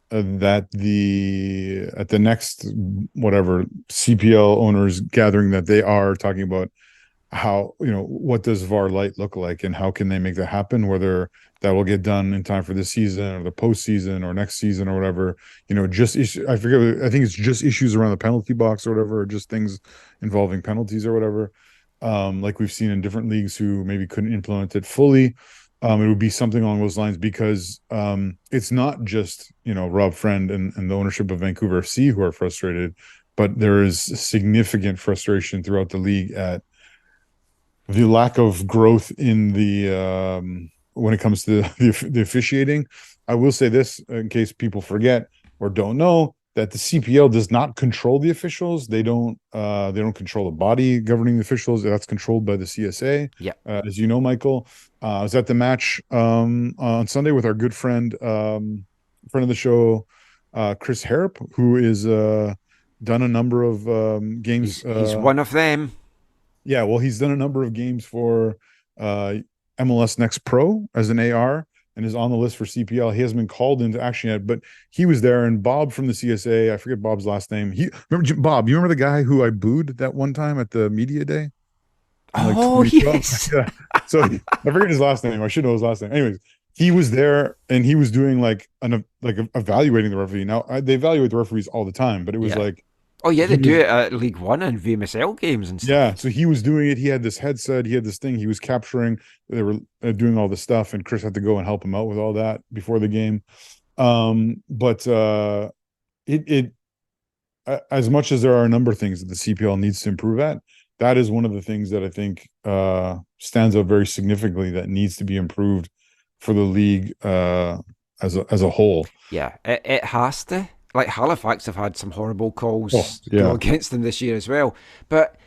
at the next whatever CPL owners gathering that they are talking about how, what does VAR light look like and how can they make that happen, whether that will get done in time for this season or the postseason or next season or whatever, just I forget, I think it's just issues around the penalty box or whatever, or just things involving penalties or whatever, like we've seen in different leagues who maybe couldn't implement it fully. It would be something along those lines, because it's not just, Rob Friend and the ownership of Vancouver FC who are frustrated, but there is significant frustration throughout the league at the lack of growth in the when it comes to the officiating. I will say this in case people forget or don't know, that the CPL does not control the officials. They don't control the body governing the officials. That's controlled by the CSA. Yeah. As you know, Michael, I was at the match on Sunday with our good friend of the show, Chris Harrop, who is done a number of games. He's one of them. Yeah, well, he's done a number of games for MLS Next Pro as an AR and is on the list for CPL. He hasn't been called into action yet, but he was there. And Bob from the CSA, I forget Bob's last name. Bob, you remember the guy who I booed that one time at the media day? Oh, yes. Yeah. So I forget his last name. I should know his last name. Anyways, he was there and he was doing evaluating the referee. Now they evaluate the referees all the time, but it was oh yeah, they do it at League One and VMSL games and stuff. Yeah, so he was doing it. He had this headset. He had this thing. He was capturing. They were doing all the stuff, and Chris had to go and help him out with all that before the game. But as much as there are a number of things that the CPL needs to improve at, that is one of the things that I think stands out very significantly that needs to be improved for the league as a whole. Yeah, it has to. Like Halifax have had some horrible calls go against them this year as well. But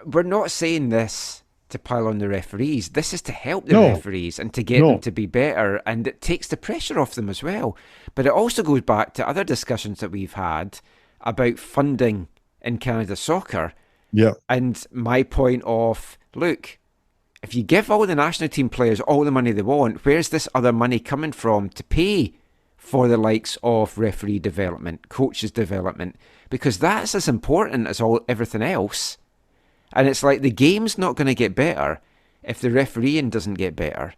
we're not saying this to pile on the referees. This is to help the referees and to get them to be better, and it takes the pressure off them as well. But it also goes back to other discussions that we've had about funding in Canada soccer. Yeah. And my point of, look, if you give all the national team players all the money they want, where's this other money coming from to pay for the likes of referee development, coaches development? Because that's as important as everything else. And it's like the game's not going to get better if the refereeing doesn't get better.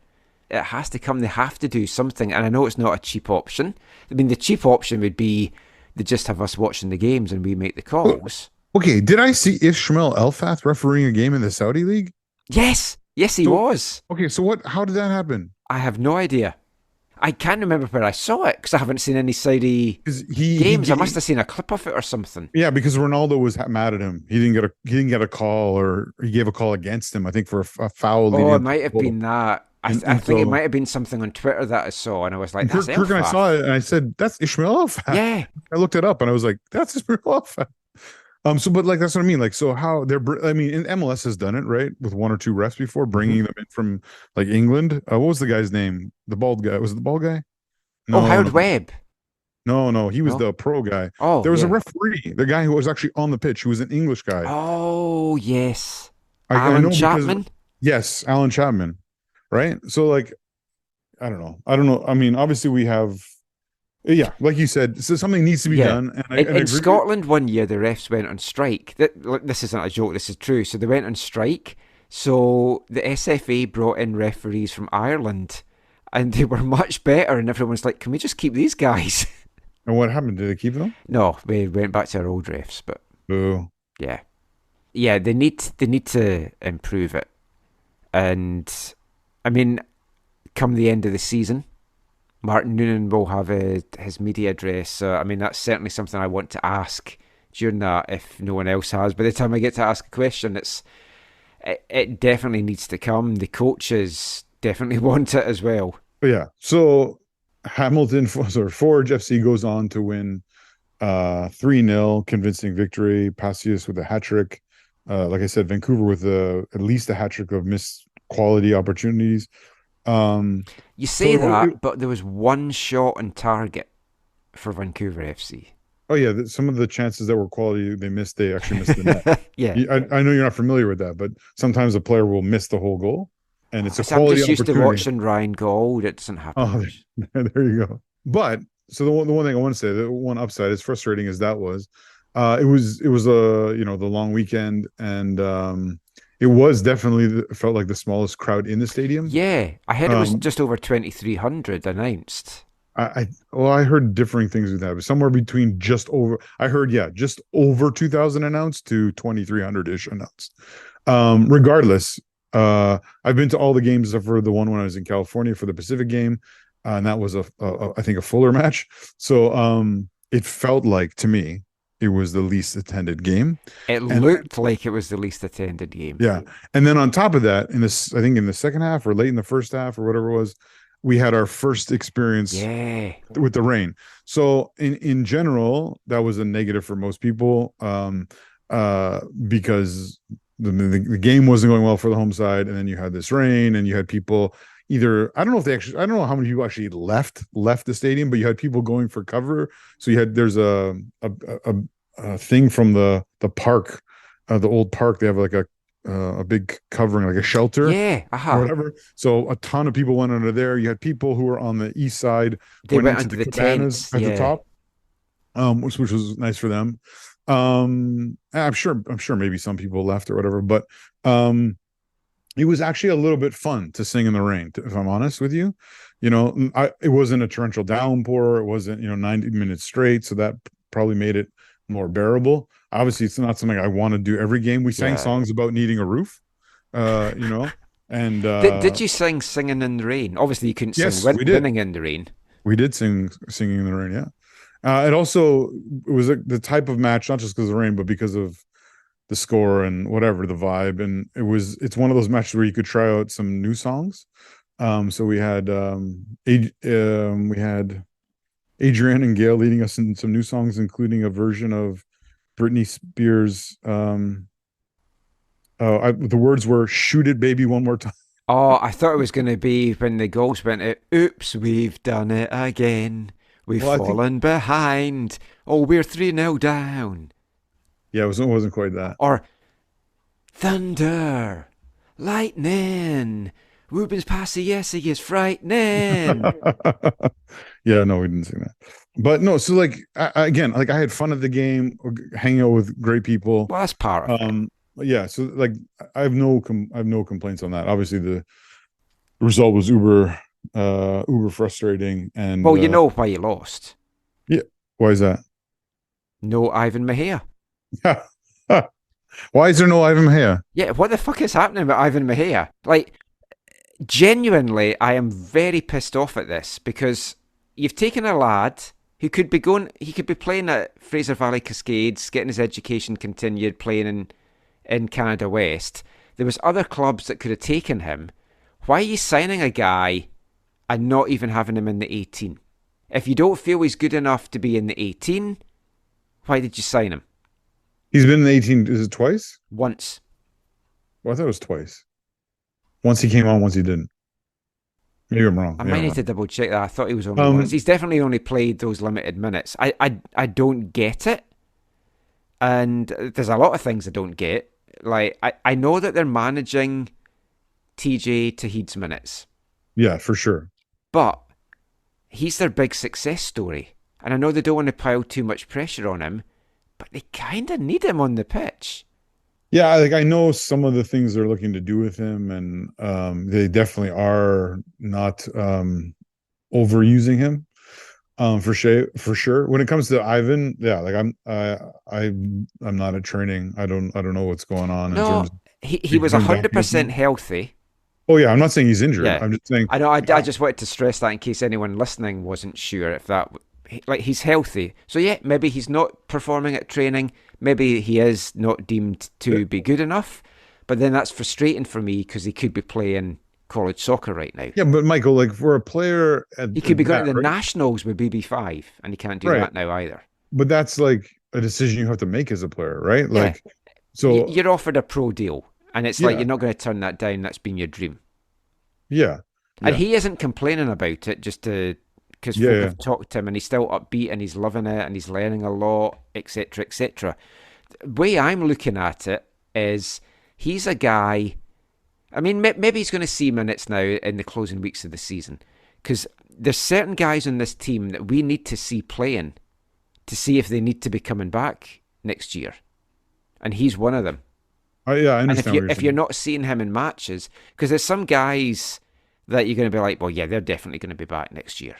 It has to come. They have to do something. And I know it's not a cheap option. I mean, the cheap option would be they just have us watching the games and we make the calls. Okay, did I see Ishmael Elfath refereeing a game in the Saudi League? Yes, he was. Okay, so how did that happen? I have no idea. I can't remember where I saw it because I haven't seen any Saudi games. I must have seen a clip of it or something. Yeah, because Ronaldo was mad at him. He didn't get a call, or he gave a call against him, I think, for a foul. Oh, it might have been that. I think it might have been something on Twitter that I saw, and I was like, that's Kirk and I saw it, and I said, that's Ishmael Elfath. Yeah. I looked it up, and I was like, that's Ishmael Elfath. But that's what I mean. Like, so how MLS has done it, right? With one or two refs before, bringing them in from like England. What was the guy's name? The bald guy. Was it the bald guy? No, Howard Webb. No. He was the pro guy. Oh, there was a referee, the guy who was actually on the pitch, who was an English guy. Oh, yes. Alan Chapman? Yes, Alan Chapman. Right? So, like, I don't know. I mean, obviously we have... Yeah, like you said, so something needs to be done. And in Scotland, one year the refs went on strike. This isn't a joke. This is true. So they went on strike. So the SFA brought in referees from Ireland, and they were much better. And everyone's like, "Can we just keep these guys?" And what happened? Did they keep them? No, we went back to our old refs. But yeah, they need to improve it. And I mean, come the end of the season, Martin Noonan will have his media address. So, I mean, that's certainly something I want to ask during that if no one else has. By the time I get to ask a question, it definitely needs to come. The coaches definitely want it as well. But yeah, so Hamilton, Forge FC goes on to win 3-0, convincing victory. Passius with a hat trick. Like I said, Vancouver with at least a hat trick of missed quality opportunities. You say So but there was one shot on target for Vancouver FC. oh yeah, some of the chances that were quality they actually missed the net. Yeah. I know you're not familiar with that, but sometimes a player will miss the whole goal, and it's a I'm quality just used to opportunity. watching Ryan Gold. It doesn't happen. Oh, there you go. But so the one thing I want to say, the one upside, as frustrating as that was, it was the long weekend, and it was definitely felt like the smallest crowd in the stadium. Yeah, I heard it was just over 2,300 announced. I heard differing things with that, but somewhere between just over 2,000 announced to 2,300 ish announced. Regardless, I've been to all the games except for the one when I was in California for the Pacific game, and that was I think a fuller match. So it felt like to me it was the least attended game. It looked like it was the least attended game. Yeah, and then on top of that, I think in the second half or late in the first half or whatever it was, we had our first experience with the rain. So in general, that was a negative for most people because the game wasn't going well for the home side, and then you had this rain, and you had people either I don't know how many people actually left the stadium, but you had people going for cover. So there's a thing from the park, the old park. They have like a big covering, like a shelter, or whatever. So a ton of people went under there. You had people who were on the east side. They went into the cabanas tents, at the top, which was nice for them. I'm sure maybe some people left or whatever, but it was actually a little bit fun to sing in the rain, if I'm honest with you. It wasn't a torrential downpour. It wasn't 90 minutes straight, so that probably made it more bearable. Obviously, it's not something I want to do every game. We sang songs about needing a roof, and did you sing "Singing in the Rain"? Obviously, you couldn't sing "Winning in the Rain." We did sing "Singing in the Rain." Yeah, it was the type of match, not just because of the rain, but because of the score and whatever the vibe. And it's one of those matches where you could try out some new songs. So we had Adrian and Gail leading us in some new songs, including a version of Britney Spears. The words were "Shoot it, baby, one more time." Oh, I thought it was going to be when the goals went out. Oops, we've done it again. We've fallen behind. Oh, we're 3-0 down. Yeah, it wasn't quite that. Or thunder, lightning. Ruben's Passiesi is frightening. Yeah, no, we didn't sing that. But no, so I had fun at the game, hanging out with great people. Well, that's part of it. Yeah, so I have no complaints on that. Obviously, the result was uber frustrating, and well, you know why you lost. Yeah, why is that? No Ivan Mejia. Why is there no Ivan Mejia? Yeah, what the fuck is happening with Ivan Mejia? Genuinely, I am very pissed off at this because you've taken a lad who could be playing at Fraser Valley Cascades, getting his education continued, playing in Canada West. There was other clubs that could have taken him. Why are you signing a guy and not even having him in the 18? If you don't feel he's good enough to be in the 18, why did you sign him? He's been in the 18, is it twice? Once. Well, I thought it was twice. Once he came on, once he didn't. Maybe I'm wrong. I might need to double check that. I thought he was only once. He's definitely only played those limited minutes. I don't get it. And there's a lot of things I don't get. I know that they're managing TJ Tahid's minutes. Yeah, for sure. But he's their big success story. And I know they don't want to pile too much pressure on him, but they kind of need him on the pitch. Yeah, I know some of the things they're looking to do with him, and they definitely are not overusing him for sure. When it comes to Ivan, yeah, I'm not at training. I don't know what's going on. No, in terms he was 100% healthy. Oh yeah, I'm not saying he's injured. Yeah. I'm just saying. I know. I just wanted to stress that in case anyone listening wasn't sure if that. He's healthy, so yeah, maybe he's not performing at training. Maybe he is not deemed to be good enough. But then that's frustrating for me because he could be playing college soccer right now. Yeah, but Michael, like for a player, He could be going to the right? Nationals with BB5, and he can't do Right. that now either. But that's like a decision you have to make as a player, right? Like, so You're offered a pro deal, and it's like you're not going to turn that down. That's been your dream. Yeah. And he isn't complaining about it just because folk have talked to him, and he's still upbeat, and he's loving it, and he's learning a lot, etc., etc. The way I'm looking at it is he's a guy. I mean, maybe he's going to see minutes now in the closing weeks of the season, because there's certain guys on this team that we need to see playing to see if they need to be coming back next year, and he's one of them. I understand. And if you're not seeing him in matches, because there's some guys that you're going to be like, well, yeah, they're definitely going to be back next year,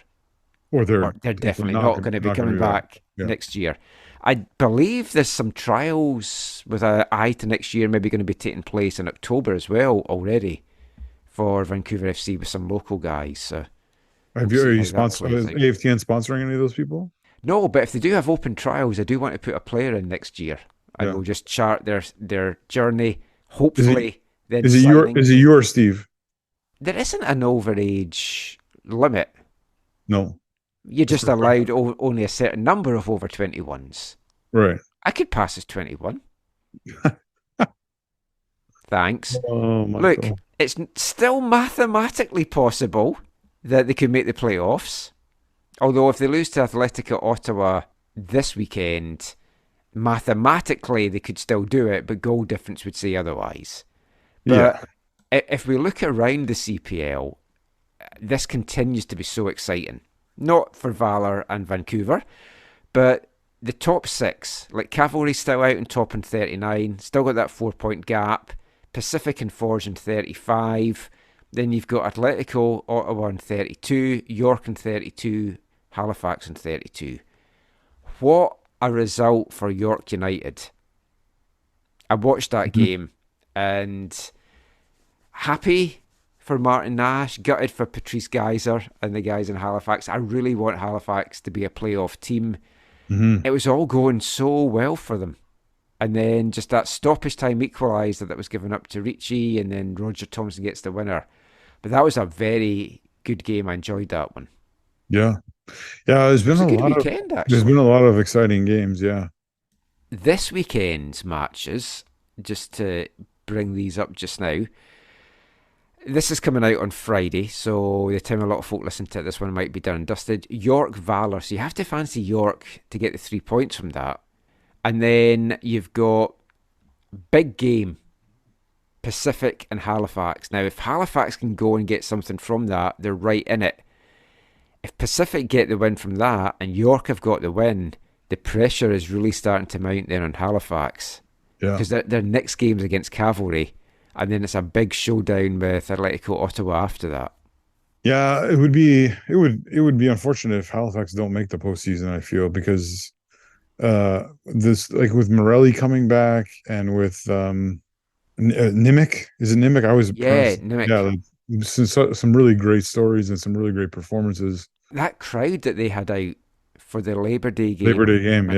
or they're definitely not going to be coming back next year. I believe there's some trials with an eye to next year, maybe going to be taking place in October as well already for Vancouver FC with some local guys. So are you sponsoring? Is AFTN sponsoring any of those people? No, but if they do have open trials, I do want to put a player in next year, and we'll just chart their journey. Hopefully, is it you or Steve? There isn't an overage limit. No. You're just allowed only a certain number of over 21s. Right. I could pass as 21. Thanks. Oh, Look, it's still mathematically possible that they could make the playoffs. Although if they lose to Atletico Ottawa this weekend, mathematically they could still do it, but goal difference would say otherwise. But if we look around the CPL, this continues to be so exciting. Not for Valor and Vancouver, but the top six, like Cavalry's still out on top in 39, still got that 4-point gap. Pacific and Forge in 35. Then you've got Atletico, Ottawa in 32, York in 32, Halifax in 32. What a result for York United. I watched that game and happy for Martin Nash, gutted for Patrice Geyser and the guys in Halifax. I really want Halifax to be a playoff team. It was all going so well for them. And then just that stoppage time equaliser that was given up to Ricci, and then Roger Thompson gets the winner. But that was a very good game. I enjoyed that one. Yeah. There's been there's been a lot of exciting games. Yeah. This weekend's matches, just to bring these up just now, this is coming out on Friday, so the time a lot of folk listen to it, this one might be done and dusted. York Valor, so you have to fancy York to get the 3 points from that. And then you've got big game, Pacific and Halifax. Now, if Halifax can go and get something from that, they're right in it. If Pacific get the win from that and York have got the win, the pressure is really starting to mount there on Halifax. Because their next game's against Cavalry, and then it's a big showdown with Atletico Ottawa after that. Yeah, it would be unfortunate if Halifax don't make the postseason, I feel, because this, like with Morelli coming back and with Nimick, is it Nimick? Nimick. Yeah, like, some really great stories and some really great performances. That crowd that they had out for the Labor Day game.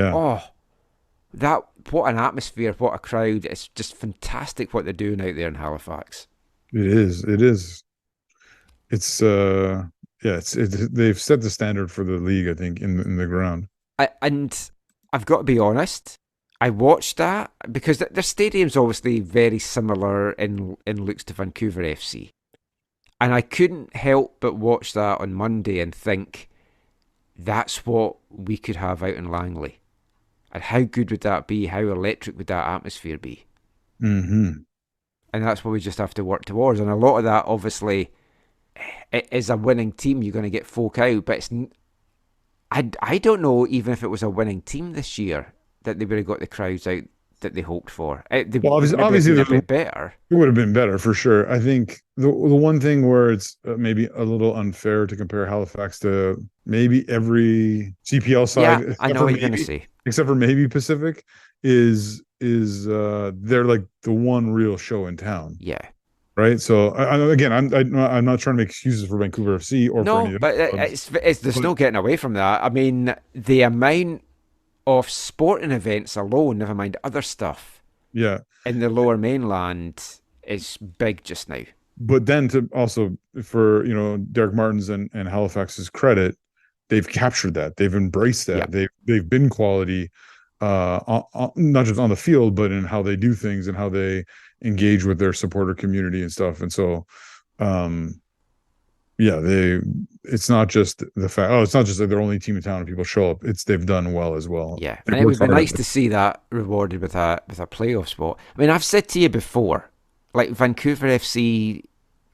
What an atmosphere, what a crowd. It's just fantastic what they're doing out there in Halifax. It is. It's they've set the standard for the league, I think, in the ground. And I've got to be honest, I watched that because their stadium's obviously very similar in looks to Vancouver FC. And I couldn't help but watch that on Monday and think, that's what we could have out in Langley. And how good would that be? How electric would that atmosphere be? Mm-hmm. And that's what we just have to work towards. And a lot of that, obviously, is a winning team. You're going to get folk out. But I don't know, even if it was a winning team this year, that they would have got the crowds out that they hoped for. Obviously a bit better. It would have been better for sure. I think the one thing where it's maybe a little unfair to compare Halifax to maybe every CPL side. Yeah, I know what you're going to say. Except for maybe Pacific is they're like the one real show in town. Yeah. Right. So I'm not trying to make excuses for Vancouver FC or for any of but there's no getting away from that. I mean, the amount of sporting events alone, never mind other stuff. Yeah. In the Lower Mainland is big just now. but then to also for Derek Martin's and Halifax's credit, they've captured that, they've embraced that, they've been quality, not just on the field, but in how they do things and how they engage with their supporter community and stuff. And so, it's not just the fact. Oh, it's not just that they're only team in town and people show up. It's they've done well as well. Yeah, and it would be nice to see that rewarded with a playoff spot. I mean, I've said to you before, like Vancouver FC,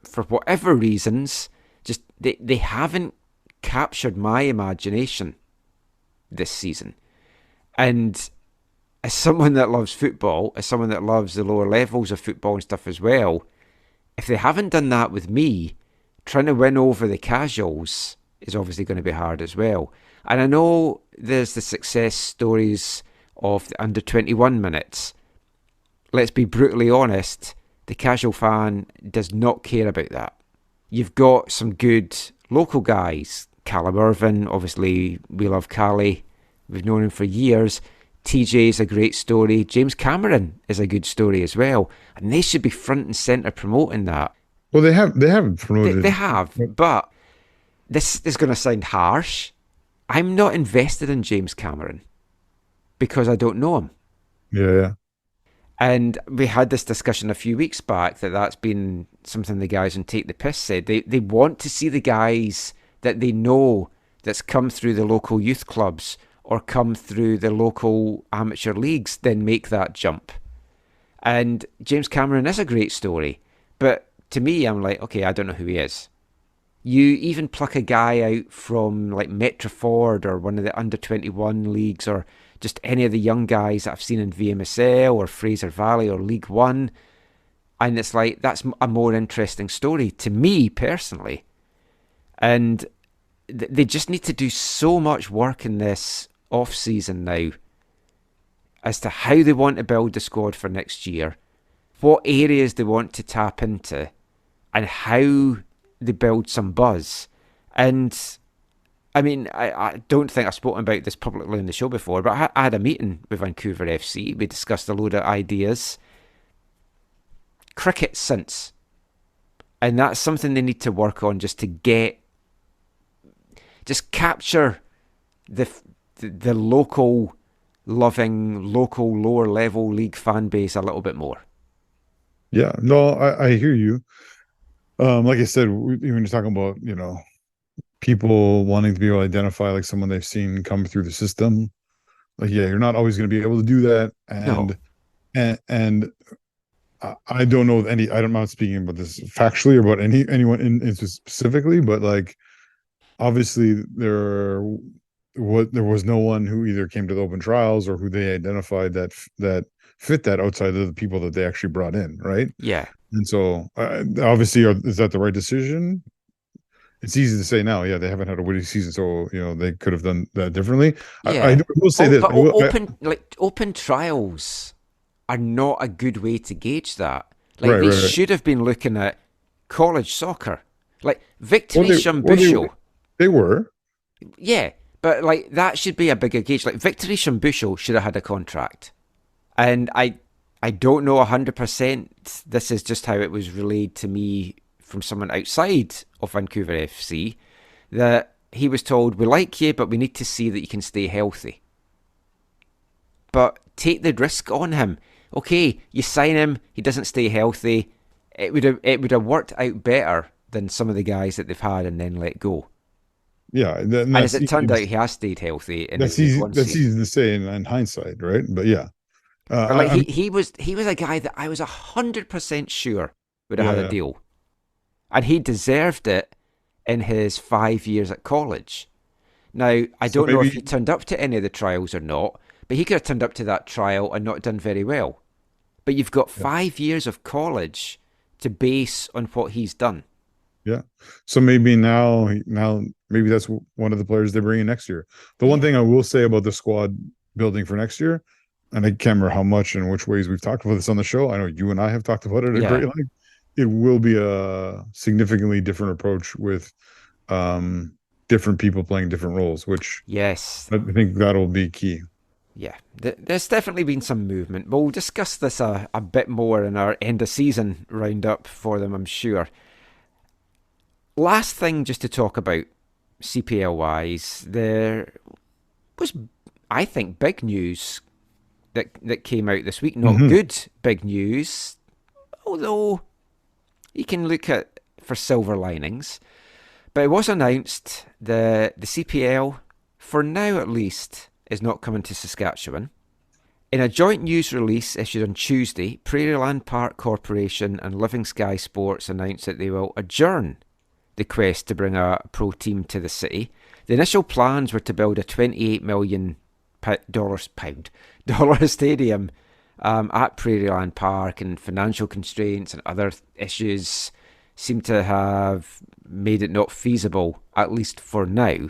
for whatever reasons, just they haven't captured my imagination this season. And as someone that loves football, as someone that loves the lower levels of football and stuff as well, if they haven't done that with me, trying to win over the casuals is obviously going to be hard as well. And I know there's the success stories of the under 21 minutes. Let's be brutally honest, the casual fan does not care about that. You've got some good local guys. Callum Irvin, obviously we love Callie. We've known him for years. TJ is a great story. James Cameron is a good story as well. And they should be front and centre promoting that. Well, they have promoted. They have, but this is going to sound harsh. I'm not invested in James Cameron because I don't know him. Yeah. And we had this discussion a few weeks back that's been something the guys on Take the Piss said. They want to see the guys that they know that's come through the local youth clubs or come through the local amateur leagues then make that jump. And James Cameron is a great story, but to me, I'm like, okay, I don't know who he is. You even pluck a guy out from like Metroford or one of the under 21 leagues or just any of the young guys that I've seen in VMSL or Fraser Valley or League One, and it's like, that's a more interesting story to me personally. And they just need to do so much work in this off-season now as to how they want to build the squad for next year, what areas they want to tap into, and how they build some buzz. And I mean, I don't think I've spoken about this publicly on the show before, but I had a meeting with Vancouver FC. We discussed a load of ideas. Cricket since. And that's something they need to work on just to capture the local loving, local lower level league fan base a little bit more. Yeah, no, I hear you. Like I said, when you're talking about, people wanting to be able to identify like someone they've seen come through the system, like, yeah, you're not always going to be able to do that. And, no. and I don't know I'm not speaking about this factually or about anyone in specifically, but like, obviously there was no one who either came to the open trials or who they identified that fit that outside of the people that they actually brought in, right? Yeah. And so, obviously, is that the right decision? It's easy to say now. Yeah, they haven't had a winning season, so they could have done that differently. Yeah. I will say this: but open trials are not a good way to gauge that. Like they should have been looking at college soccer, like Victory Shumbusho. They were. Yeah, but like that should be a bigger gauge. Like Victory Shumbusho should have had a contract, and I don't know 100%. This is just how it was relayed to me from someone outside of Vancouver FC, that he was told, we like you, but we need to see that you can stay healthy. But take the risk on him. Okay, you sign him, he doesn't stay healthy. It would have worked out better than some of the guys that they've had and then let go. Yeah, and as it turned out, he has stayed healthy. That's easy to say in hindsight, right? But yeah. But like he was a guy that I was 100% sure would have had a deal, and he deserved it in his 5 years at college. Now I don't know if he turned up to any of the trials or not, but he could have turned up to that trial and not done very well. But you've got 5 years of college to base on what he's done. Yeah, so maybe now maybe that's one of the players they bring in next year. The one thing I will say about the squad building for next year, and I can't remember how much and which ways we've talked about this on the show. I know you and I have talked about it at great length. It will be a significantly different approach with different people playing different roles, which yes, I think that'll be key. Yeah, there's definitely been some movement. We'll discuss this a bit more in our end of season roundup for them, I'm sure. Last thing just to talk about, CPL wise, there was, I think, big news that came out this week. Not good big news, although you can look at for silver linings. But it was announced the CPL, for now at least, is not coming to Saskatchewan. In a joint news release issued on Tuesday, Prairieland Park Corporation and Living Sky Sports announced that they will adjourn the quest to bring a pro team to the city. The initial plans were to build a $28 million stadium at Prairieland Park, and financial constraints and other issues seem to have made it not feasible, at least for now.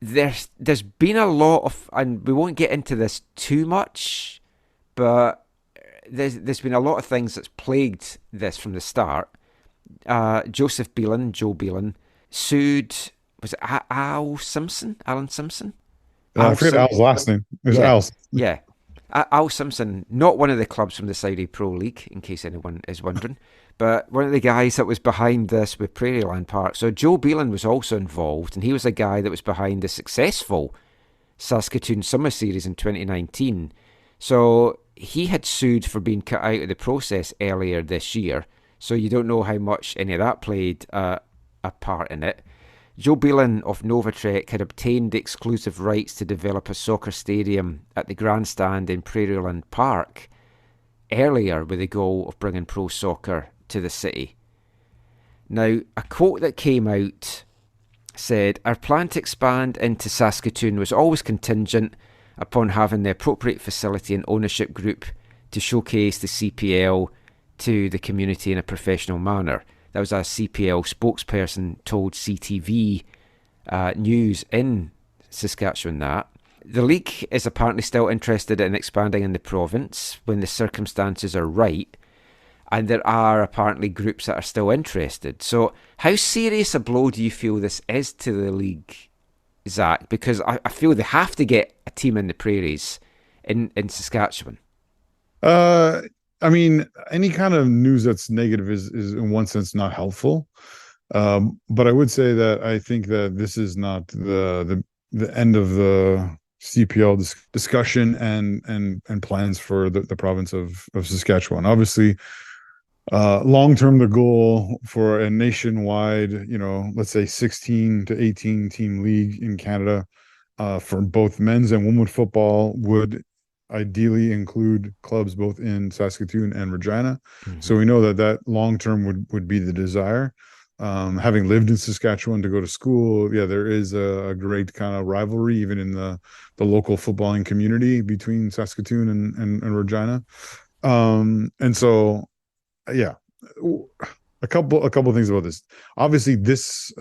There's been a lot of, and we won't get into this too much, but there's been a lot of things that's plagued this from the start. Joe Belan, sued, was it Alan Simpson? I forget Al's last name. It was Al. Yeah. Al Simpson, not one of the clubs from the Saudi Pro League, in case anyone is wondering, but one of the guys that was behind this with Prairieland Park. So Joe Belan was also involved, and he was the guy that was behind the successful Saskatoon Summer Series in 2019. So he had sued for being cut out of the process earlier this year. So you don't know how much any of that played a part in it. Joe Belan of Novatrek had obtained the exclusive rights to develop a soccer stadium at the grandstand in Prairieland Park earlier, with the goal of bringing pro soccer to the city. Now, a quote that came out said, "Our plan to expand into Saskatoon was always contingent upon having the appropriate facility and ownership group to showcase the CPL to the community in a professional manner." That was a CPL spokesperson told CTV News in Saskatchewan that. The league is apparently still interested in expanding in the province when the circumstances are right, and there are apparently groups that are still interested. So how serious a blow do you feel this is to the league, Zach? Because I feel they have to get a team in the prairies in Saskatchewan. I mean, any kind of news that's negative is in one sense not helpful. But I would say that I think that this is not the end of the CPL discussion and plans for the province of Saskatchewan. Obviously, long term, the goal for a nationwide, let's say 16 to 18 team league in Canada for both men's and women's football would ideally include clubs both in Saskatoon and Regina. Mm-hmm. So we know that long term would be the desire. Having lived in Saskatchewan to go to school, there is a great kind of rivalry even in the local footballing community between Saskatoon and Regina. And so a couple of things about this. Obviously, this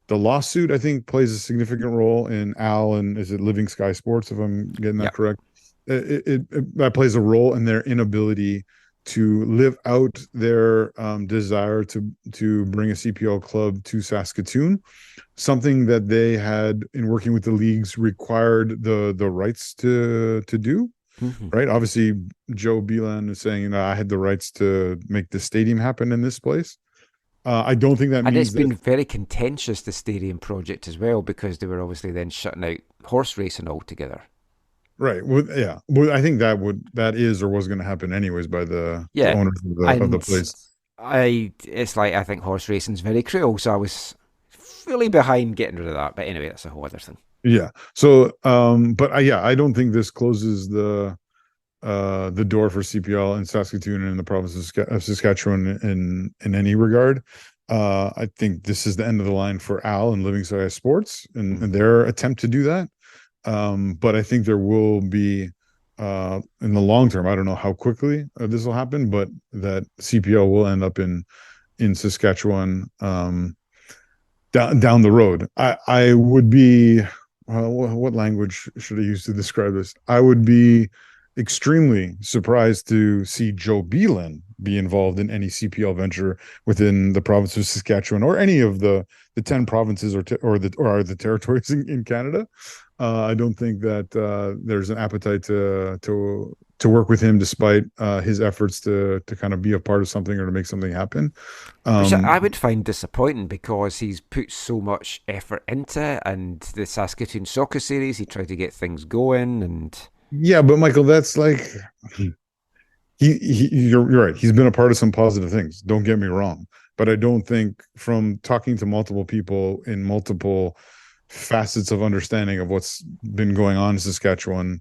the lawsuit, I think, plays a significant role in Al and is it Living Sky Sports, if I'm getting that correct? That plays a role in their inability to live out their desire to bring a CPL club to Saskatoon, something that they had, in working with the leagues, required the rights to do. Mm-hmm. Right. Obviously, Joe Belan is saying, I had the rights to make the stadium happen in this place. I don't think that means... And it's been very contentious, the stadium project as well, because they were obviously then shutting out horse racing altogether. Right. Well, I think that is or was going to happen anyways by the owners of the place. I think horse racing's very cruel, so I was fully behind getting rid of that. But anyway, that's a whole other thing. Yeah. So, I don't think this closes the door for CPL in Saskatoon and in the province of Saskatchewan in any regard. I think this is the end of the line for Al and Living Sky Sports and their attempt to do that. But I think there will be, in the long term, I don't know how quickly this will happen, but that CPL will end up in Saskatchewan down the road. I would be, what language should I use to describe this? I would be extremely surprised to see Joe Belan be involved in any CPL venture within the province of Saskatchewan or any of the 10 provinces or the territories in Canada. I don't think that there's an appetite to work with him, despite his efforts to kind of be a part of something or to make something happen. Which I would find disappointing, because he's put so much effort into it, and the Saskatoon Soccer Series, he tried to get things going, and yeah, but Michael, that's like you're right. He's been a part of some positive things. Don't get me wrong, but I don't think, from talking to multiple people in multiple facets of understanding of what's been going on in Saskatchewan,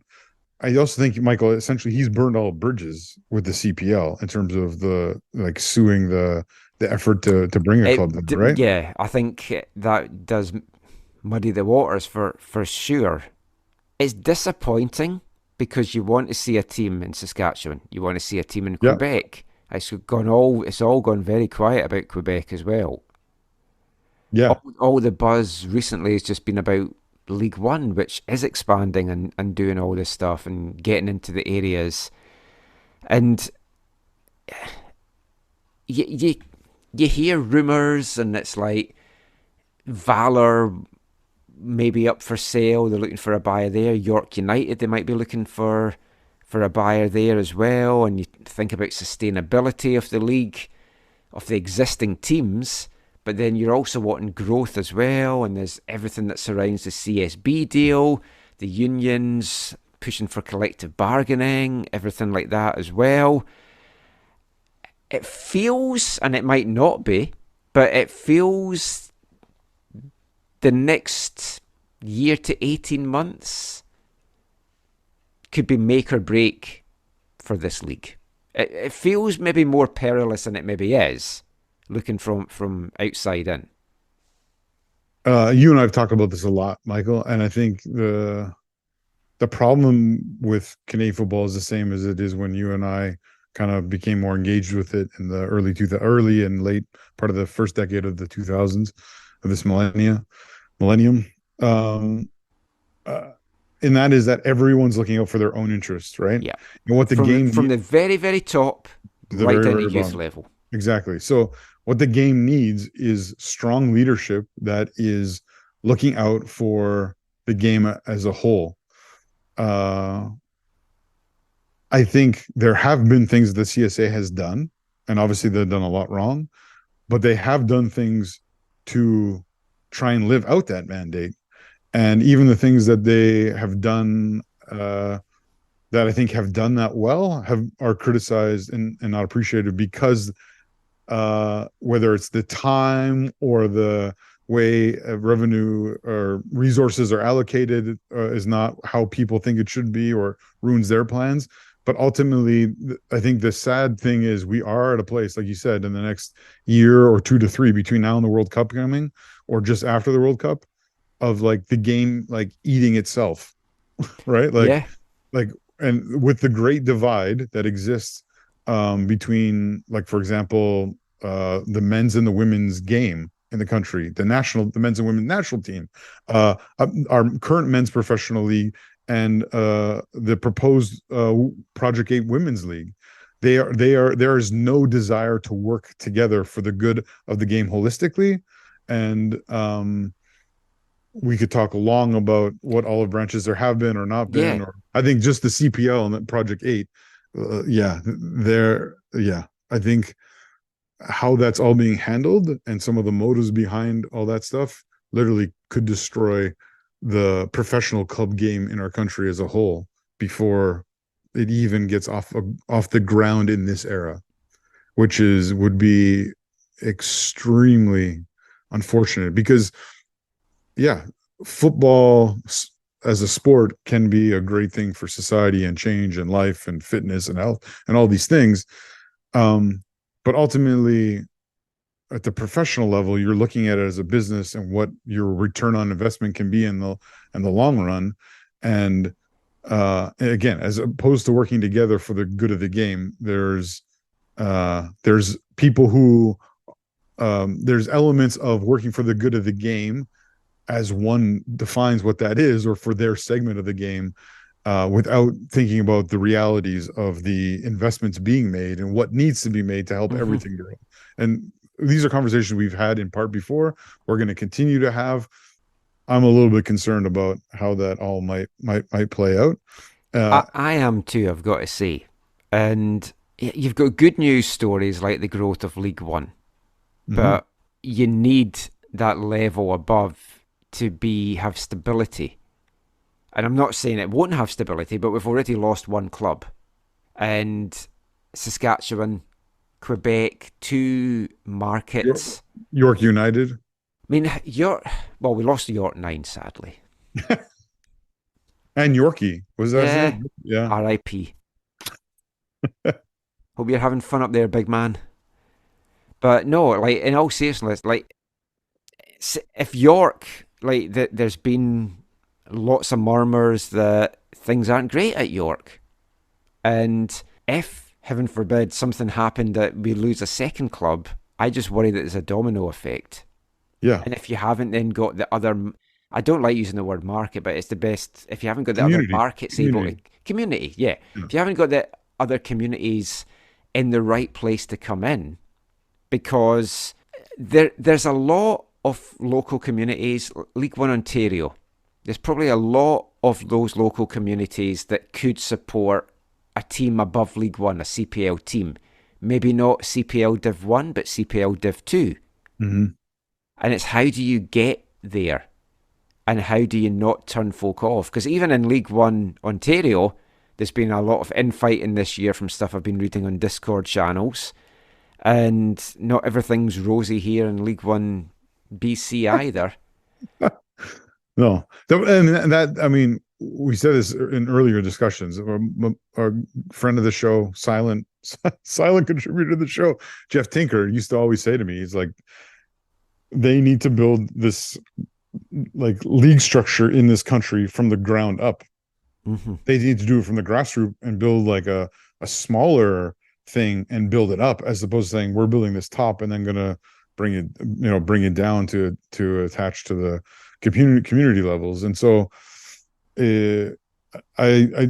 I also think, Michael, essentially he's burned all bridges with the CPL in terms of the suing the effort to bring a club there, right? Yeah, I think that does muddy the waters for sure. It's disappointing, because you want to see a team in Saskatchewan, you want to see a team in Quebec. It's all gone very quiet about Quebec as well. Yeah, all the buzz recently has just been about League One, which is expanding and doing all this stuff and getting into the areas. And you hear rumours, and it's like Valor maybe up for sale. They're looking for a buyer there. York United, they might be looking for a buyer there as well. And you think about sustainability of the league, of the existing teams. But then you're also wanting growth as well, and there's everything that surrounds the CSB deal, the unions pushing for collective bargaining, everything like that as well. It feels, and it might not be, but it feels the next year to 18 months could be make or break for this league. It feels maybe more perilous than it maybe is, looking from outside in. You and I have talked about this a lot, Michael, and I think the problem with Canadian football is the same as it is when you and I kind of became more engaged with it in the early and late part of the first decade of the 2000s of this millennium. And that is that everyone's looking out for their own interests, right? Yeah. And what from the very, very top right down to youth level. Exactly. So what the game needs is strong leadership that is looking out for the game as a whole. I think there have been things the CSA has done, and obviously they've done a lot wrong, but they have done things to try and live out that mandate. And even the things that they have done that I think have done that well are criticized and not appreciated, because whether it's the time or the way revenue or resources are allocated is not how people think it should be, or ruins their plans. But ultimately, I think the sad thing is we are at a place, like you said, in the next year or 2 to 3 between now and the World Cup coming, or just after the World Cup, of like the game like eating itself, right? And with the great divide that exists between, like, for example, the men's and the women's game in the country, the men's and women's national team, our current men's professional league, and the proposed Project 8 Women's League. There is no desire to work together for the good of the game holistically. And we could talk long about what olive branches there have been or not been. Yeah. Or I think just the CPL and the Project 8. I think how that's all being handled and some of the motives behind all that stuff literally could destroy the professional club game in our country as a whole before it even gets off the ground in this era, which would be extremely unfortunate, because football as a sport can be a great thing for society and change and life and fitness and health and all these things. But ultimately, at the professional level, you're looking at it as a business and what your return on investment can be in the long run. And again, as opposed to working together for the good of the game, there's people who there's elements of working for the good of the game as one defines what that is, or for their segment of the game, without thinking about the realities of the investments being made and what needs to be made to help everything grow. And these are conversations we've had in part before. We're going to continue to have. I'm a little bit concerned about how that all might play out. I am too, I've got to say. And you've got good news stories like the growth of League One, but you need that level above to have stability. And I'm not saying it won't have stability, but we've already lost one club. And Saskatchewan, Quebec, 2 markets. York United. I mean, we lost to York 9, sadly. And Yorkie. Was that? Yeah. R.I.P. Hope you're having fun up there, big man. But no, like, in all seriousness, like, if York, like, there's been lots of murmurs that things aren't great at York. And if, heaven forbid, something happened that we lose a second club, I just worry that there's a domino effect. Yeah. And if you haven't then got the other, I don't like using the word market, but it's the best, if you haven't got the other markets able to, community, yeah. If you haven't got the other communities in the right place to come in, because there's a lot of local communities, League One Ontario, there's probably a lot of those local communities that could support a team above League One, a CPL team. Maybe not CPL Div 1, but CPL Div 2. Mm-hmm. And it's how do you get there? And how do you not turn folk off? Because even in League One Ontario, there's been a lot of infighting this year from stuff I've been reading on Discord channels. And not everything's rosy here in League One BC either. No. And that, I mean, we said this in earlier discussions. Our friend of the show, silent contributor to the show, Jeff Tinker, used to always say to me, he's like, they need to build this like league structure in this country from the ground up. Mm-hmm. They need to do it from the grassroots and build like a smaller thing and build it up, as opposed to saying we're building this top and then gonna bring it down to attach to the community levels. And so I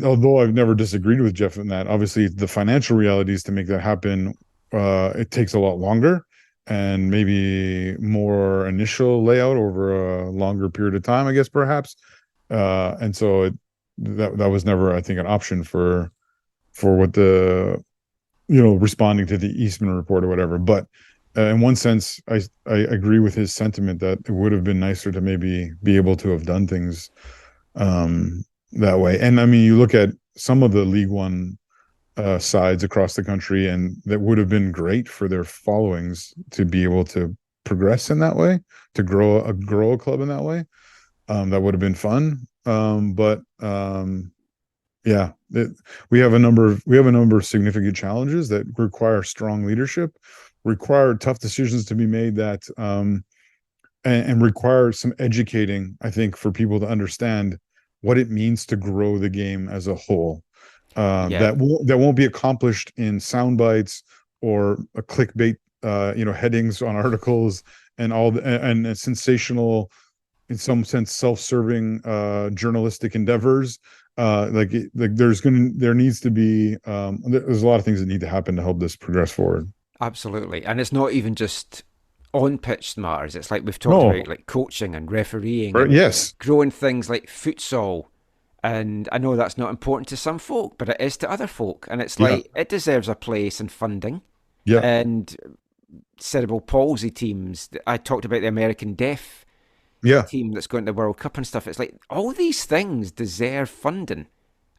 although I've never disagreed with Jeff in that, obviously the financial realities to make that happen, it takes a lot longer and maybe more initial layout over a longer period of time, I guess, perhaps. And so that was never, I think, an option for what the, responding to the Eastman report or whatever. But in one sense, I agree with his sentiment that it would have been nicer to maybe be able to have done things that way. And I mean, you look at some of the League One sides across the country, and that would have been great for their followings to be able to progress in that way, to grow a club in that way. That would have been fun. We have a number of significant challenges that require strong leadership, require tough decisions to be made, that and require some educating, I think, for people to understand what it means to grow the game as a whole. That won't be accomplished in sound bites or a clickbait, headings on articles and and sensational, in some sense, self-serving journalistic endeavors. There needs to be there's a lot of things that need to happen to help this progress forward. Absolutely. And it's not even just on pitch matters. It's like we've talked about, like coaching and refereeing, and yes, growing things like futsal. And I know that's not important to some folk, but it is to other folk. And it's like, it deserves a place and funding. Yeah. And cerebral palsy teams. I talked about the American Deaf team that's going to the World Cup and stuff. It's like, all these things deserve funding.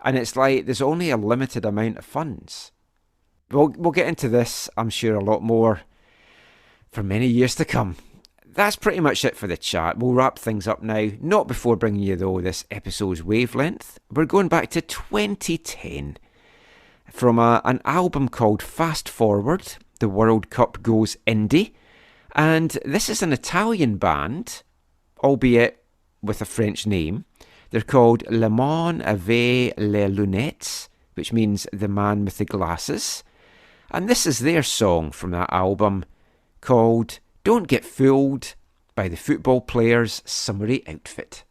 And it's like, there's only a limited amount of funds. We'll get into this, I'm sure, a lot more for many years to come. That's pretty much it for the chat. We'll wrap things up now. Not before bringing you, though, this episode's wavelength. We're going back to 2010 from an album called Fast Forward, The World Cup Goes Indie. And this is an Italian band, albeit with a French name. They're called Le Man avec les lunettes, which means the man with the glasses. And this is their song from that album called Don't Get Fooled by the Football Player's Summary Outfit.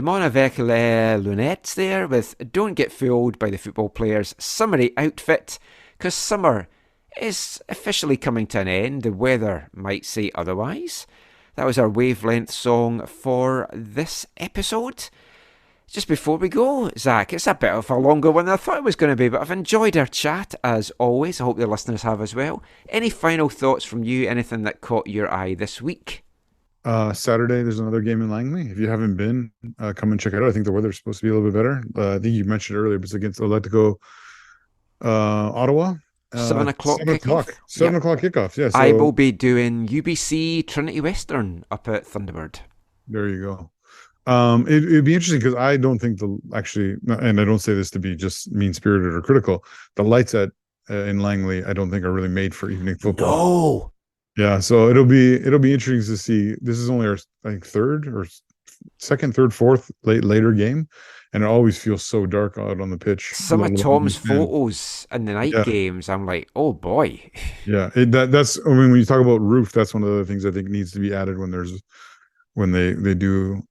Monavecale lunettes there with "Don't get fooled by the football players" summery outfit, because summer is officially coming to an end. The weather might say otherwise. That was our wavelength song for this episode. Just before we go, Zach, it's a bit of a longer one than I thought it was going to be, but I've enjoyed our chat as always. I hope the listeners have as well. Any final thoughts from you? Anything that caught your eye this week? Saturday, there's another game in Langley. If you haven't been, come and check it out. I think the weather's supposed to be a little bit better. I think you mentioned earlier, but it's against Atletico Ottawa. 7 o'clock kickoff. 7 o'clock kickoff, yeah. So, I will be doing UBC Trinity Western up at Thunderbird. There you go. It'd be interesting because I don't think and I don't say this to be just mean-spirited or critical, the lights in Langley I don't think are really made for evening football. No. Yeah, so it'll be interesting to see. This is only our third or second, third, fourth later game, and it always feels so dark out on the pitch. Some of Tom's photos in the night games, I'm like, oh boy. Yeah, that's. I mean, when you talk about roof, that's one of the things I think needs to be added when they do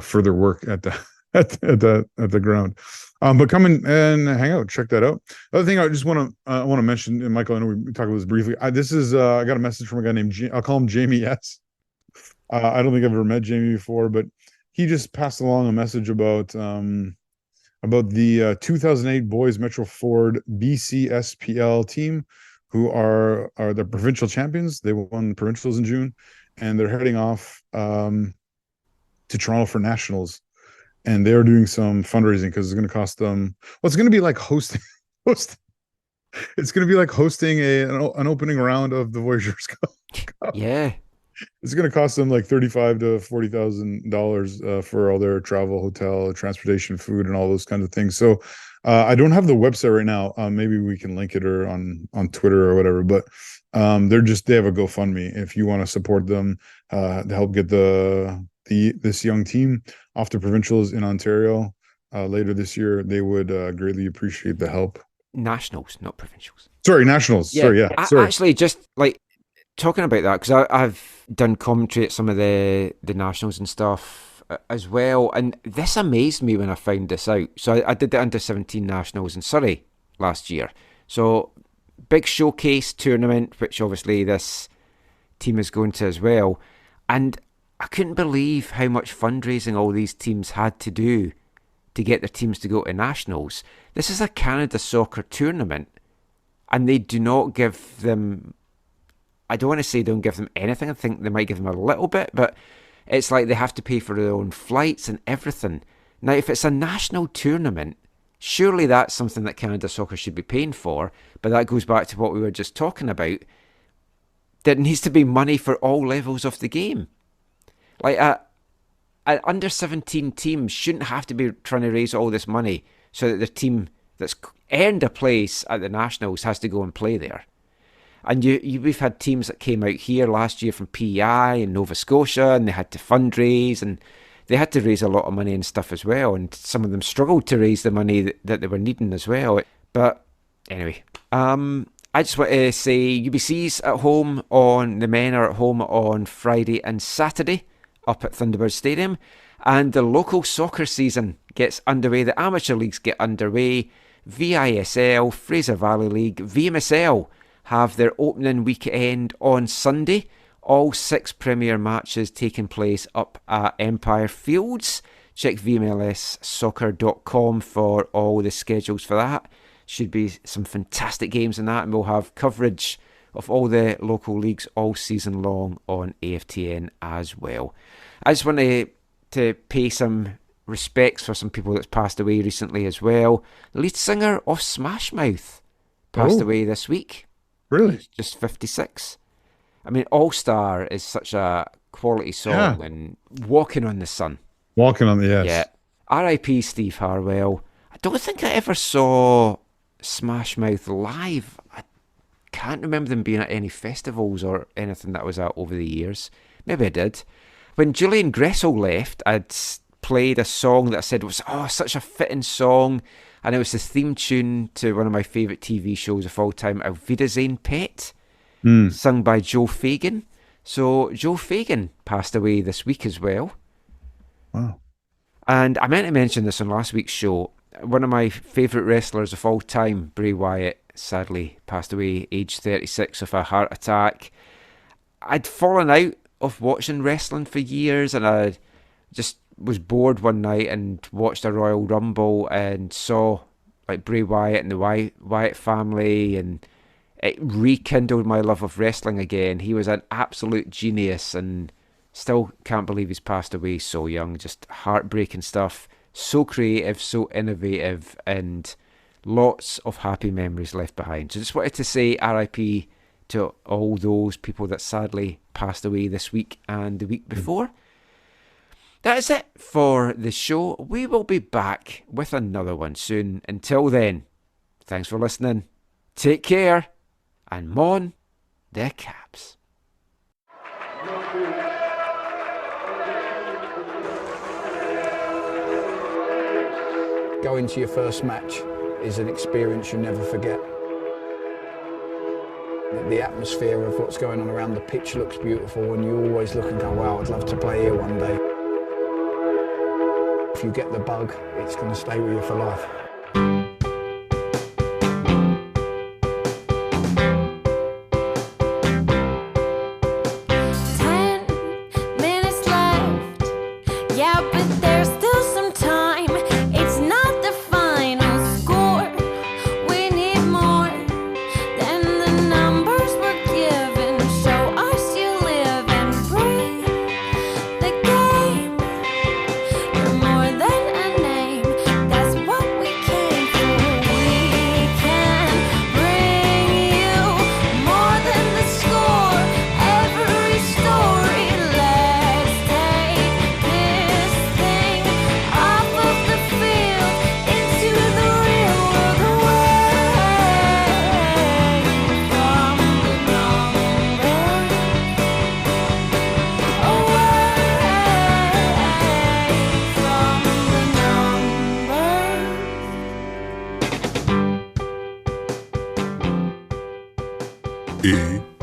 further work at the ground. But come in and hang out, check that out. The other thing I just want to mention, and Michael, I know we talked about this briefly. I got a message from a guy named I'll call him Jamie S. I don't think I've ever met Jamie before, but he just passed along a message about the 2008 Boys Metro Ford BCSPL team, who are the provincial champions. They won the provincials in June, and they're heading off to Toronto for nationals, and they're doing some fundraising because it's going to cost them. Well, it's going to be like hosting. It's going to be like hosting an opening round of the Voyageurs Cup. Yeah, it's going to cost them like $35,000 to $40,000 for all their travel, hotel, transportation, food, and all those kinds of things. So I don't have the website right now. Maybe we can link it or on Twitter or whatever. But they have a GoFundMe if you want to support them to help get this young team off to provincials in Ontario later this year. They would greatly appreciate the help. Nationals, not provincials. Sorry, nationals. Yeah. Sorry, yeah. Sorry. Actually, just like talking about that, because I've done commentary at some of the nationals and stuff as well, and this amazed me when I found this out. So I did the under-17 nationals in Surrey last year. So big showcase tournament, which obviously this team is going to as well. And I couldn't believe how much fundraising all these teams had to do to get their teams to go to nationals. This is a Canada soccer tournament, and they do not give them, I don't want to say don't give them anything. I think they might give them a little bit, but it's like they have to pay for their own flights and everything. Now, if it's a national tournament, surely that's something that Canada soccer should be paying for, but that goes back to what we were just talking about. There needs to be money for all levels of the game. Like an under-17 team shouldn't have to be trying to raise all this money so that the team that's earned a place at the Nationals has to go and play there. And we've had teams that came out here last year from PEI and Nova Scotia, and they had to fundraise, and they had to raise a lot of money and stuff as well, and some of them struggled to raise the money that they were needing as well. But anyway, I just want to say UBC's at home the men are at home on Friday and Saturday up at Thunderbird Stadium, and the local soccer season gets underway. The amateur leagues get underway. VISL, Fraser Valley League, VMSL have their opening weekend on Sunday. All 6 premier matches taking place up at Empire Fields. Check vmlssoccer.com for all the schedules for that. Should be some fantastic games in that, and we'll have coverage of all the local leagues all season long on AFTN as well. I just want to pay some respects for some people that's passed away recently as well. The lead singer of Smash Mouth passed away this week. Really? Just 56. I mean, All Star is such a quality song, and Walking on the Sun. Walking on the yes. Yeah. R.I.P. Steve Harwell. I don't think I ever saw Smash Mouth live. I can't remember them being at any festivals or anything that I was at over the years. Maybe I did. When Julian Gressel left, I'd played a song that I said was such a fitting song, and it was the theme tune to one of my favourite TV shows of all time, Auf Wiedersehen Pet, sung by Joe Fagan. So Joe Fagan passed away this week as well. Wow. And I meant to mention this on last week's show. One of my favourite wrestlers of all time, Bray Wyatt, sadly passed away aged 36 of a heart attack. I'd fallen out of watching wrestling for years, and I just was bored one night and watched a Royal Rumble and saw like Bray Wyatt and the Wyatt family, and it rekindled my love of wrestling again. He was an absolute genius, and still can't believe he's passed away so young. Just heartbreaking stuff. So creative, so innovative, and lots of happy memories left behind. So just wanted to say RIP to all those people that sadly passed away this week and the week before. That is it for the show. We will be back with another one soon. Until then, thanks for listening. Take care, and Mon the Caps. Going to your first match is an experience you never forget. The atmosphere of what's going on around the pitch looks beautiful, and you always look and go, wow, I'd love to play here one day. If you get the bug, it's going to stay with you for life. AFTN